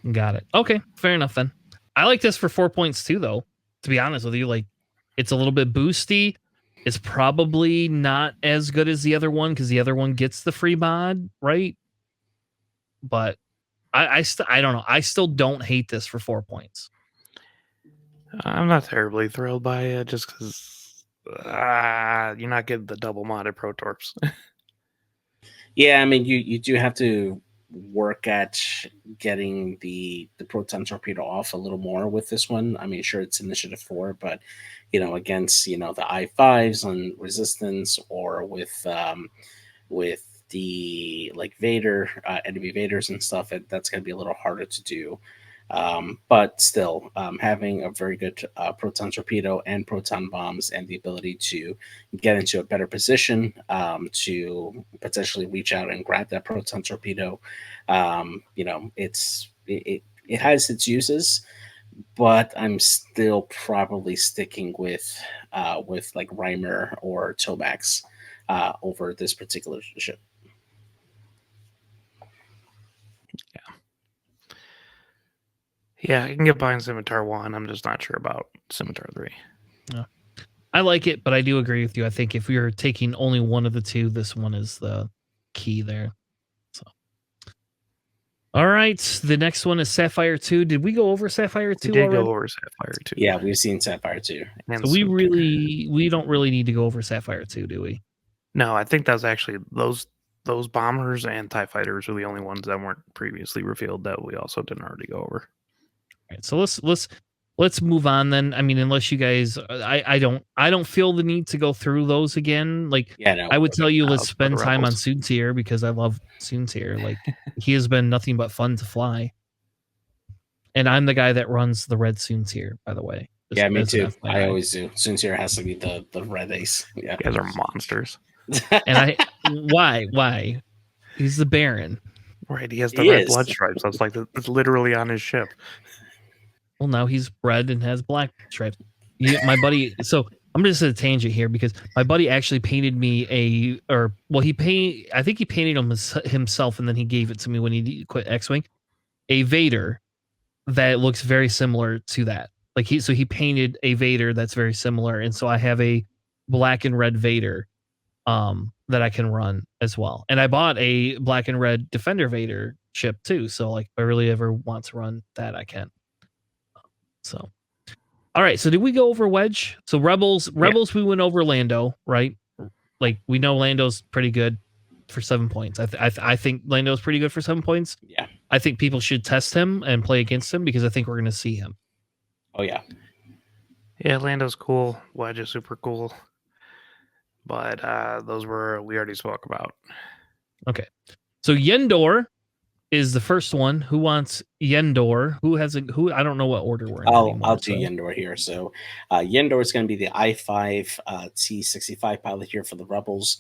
Got it. Okay, fair enough then. I like this for 4 points too, though. To be honest with you, like, it's a little bit boosty. is probably not as good as the other one because the other one gets the free mod, right? But I don't know. I still don't hate this for 4 points. I'm not terribly thrilled by it just because you're not getting the double modded Protorps. Yeah, I mean, you do have to work at getting the proton torpedo off a little more with this one. I mean, sure, it's initiative 4, but against the I5s on resistance, or with the like Vader, enemy Vaders and stuff, that's going to be a little harder to do. But still, having a very good proton torpedo and proton bombs, and the ability to get into a better position to potentially reach out and grab that proton torpedo, it has its uses, but I'm still probably sticking with like Reimer or Tomax over this particular ship. Yeah, I can get behind Scimitar 1. I'm just not sure about Scimitar 3. I like it, but I do agree with you. I think if we are taking only one of the two, this one is the key there. So, all right, the next one is Sapphire 2. Did we go over Sapphire 2 We did already? go over Sapphire 2. Yeah, we've seen Sapphire 2. And So we Scimitar. don't really need to go over Sapphire 2, do we? No, I think that was actually those bombers and TIE fighters are the only ones that weren't previously revealed that we also didn't already go over. All right, so let's move on then. I mean, unless you guys, I don't feel the need to go through those again. Like, Yeah, no, I would tell you, let's let's go to spend time on Rebels. Soontier because I love Soontier. Like, he has been nothing but fun to fly. And I'm the guy that runs the red Soontier, by the way. Yeah, me as an too. I FYI. always do. Sincere has to be the red ace. Yeah. You guys are monsters. And why? He's the Baron. Right, he has the He red is. blood stripes. That's like it's literally on his ship. Well, now he's red and has black stripes. My buddy. So I'm just at a tangent here because my buddy actually painted me I think he painted him himself, and then he gave it to me when he quit X-Wing. A Vader that looks very similar to that. Like he painted a Vader that's very similar, and so I have a black and red Vader that I can run as well. And I bought a black and red Defender Vader ship too. So like if I really ever want to run that, I can. So all right. So did we go over Wedge? So Rebels, we went over Lando, right? Like we know Lando's pretty good for 7 points. I think Lando's pretty good for 7 points. Yeah. I think people should test him and play against him because I think we're going to see him. Oh yeah. Yeah, Lando's cool. Wedge is super cool. But we already spoke about. Okay. So Yendor is the first one. Who wants Yendor? Who I don't know what order we're in anymore. I'll do Yendor here. So Yendor is going to be the I5 T65 pilot here for the Rebels.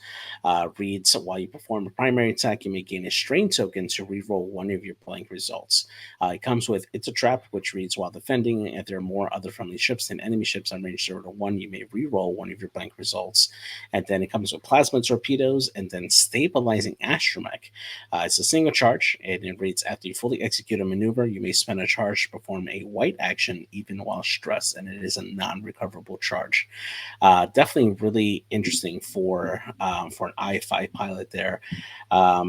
Reads, while you perform a primary attack, you may gain a strain token to reroll one of your blank results. It comes with It's a Trap, which reads, while defending, if there are more other friendly ships than enemy ships on range 0 to 1, you may reroll one of your blank results. And then it comes with Plasma Torpedoes and then Stabilizing Astromech. It's a single charge, and it reads, after you fully execute a maneuver, you may spend a charge to perform a white action even while stressed, and it is a non-recoverable charge. Definitely really interesting for an I5 pilot there. I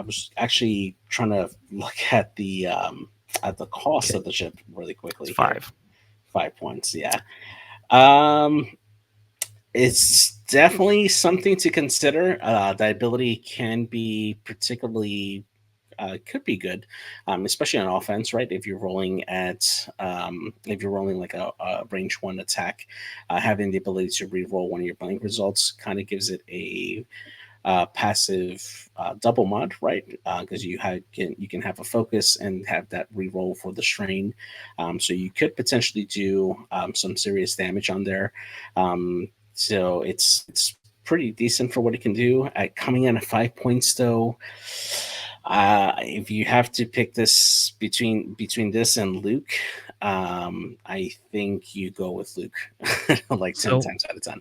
was actually trying to look at the cost of the ship really quickly. It's 5. 5 points, yeah. It's definitely something to consider. The ability can be particularly could be good, especially on offense, right? If you're rolling like a range 1 attack, having the ability to reroll one of your blank results kind of gives it a passive double mod, right? Because you can have a focus and have that reroll for the strain, so you could potentially do some serious damage on there. So it's pretty decent for what it can do. Coming in at 5 points, though, if you have to pick this between this and Luke, I think you go with Luke, like 10 times out of 10.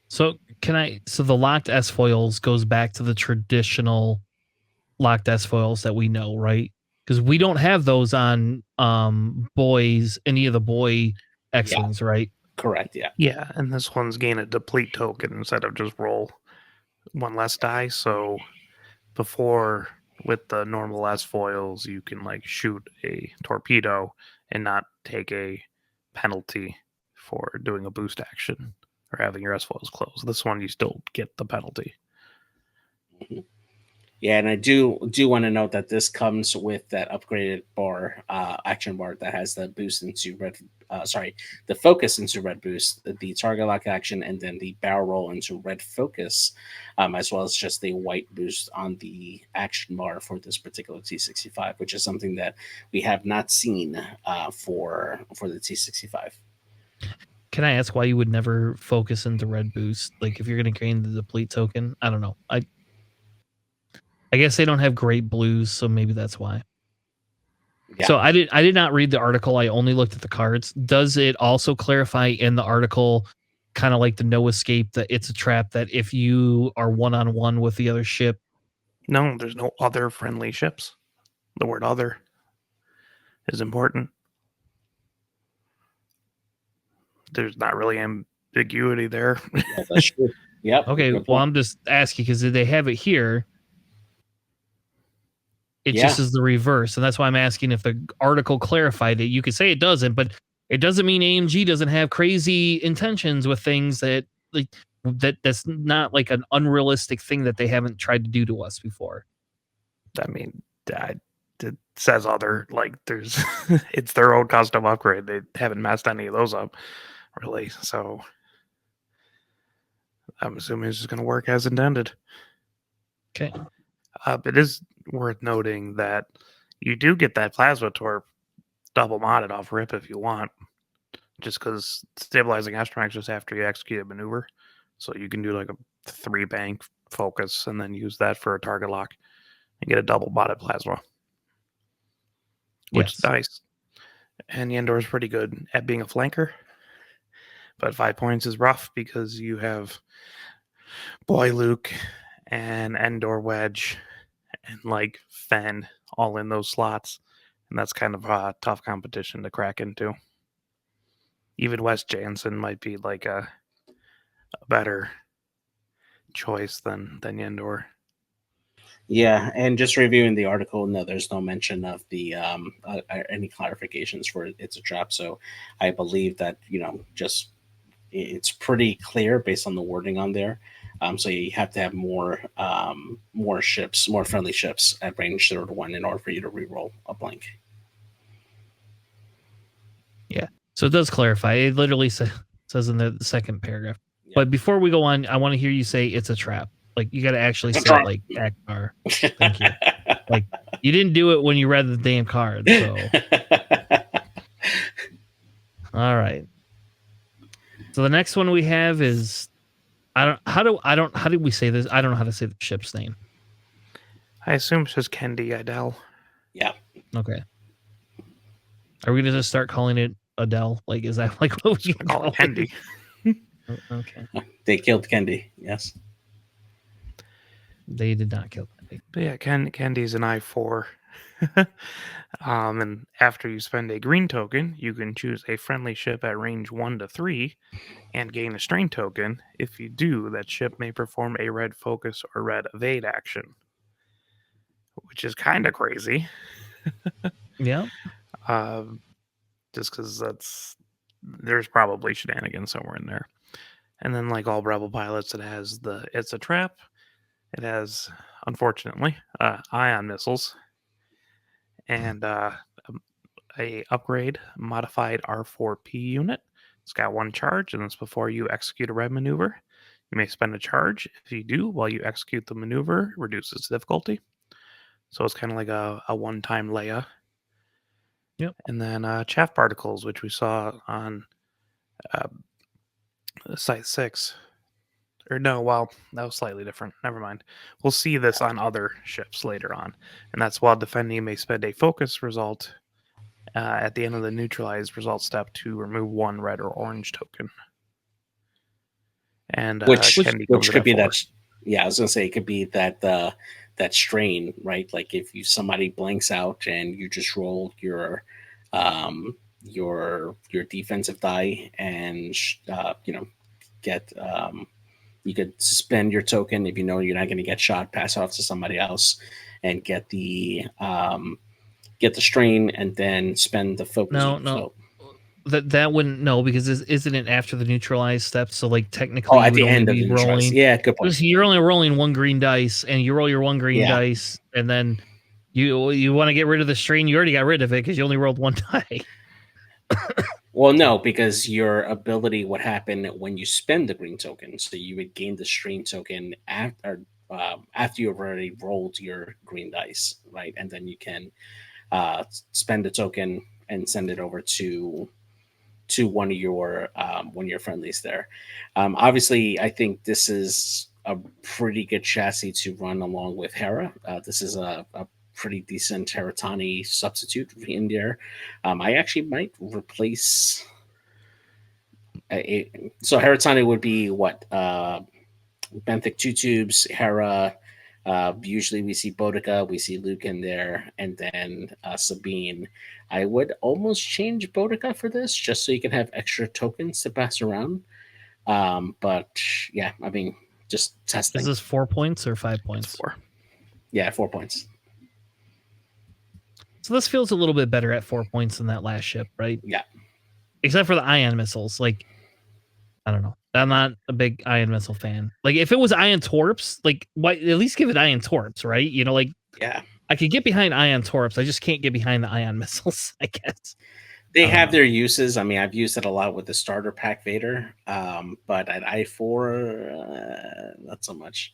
So the locked S foils goes back to the traditional locked S foils that we know, right? Because we don't have those on any of the boy X-Wings, right? Correct. Yeah. Yeah, and this one's gain a deplete token instead of just roll one less die. So before with the normal S foils, you can like shoot a torpedo and not take a penalty for doing a boost action or having your S foils closed. This one you still get the penalty. Mhm. Yeah, and I do want to note that this comes with that upgraded bar, action bar that has the boost into red. Sorry, the focus into red boost, the target lock action, and then the barrel roll into red focus, as well as just the white boost on the action bar for this particular T65, which is something that we have not seen for the T65. Can I ask why you would never focus into red boost? Like if you're going to gain the deplete token, I don't know. I guess they don't have great blues, so maybe that's why. Yeah. So I did not read the article. I only looked at the cards. Does it also clarify in the article, kind of like the no escape, that it's a trap, that if you are one-on-one with the other ship? No, there's no other friendly ships. The word other is important. There's not really ambiguity there. Yeah, that's true. Yep. Okay, well, I'm just asking because they have it here. It just is the reverse, and that's why I'm asking if the article clarified it. You could say it doesn't, but it doesn't mean AMG doesn't have crazy intentions with things that like that's not like an unrealistic thing that they haven't tried to do to us before. I mean, it says other, like there's it's their own custom upgrade. They haven't messed any of those up, really. So I'm assuming it's just going to work as intended. Okay. It is worth noting that you do get that plasma torp double modded off rip if you want, just because stabilizing astromechs just after you execute a maneuver. So you can do like a 3-bank focus and then use that for a target lock and get a double modded plasma, which is nice. And Endor is pretty good at being a flanker, but 5 points is rough because you have Boy Luke and Endor Wedge and like Fen all in those slots, and that's kind of a tough competition to crack into. Even Wes Jansen might be like a better choice than Endor. Yeah, and just reviewing the article, no, there's no mention of the any clarifications for it's a trap. So I believe that just it's pretty clear based on the wording on there. So you have to have more ships, more friendly ships at range 0 to 1 in order for you to reroll a blank. Yeah, so it does clarify. It literally says in the second paragraph. Yeah. But before we go on, I want to hear you say it's a trap. Like you got to actually say it like Akbar. Thank you. Like you didn't do it when you read the damn card. So all right. So the next one we have is how do we say this? I don't know how to say the ship's name. I assume it's just Kendi Idel. Yeah. Okay. Are we gonna just start calling it Adele? Like, is that like what we call it? Kendi. Okay. They killed Kendi. Yes. They did not kill Kendi. But yeah, Kendi's an I4. And after you spend a green token, you can choose a friendly ship at range 1 to 3 and gain a strain token. If you do, that ship may perform a red focus or red evade action, which is kind of crazy. Yeah. Just because there's probably shenanigans somewhere in there. And then, like all Rebel pilots, it's a trap. It has, unfortunately, ion missiles and a upgrade modified R4P unit. It's got 1 charge, and it's before you execute a red maneuver. You may spend a charge. If you do, while you execute the maneuver, reduces difficulty. So it's kind of like a one-time Leia. Yep. And then chaff particles, which we saw on Site 6. Or no, well, that was slightly different. Never mind. We'll see this on other ships later on. And that's while defending, you may spend a focus result at the end of the neutralized result step to remove 1 red or orange token. And which could be that. Yeah, I was gonna say it could be that that strain, right? Like if somebody blanks out and you just roll your your defensive die, and get you could spend your token if you know you're not going to get shot, pass it off to somebody else, and get the strain, and then spend the focus. No. That wouldn't, no, because isn't it after the neutralize step? So like technically, Oh, you at would the only end of be the neutralize. rolling. Yeah, good point. You're only rolling one green dice, and you roll your one green Yeah. dice, and then you want to get rid of the strain. You already got rid of it because you only rolled one die. Well, no, because your ability would happen when you spend the green token. So you would gain the strain token after you've already rolled your green dice, right? And then you can spend the token and send it over to one of your friendlies there. Obviously, I think this is a pretty good chassis to run along with Hera. This is a pretty decent Heratani substitute in there. I actually might replace. So Heratani would be what? Benthic 2 tubes, Hera. Usually we see Boudica, we see Luke in there, and then Sabine. I would almost change Boudica for this just so you can have extra tokens to pass around. But yeah, I mean, just testing. Is this 4 points or 5 points? It's 4. Yeah, 4 points. So this feels a little bit better at 4 points than that last ship, right? Yeah. Except for the ion missiles. Like, I don't know. I'm not a big ion missile fan. Like, if it was ion torps, like, why at least give it ion torps, right? You know, like, yeah, I could get behind ion torps. I just can't get behind the ion missiles, I guess. They have their uses. I mean, I've used it a lot with the starter pack Vader, but at I4, not so much.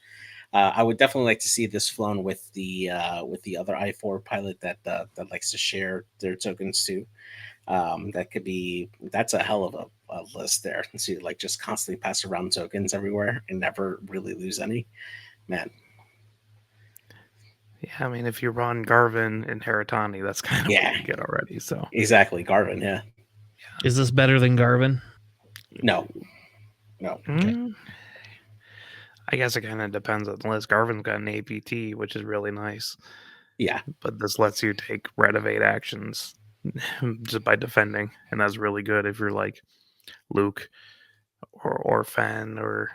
I would definitely like to see this flown with the other I4 pilot that likes to share their tokens too. That's a hell of a list there to like just constantly pass around tokens everywhere and never really lose any. Man. Yeah, I mean, if you run Garvin and Heratani, that's kind of what you get already. So exactly, Garvin. Yeah. Is this better than Garvin? No. Okay. I guess it kind of depends on the list. Garvin's got an APT, which is really nice. Yeah. But this lets you take red evade actions just by defending, and that's really good if you're like Luke or Fenn or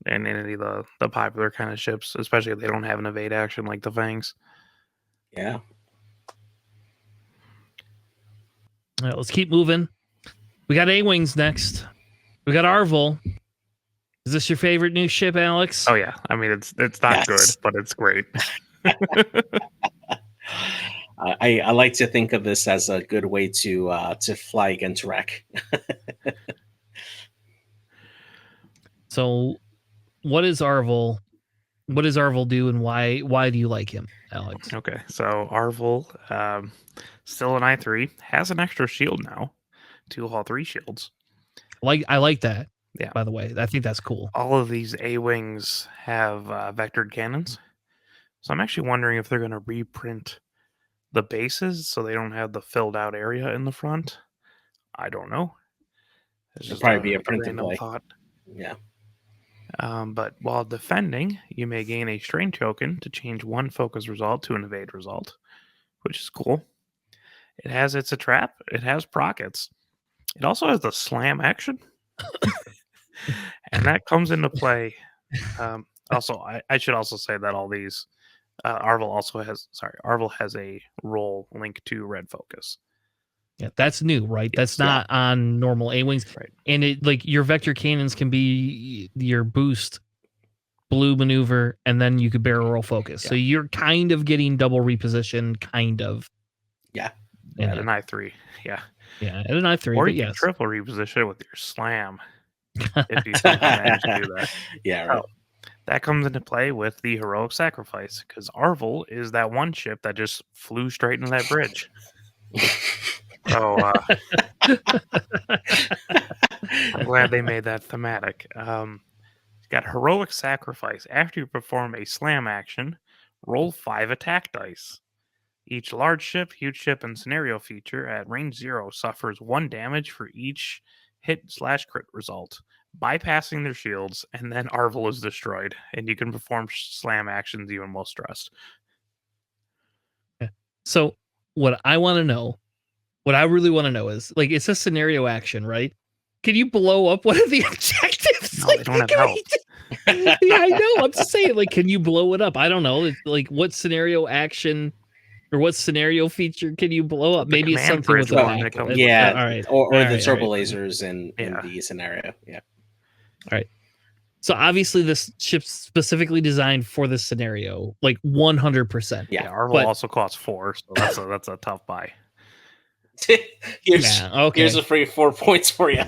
and any of the popular kind of ships, especially if they don't have an evade action like the Fangs. Yeah. All right, let's keep moving. We got A-Wings next. We got Arvel. Is this your favorite new ship, Alex? Oh yeah, I mean it's not good, but it's great. I like to think of this as a good way to fly against wreck. So, what is Arvel? What does Arvel do, and why do you like him, Alex? Okay, so Arvel, still an I3, has an extra shield now, 2 all 3 shields. I like that. Yeah. By the way, I think that's cool. All of these A-Wings have vectored cannons, so I'm actually wondering if they're going to reprint the bases so they don't have the filled out area in the front. I don't know. It's just probably be a print and random play. thought. Yeah. But while defending, you may gain a strain token to change one focus result to an evade result, which is cool. It has a trap. It has prockets. It also has the slam action, and that comes into play. Also, I should also say that all these Arvel has a role linked to red focus. Yeah, that's new, right? That's not on normal A-Wings. Right. And it like your vector cannons can be your boost, blue maneuver, and then you could barrel roll focus. Yeah. So you're kind of getting double reposition, kind of. Yeah. At an I3. Yeah. Yeah, at an I3. Or but you can yes. triple reposition it with your slam if you somehow manage to do that. Yeah, right. That comes into play with the heroic sacrifice because Arvel is that one ship that just flew straight into that bridge. So I'm glad they made that thematic. Got heroic sacrifice. After you perform a slam action, roll 5 attack dice. Each large ship, huge ship, and scenario feature at range 0 suffers 1 damage for each hit/crit result, bypassing their shields, and then Arvel is destroyed, and you can perform slam actions even while stressed. So, what I want to know What I really want to know is, like, it's a scenario action, right? Can you blow up one of the objectives? No, Like, they don't have can health. yeah, I know. I'm just saying, like, can you blow it up? I don't know. It's like, what scenario action or what scenario feature can you blow up? The Maybe it's command something with bridge a one that backpack. comes with Yeah, All right. or All the right, all turbo right, lasers in Yeah. the scenario. Yeah. all right. So obviously, this ship's specifically designed for this scenario, like 100%. Yeah. Yeah, Arvel But- also costs 4, so that's a tough buy. here's Yeah, okay. here's a free 4 points for you.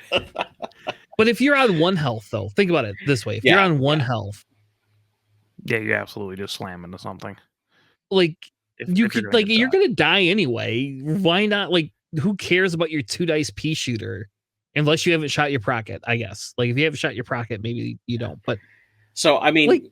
But if you're on 1 health, though, think about it this way: if you're Yeah, on 1 yeah. health, Yeah, you absolutely just slam into something. like If you you're could, gonna like, get you're done. gonna die anyway. Why not? Like, who cares about your 2 dice pea shooter? Unless you haven't shot your procket, I guess. Like, if you haven't shot your procket, maybe you don't. But So I mean, Like,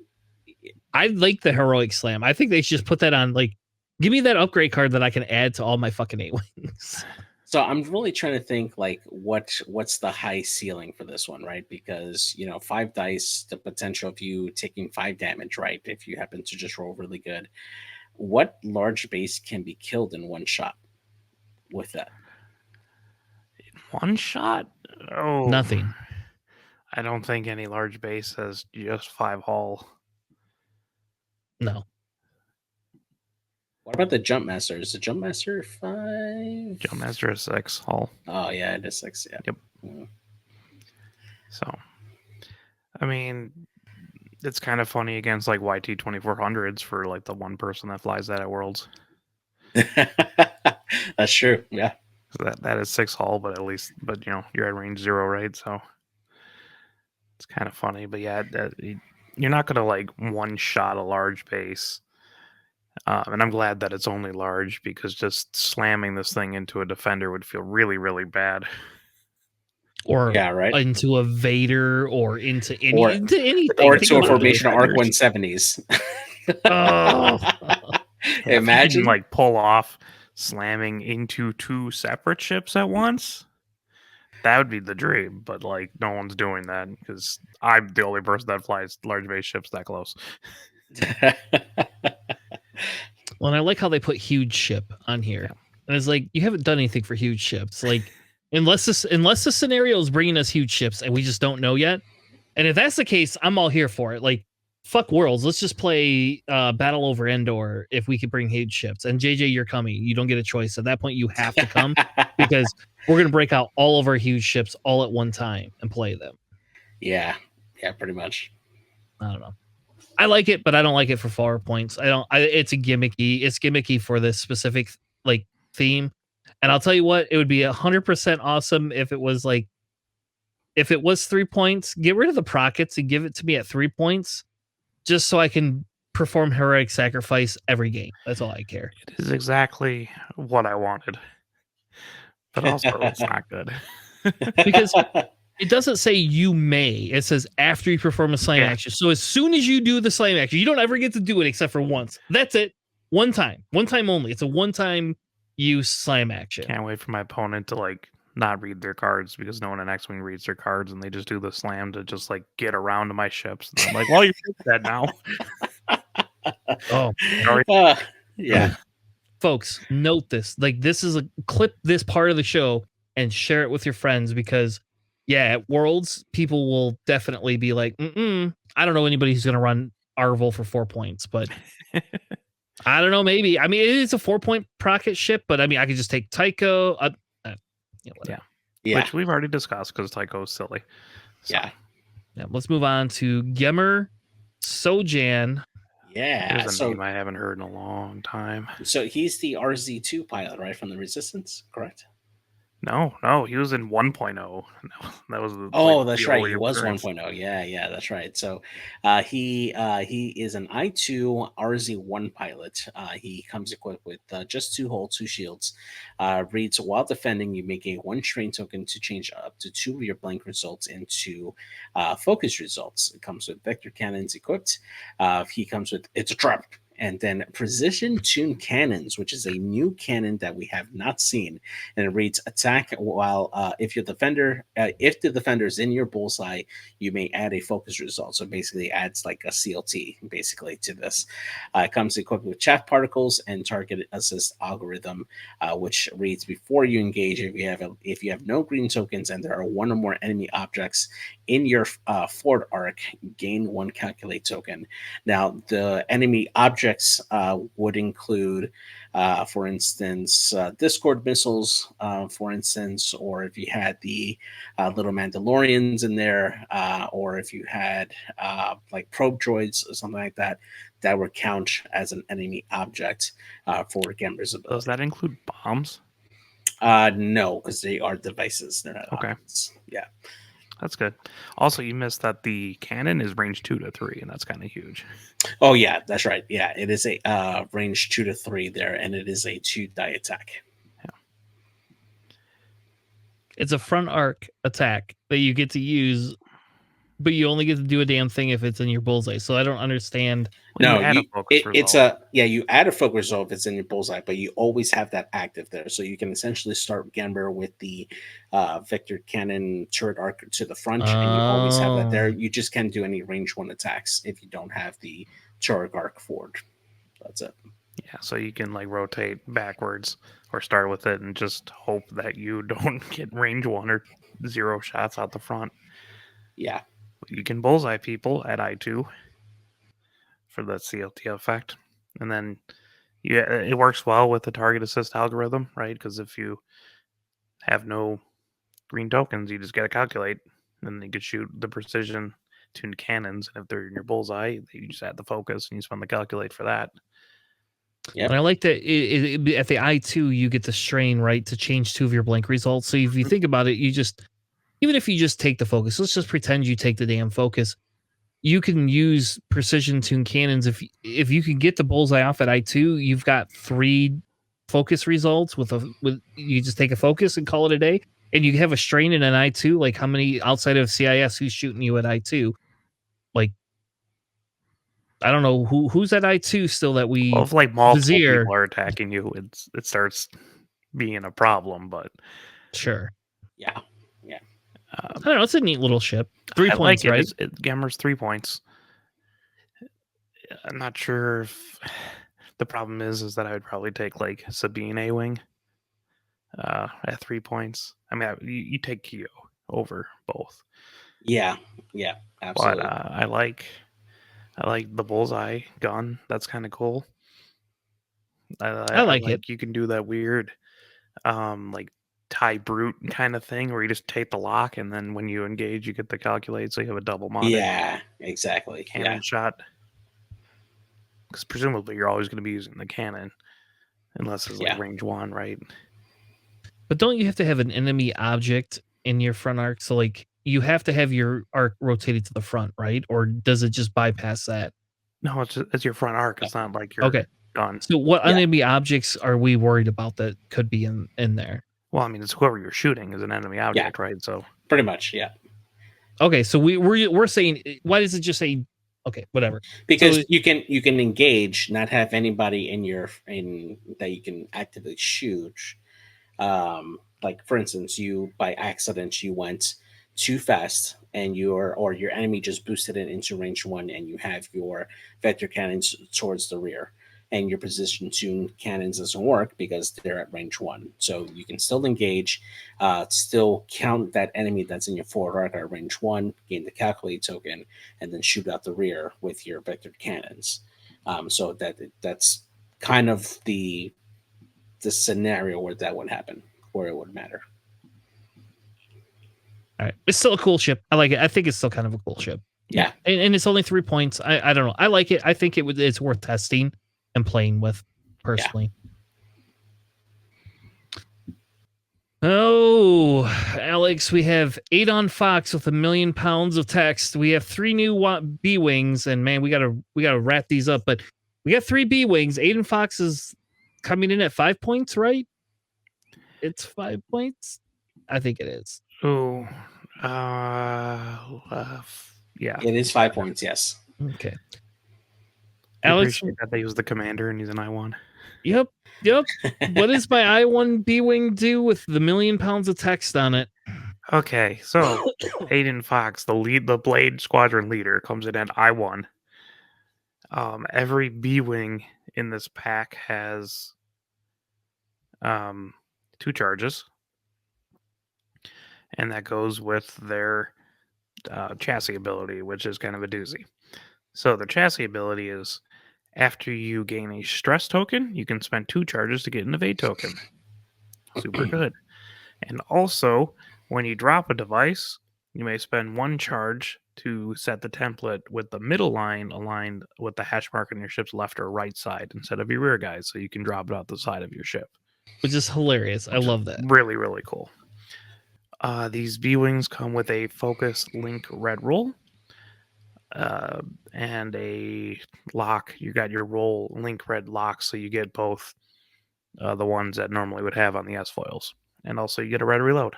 I like the heroic slam. I think they should just put that on. Like, give me that upgrade card that I can add to all my fucking 8 wings. so I'm really trying to think like what's the high ceiling for this one, right? Because 5 dice, the potential of you taking 5 damage, right? If you happen to just roll really good, what large base can be killed in one shot with that? One shot? Oh, Nothing. I don't think any large base has just 5 hull. No. What about the jump master? Is the jump master 5? Jump Master is 6 hull. Oh yeah, it is 6. Yeah. Yep. Mm. So, I mean, it's kind of funny against like YT 2400s for like the one person that flies that at Worlds. That's true. Yeah. So that is 6 hull, but you're at range 0, right? So it's kind of funny. But yeah, you're not gonna like one shot a large base. And I'm glad that it's only large, because just slamming this thing into a defender would feel really, really bad. Or Yeah, right. into a Vader or into Or- anything. Or Think to a about it. formation of Arc defenders. 170s. Oh. If you Imagine. can, like, pull off slamming into 2 separate ships at once, that would be the dream. But like, no one's doing that because I'm the only person that flies large base ships that close. Well, and I like how they put huge ship on here. Yeah. And it's like, you haven't done anything for huge ships. Like, unless the scenario is bringing us huge ships and we just don't know yet. And if that's the case, I'm all here for it. Like, fuck Worlds. Let's just play Battle Over Endor if we could bring huge ships. And JJ, you're coming. You don't get a choice. At that point, you have to come because we're going to break out all of our huge ships all at one time and play them. Yeah, pretty much. I don't know. I like it, but I don't like it for 4 points. It's gimmicky for this specific like theme. And I'll tell you what, it would be 100% awesome if it was 3 points. Get rid of the prockets and give it to me at 3 points, just so I can perform heroic sacrifice every game. That's all I care. It is exactly what I wanted, but also it's not good. Because it doesn't say you may. It says after you perform a slam Yeah. action. So as soon as you do the slam action, you don't ever get to do it except for once. That's it. One time only. It's a one-time use slam action. Can't wait for my opponent to like not read their cards, because no one in X-Wing reads their cards, and they just do the slam to just like get around to my ships. And I'm like, well, you're dead now. Oh, Sorry. Yeah. folks, note this. Like, this is clip this part of the show and share it with your friends, because at Worlds, people will definitely be like, I don't know anybody who's going to run Arvel for 4 points, but I don't know, maybe. I mean, it is a 4-point procket ship, but I mean, I could just take Tycho. Whatever. Yeah. Which we've already discussed because Tycho's silly. So, Yeah. Let's move on to Gemmer Sojan. Yeah. There's a name I haven't heard in a long time. So he's the RZ2 pilot, right, from the Resistance, correct? No, he was in 1.0. That was That's the right. early He was appearance. 1.0. Yeah, that's right. So he is an I2 RZ1 pilot. He comes equipped with just 2 hull, 2 shields. Reads, while defending, you make a 1 train token to change up to 2 of your blank results into focus results. It comes with vector cannons equipped. He comes with, it's a trap, and then precision tuned cannons, which is a new cannon that we have not seen. And it reads attack while if the defender is in your bullseye, you may add a focus result. So basically adds like a CLT basically to this. It comes equipped with chaff particles and target assist algorithm, which reads before you engage, if you have no green tokens and there are one or more enemy objects in your forward arc, gain one calculate token. Now the enemy objects would include for instance, Discord missiles, for instance, or if you had the little Mandalorians in there, or if you had like probe droids or something like that, that would count as an enemy object for Gamber's ability. Does that include bombs? No, because they are devices. They're not Okay. objects. Yeah. That's good. Also, you missed that the cannon is range 2 to 3, and that's kind of huge. Oh yeah, that's right. Yeah, it is a range 2 to 3 there, and it is a 2-die attack. It's a front arc attack that you get to use, but you only get to do a damn thing if it's in your bullseye. So I don't understand. Well, No, you add a focus it's result. you add a focus result if it's in your bullseye, but you always have that active there, so you can essentially start Gamber with the Vector Cannon turret arc to the front, and you always have that there. You just can't do any range 1 attacks if you don't have the turret arc forward. That's it. Yeah, so you can like rotate backwards or start with it and just hope that you don't get range 1 or 0 shots out the front. Yeah. You can bullseye people at I2 for the CLT effect. And then it works well with the target assist algorithm, right? Because if you have no green tokens, you just got to calculate. And then you could shoot the precision tuned cannons. And if they're in your bullseye, you just add the focus and you spend the calculate for that. Yep. And I like that at the I2, you get the strain, right, to change 2 of your blank results. So if you think about it, even if you just take the focus, let's just pretend you take the damn focus. You can use precision tuned cannons. If you can get the bullseye off at I2, you've got 3 focus results with you just take a focus and call it a day. And you have a strain in an I2, like how many outside of CIS who's shooting you at I2? Like, I don't know who's at I2 still that we Well, if like multiple Vizier. people are attacking you, it starts being a problem. But Sure. Yeah. I don't know. It's a neat little ship. 3 I points, like it. right? Gammer's 3 points. I'm not sure if the problem is that I would probably take like Sabine A Wing at 3 points. I mean, you take Kyo over both. Yeah, absolutely. But I like the bullseye gun. That's kind of cool. I like it. You can do that weird, like tie brute kind of thing where you just take the lock and then when you engage, you get the calculate, so you have a double modded Yeah, exactly. cannon shot. Because presumably you're always going to be using the cannon, unless it's like range 1, right? But don't you have to have an enemy object in your front arc? So like you have to have your arc rotated to the front, right? Or does it just bypass that? No, it's your front arc. It's not like your gun. So what enemy objects are we worried about that could be in there? Well, I mean, it's whoever you're shooting is an enemy object, right? So pretty much, yeah. Okay, so we're saying, why does it just say okay, whatever? Because you can engage, not have anybody in that you can actively shoot. Like for instance, you by accident you went too fast and your enemy just boosted it into range 1 and you have your vector cannons towards the rear and your position tuned cannons doesn't work because they're at range 1. So you can still engage, still count that enemy that's in your forward arc at range 1, gain the calculate token, and then shoot out the rear with your vector cannons. So that's kind of the scenario where that would happen, where it would matter. All right, it's still a cool ship. I like it. I think it's still kind of a cool ship. Yeah, and it's only 3 points. I don't know. I like it. I think it's worth testing and playing with personally. Yeah. Oh, Alex, we have Adon Fox with 1 million pounds of text. We have 3 new B wings, and man, we gotta wrap these up. But we got 3 B wings. Adon Fox is coming in at 5 points, right? It's 5 points. I think it is. Oh, yeah, it is 5 points. Yes. Okay. Alex, appreciate that they use the commander and he's an I1. yep. What does my I-1 B-Wing do with the 1,000,000 pounds of text on it? Okay, so Aiden Fox, the Blade Squadron leader, comes in at I1. Every B-Wing in this pack has 2 charges, and that goes with their chassis ability, which is kind of a doozy. So the chassis ability is after you gain a stress token, you can spend 2 charges to get an evade token. Super good. And also, when you drop a device, you may spend 1 charge to set the template with the middle line aligned with the hash mark on your ship's left or right side instead of your rear guys, so you can drop it out the side of your ship. Which is hilarious. I love that. Really, really cool. These B-Wings come with a focus link red roll and a lock. You got your roll link red lock, so you get both the ones that normally would have on the S foils. And also you get a red reload,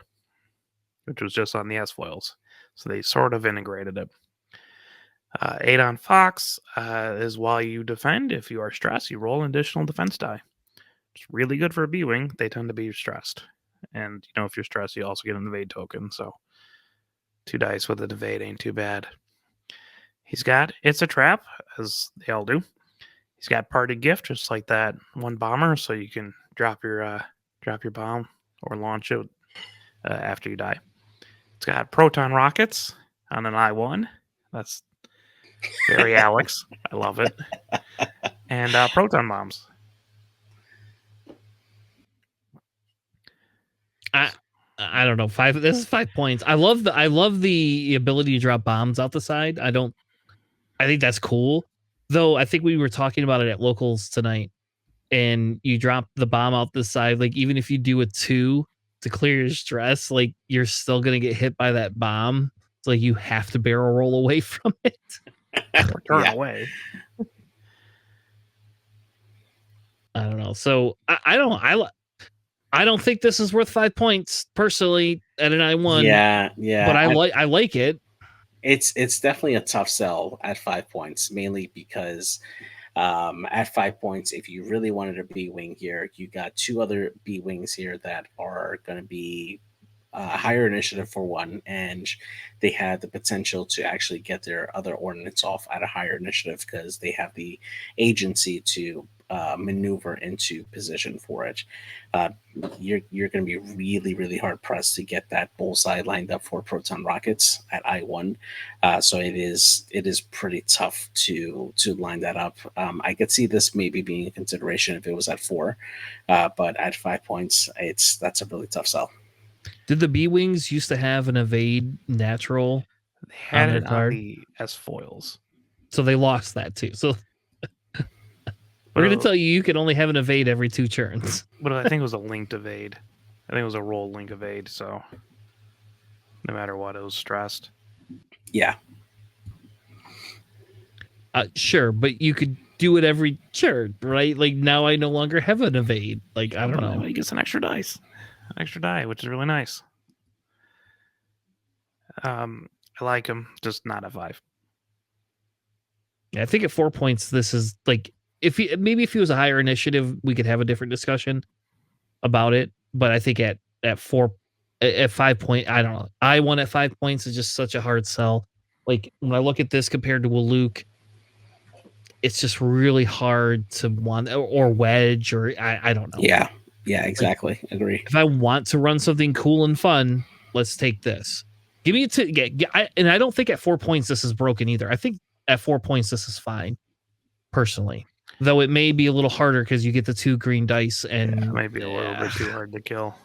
which was just on the S foils. So they sort of integrated it. Adon Fox is while you defend, if you are stressed, you roll an additional defense die. It's really good for a B-Wing. They tend to be stressed. And, if you're stressed, you also get an evade token. So 2 dice with an evade ain't too bad. He's got It's a Trap, as they all do. He's got Party Gift, just like that one bomber, so you can drop your bomb or launch it after you die. It's got Proton Rockets on an I1. That's very Alex. I love it. And Proton Bombs. I don't know. This is 5 points. I love the ability to drop bombs out the side. I think that's cool. Though I think we were talking about it at locals tonight, and you drop the bomb out the side, like even if you do a 2 to clear your stress, like you're still gonna get hit by that bomb. It's like you have to barrel roll away from it. Or turn away. I don't know. So I don't think this is worth 5 points personally at an I1. Yeah. But I like it. It's definitely a tough sell at 5 points, mainly because at 5 points, if you really wanted a B-Wing here, you got 2 other B-Wings here that are going to be higher initiative for one, and they had the potential to actually get their other ordnance off at a higher initiative because they have the agency to maneuver into position for it. You're going to be really, really hard pressed to get that bullseye lined up for proton rockets at I1. So it is pretty tough to line that up. I could see this maybe being a consideration if it was at 4, but at 5 points, that's a really tough sell. Did the B-Wings used to have an evade natural? They had on it their card? on the S foils. So they lost that too. So we're going to tell you can only have an evade every 2 turns. But I think it was a linked evade. I think it was a roll link evade, so no matter what, it was stressed. Yeah. Sure, but you could do it every turn, right? Like now I no longer have an evade. Like I don't know. He gets an extra die, which is really nice. I like him, just not at 5. Yeah, I think at 4 points, this is like if he was a higher initiative, we could have a different discussion about it. But I think at 5 point, I don't know. I1 at 5 points is just such a hard sell. Like when I look at this compared to a Luke, it's just really hard to want or wedge or I don't know. Yeah, exactly. Like, agree. If I want to run something cool and fun, let's take this. Give me and I don't think at 4 points this is broken either. I think at 4 points this is fine, personally. Though it may be a little harder because you get the 2 green dice and it might be a little bit too hard to kill.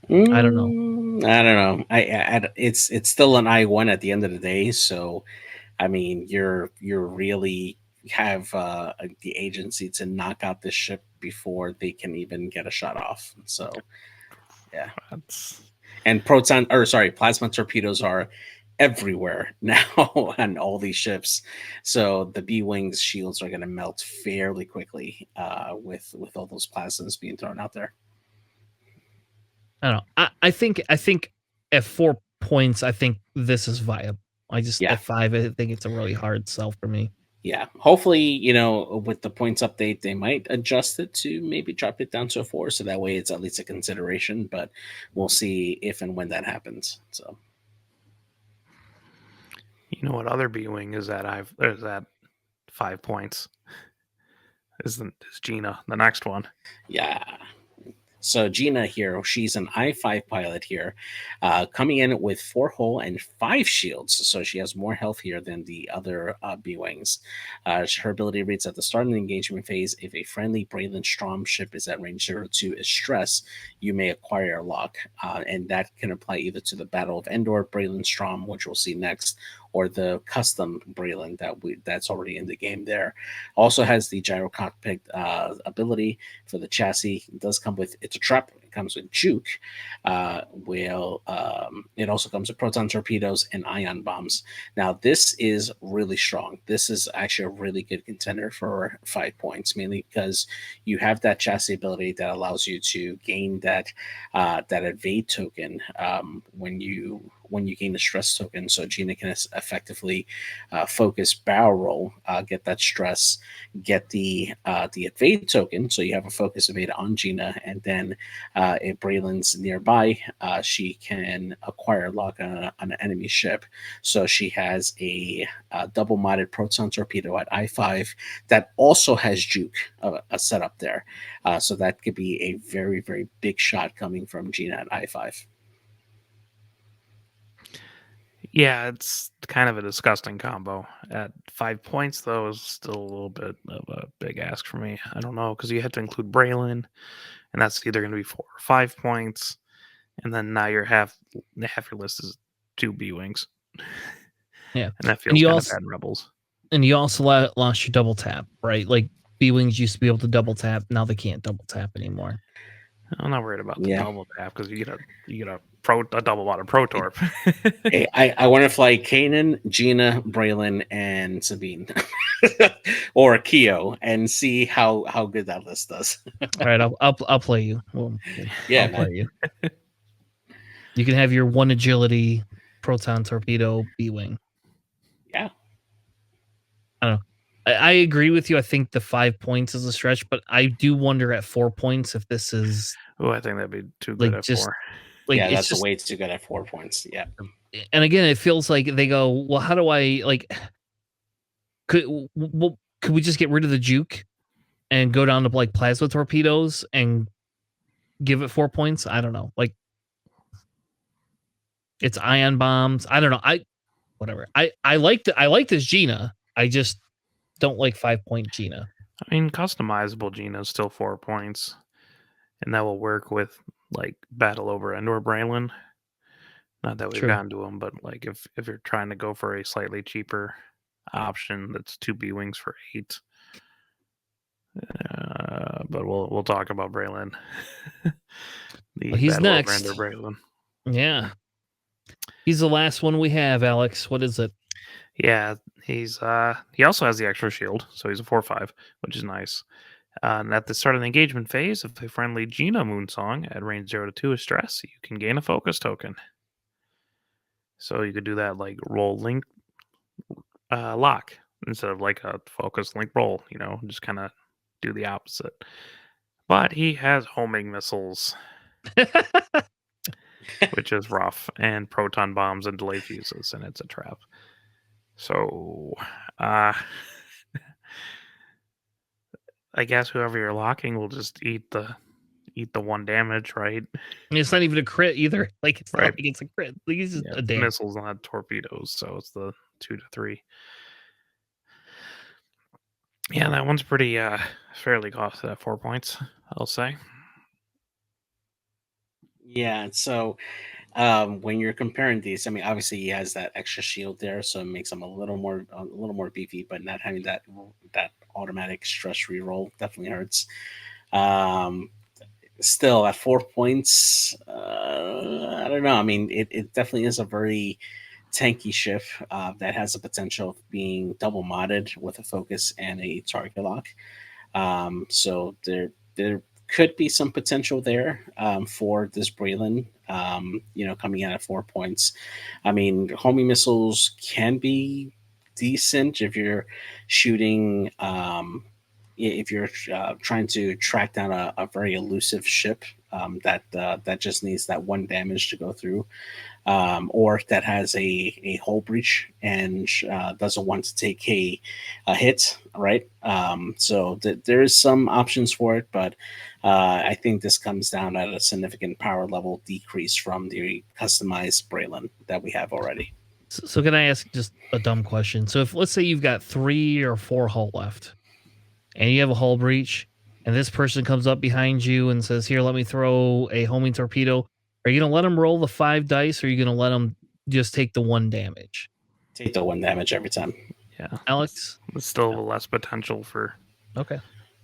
I don't know. I don't know. It's still an I1 at the end of the day. So, I mean, you're really have the agency to knock out this ship before they can even get a shot off. So, yeah. And plasma torpedoes are everywhere now on all these ships. So the B-Wings shields are going to melt fairly quickly with all those plasmas being thrown out there. I don't know. I think at 4 points, I think this is viable. At 5, I think it's a really hard sell for me. Yeah, hopefully, with the points update, they might adjust it to maybe drop it down to a 4, so that way it's at least a consideration. But we'll see if and when that happens. So You know what other B wing is that is at 5 points? Is Gina the next one? yeah. So Gina here, she's an I-5 pilot here, coming in with 4 hull and 5 shields. So she has more health here than the other B-Wings. Her ability reads: at the start of the engagement phase, if a friendly Braylon Strom ship is at range 02 is stress, you may acquire a lock. And that can apply either to the Battle of Endor Braylon Strom, which we'll see next, or the custom Braylon that's already in the game there. Also has the gyro cockpit ability for the chassis. It does come with, it's a trap. It comes with juke. It also comes with proton torpedoes and ion bombs. Now this is really strong. This is actually a really good contender for 5 points, mainly because you have that chassis ability that allows you to gain that evade token when you gain the stress token. So Gina can effectively focus barrel roll, get that stress, get the evade token. So you have a focus evade on Gina, and then if Braylon's nearby, she can acquire lock on an enemy ship. So she has a double modded proton torpedo at I-5 that also has juke set up there. So that could be a very, very big shot coming from Gina at I-5. Yeah, it's kind of a disgusting combo. At 5 points, though, is still a little bit of a big ask for me. I don't know, because you have to include Braylon, and that's either going to be 4 or 5 points, and then now half your list is 2 B wings, Yeah, and that and feels kind of bad. Rebels. you also lost your double tap, right? Like B wings used to be able to double tap, now they can't double tap anymore. I'm not worried about the Yeah. double tap because you get a double bottom pro torp. Hey, I want to fly Kanan, Gina, Braylon, and Sabine, or Keo, and see how good that list does. All right, I'll play you. Well, Yeah, I'll man. play you. You can have your 1 agility proton torpedo B wing. Yeah. I don't know. I agree with you. I think the 5 points is a stretch, but I do wonder at 4 points if this is Oh, I think that'd be too good at just 4. Yeah, it's that's just, way too good at 4 points. Yeah. and again, it feels like they go, well, how do I could we just get rid of the juke and go down to like plasma torpedoes and give it 4 points? I don't know. Like it's ion bombs. I don't know. Whatever. I like this Gina. I just don't like 5-point Gina. I mean, customizable Gina is still 4 points, and that will work with like Battle Over Endor Braylon. Not that we've True. gotten to them, but like if you're trying to go for a slightly cheaper option, that's 2 B wings for 8. But we'll talk about Braylon. Well, he's Battle Over next. Endor Braylon. Yeah. He's the last one we have, Alex. What is it? Yeah, he also has the extra shield, so he's a 4/5, which is nice. And at the start of the engagement phase, if a friendly Gina Moonsong at range 0 to 2 is stress, you can gain a focus token. So you could do that like roll link lock instead of like a focus link roll, just kind of do the opposite. But he has homing missiles, which is rough, and proton bombs and delayed fuses, and it's a trap. So, I guess whoever you're locking will just eat the 1 damage, right? It's not even a crit either. Like it's not Right. like it's a crit. Like it's just Yeah, a it's damn. missiles, not torpedoes, so it's the 2 to 3. Yeah, that one's pretty fairly costly at 4 points, I'll say. Yeah. So when you're comparing these, I mean, obviously he has that extra shield there, so it makes him a little more beefy. But not having that automatic stress reroll definitely hurts. Um, Still at 4 points, I don't know. I mean, it definitely is a very tanky ship that has the potential of being double modded with a focus and a target lock. So there could be some potential there for this Braylon, coming in at 4 points. I mean, homing missiles can be decent if you're shooting. If you're trying to track down a very elusive ship that just needs that one damage to go through, or that has a hull breach and doesn't want to take a hit, right? So there is some options for it, but I think this comes down at a significant power level decrease from the customized Braylon that we have already. So can I ask just a dumb question? So if let's say you've got 3 or 4 hull left, and you have a hull breach, and this person comes up behind you and says, "Here, let me throw a homing torpedo." Are you gonna let them roll the 5 dice, or are you gonna let them just take the 1 damage? Take the one damage every time. Yeah, Alex? it's still less potential for Okay.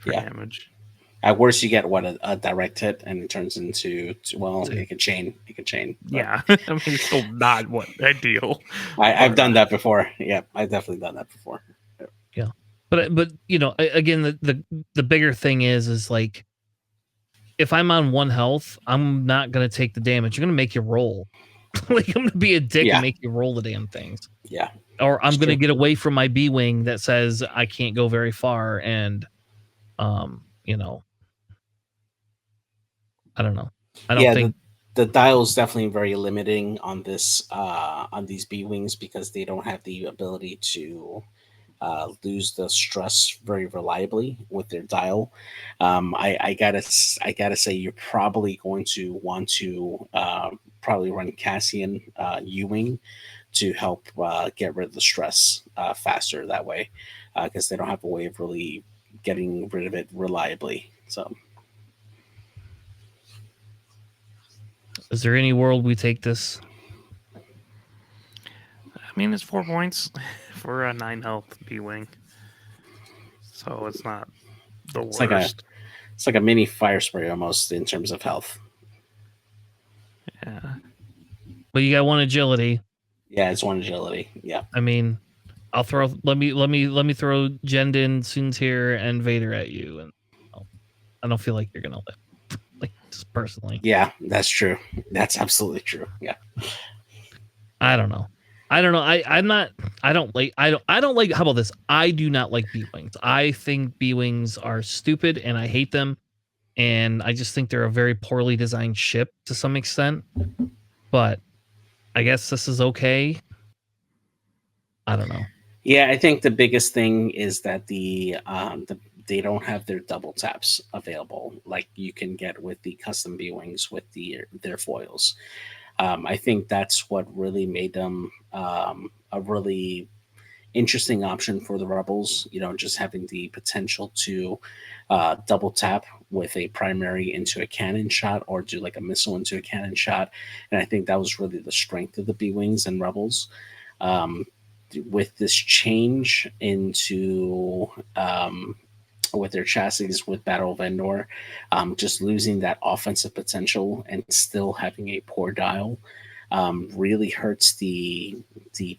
damage. At worst, you get a direct hit, and it turns into well, Two. it can chain. It can chain. But Yeah, I mean, it's still not what ideal. I've done that before. Yeah, I've definitely done that before. Yeah. But you know, again, the bigger thing is like if I'm on 1 health, I'm not gonna take the damage. You're gonna make you roll. Like I'm gonna be a dick Yeah. and make you roll the damn things. Yeah. Or I'm It's gonna true. get away from my B wing that says I can't go very far, and you know, I don't know. I don't Yeah, think the dial is definitely very limiting on this on these B wings because they don't have the ability to lose the stress very reliably with their dial. I gotta say you're probably going to want to probably run Cassian U-wing to help get rid of the stress faster that way because they don't have a way of really getting rid of it reliably. So is there any world we take this? I mean, it's 4 points for a 9 health B wing, so it's not the it's worst. like a mini fire spray almost in terms of health. Yeah, But you got 1 agility. Yeah, it's one agility. Yeah. I mean, I'll throw let me throw Jendin, Soontir, and Vader at you, and I don't feel like you're gonna live. Like just personally. Yeah, that's true. That's absolutely true. Yeah. I don't know. I'm not I don't like how about this? I do not like B Wings. I think B Wings are stupid and I hate them. And I just think they're a very poorly designed ship to some extent. But I guess this is okay. I don't know. Yeah, I think the biggest thing is that they don't have their double taps available like you can get with the custom B wings with their foils. I think that's what really made them a really interesting option for the rebels. You know, just having the potential to double tap with a primary into a cannon shot or do like a missile into a cannon shot, and I think that was really the strength of the B wings and rebels. Um, with this change into with their chassis with Battle of Endor, just losing that offensive potential and still having a poor dial really hurts the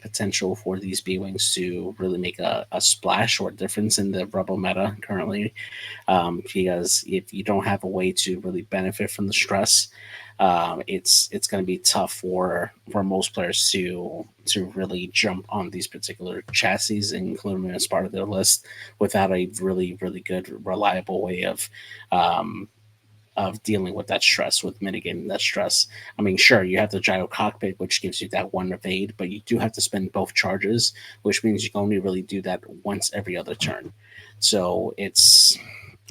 potential for these B wings to really make a splash or difference in the Rebel meta currently. Because if you don't have a way to really benefit from the stress, it's going to be tough for most players to really jump on these particular chassis and include them as part of their list without a really good reliable way of dealing with that stress, with mitigating that stress. I mean, sure, you have the gyro cockpit, which gives you that 1 evade, but you do have to spend both charges, which means you can only really do that once every other turn. So it's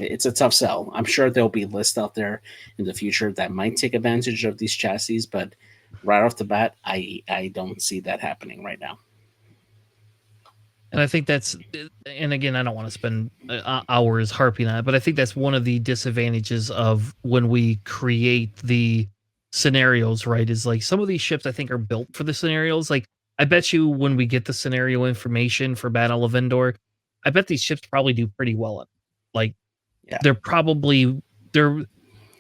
a tough sell. I'm sure there'll be lists out there in the future that might take advantage of these chassis, but right off the bat, I don't see that happening right now. And I think that's, and again, I don't want to spend hours harping on it, but I think that's one of the disadvantages of when we create the scenarios, right? Is like some of these ships I think are built for the scenarios. Like, I bet you when we get the scenario information for Battle of Endor, I bet these ships probably do pretty well. Like, Yeah. they're probably, they're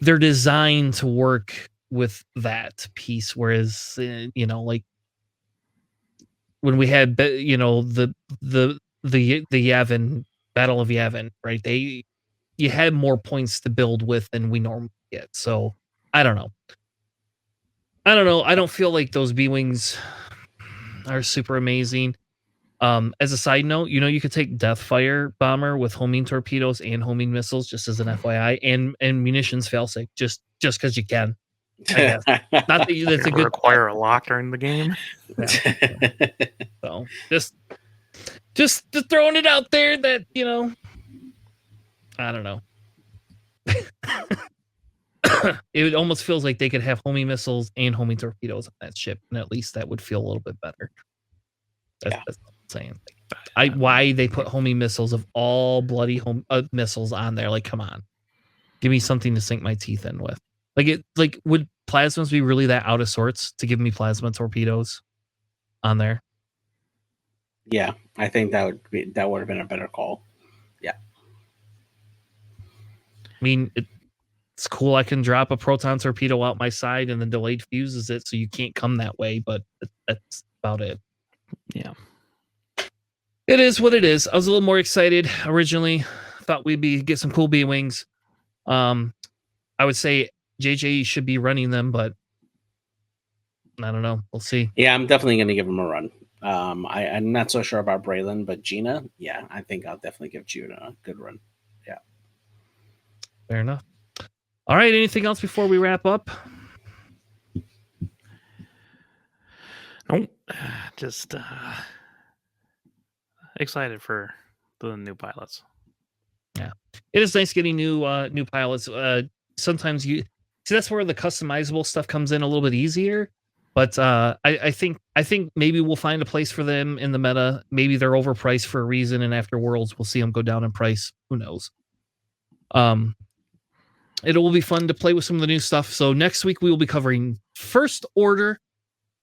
designed to work with that piece. Whereas, you know, like, when we had the Yavin Battle of Yavin, right? You had more points to build with than we normally get. So I don't know. I don't know. I don't feel like those B wings are super amazing. As a side note, you could take Deathfire bomber with homing torpedoes and homing missiles, just as an FYI, and munitions failsafe, just because you can. I guess not that that's a good require a lock during the game. Yeah. So just throwing it out there that I don't know. It almost feels like they could have homing missiles and homing torpedoes on that ship, and at least that would feel a little bit better. That's what I'm saying. Why they put homing missiles of all bloody missiles on there? Like, come on, give me something to sink my teeth in with. Like would plasmas be really that out of sorts to give me plasma torpedoes on there? Yeah, I think that would have been a better call. Yeah, I mean, it's cool. I can drop a proton torpedo out my side and then delayed fuses it so you can't come that way, but that's about it. Yeah. It is what it is. I was a little more excited originally. Thought we'd get some cool B-Wings. I would say JJ should be running them, but I don't know. We'll see. Yeah, I'm definitely going to give him a run. I'm not so sure about Braylon, but Gina, yeah, I think I'll definitely give Gina a good run. Yeah. Fair enough. All right. Anything else before we wrap up? Nope. Just excited for the new pilots. Yeah, it is nice getting new pilots. Sometimes you see that's where the customizable stuff comes in a little bit easier. But I think maybe we'll find a place for them in the meta. Maybe they're overpriced for a reason, and after Worlds, we'll see them go down in price. Who knows? It will be fun to play with some of the new stuff. So next week we will be covering First Order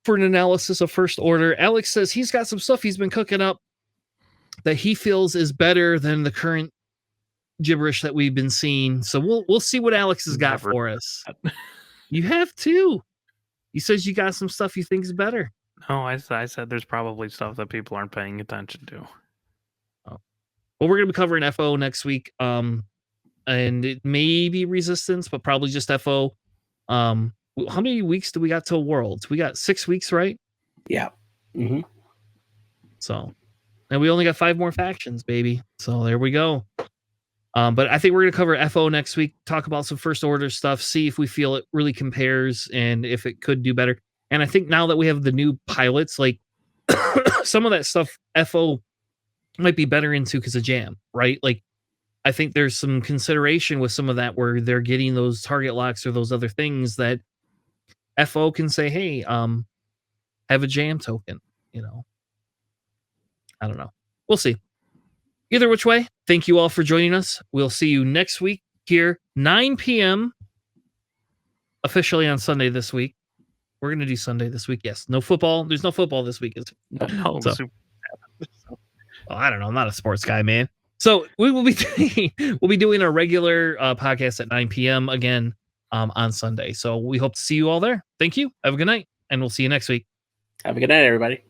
for an analysis of First Order. Alex says he's got some stuff he's been cooking up that he feels is better than the current gibberish that we've been seeing. So we'll see what Alex has got for us. You have too. He says you got some stuff you think is better. No, I said there's probably stuff that people aren't paying attention to. Oh. Well, we're going to be covering FO next week. And it may be Resistance, but probably just FO. How many weeks do we got till Worlds? We got 6 weeks, right? Yeah. Mm-hmm. So, and we only got 5 more factions, baby. So there we go. But I think we're going to cover FO next week, talk about some First Order stuff, see if we feel it really compares and if it could do better. And I think now that we have the new pilots, like some of that stuff FO might be better into because of Jam, right? Like I think there's some consideration with some of that where they're getting those target locks or those other things that FO can say, hey, have a Jam token, I don't know. We'll see. Either which way, thank you all for joining us. We'll see you next week here, 9 p.m. officially on Sunday this week. We're going to do Sunday this week. Yes. No football. There's no football this week. No, so, well, I don't know. I'm not a sports guy, man. So we will be doing a regular podcast at 9 p.m. again on Sunday. So we hope to see you all there. Thank you. Have a good night, and we'll see you next week. Have a good night, everybody.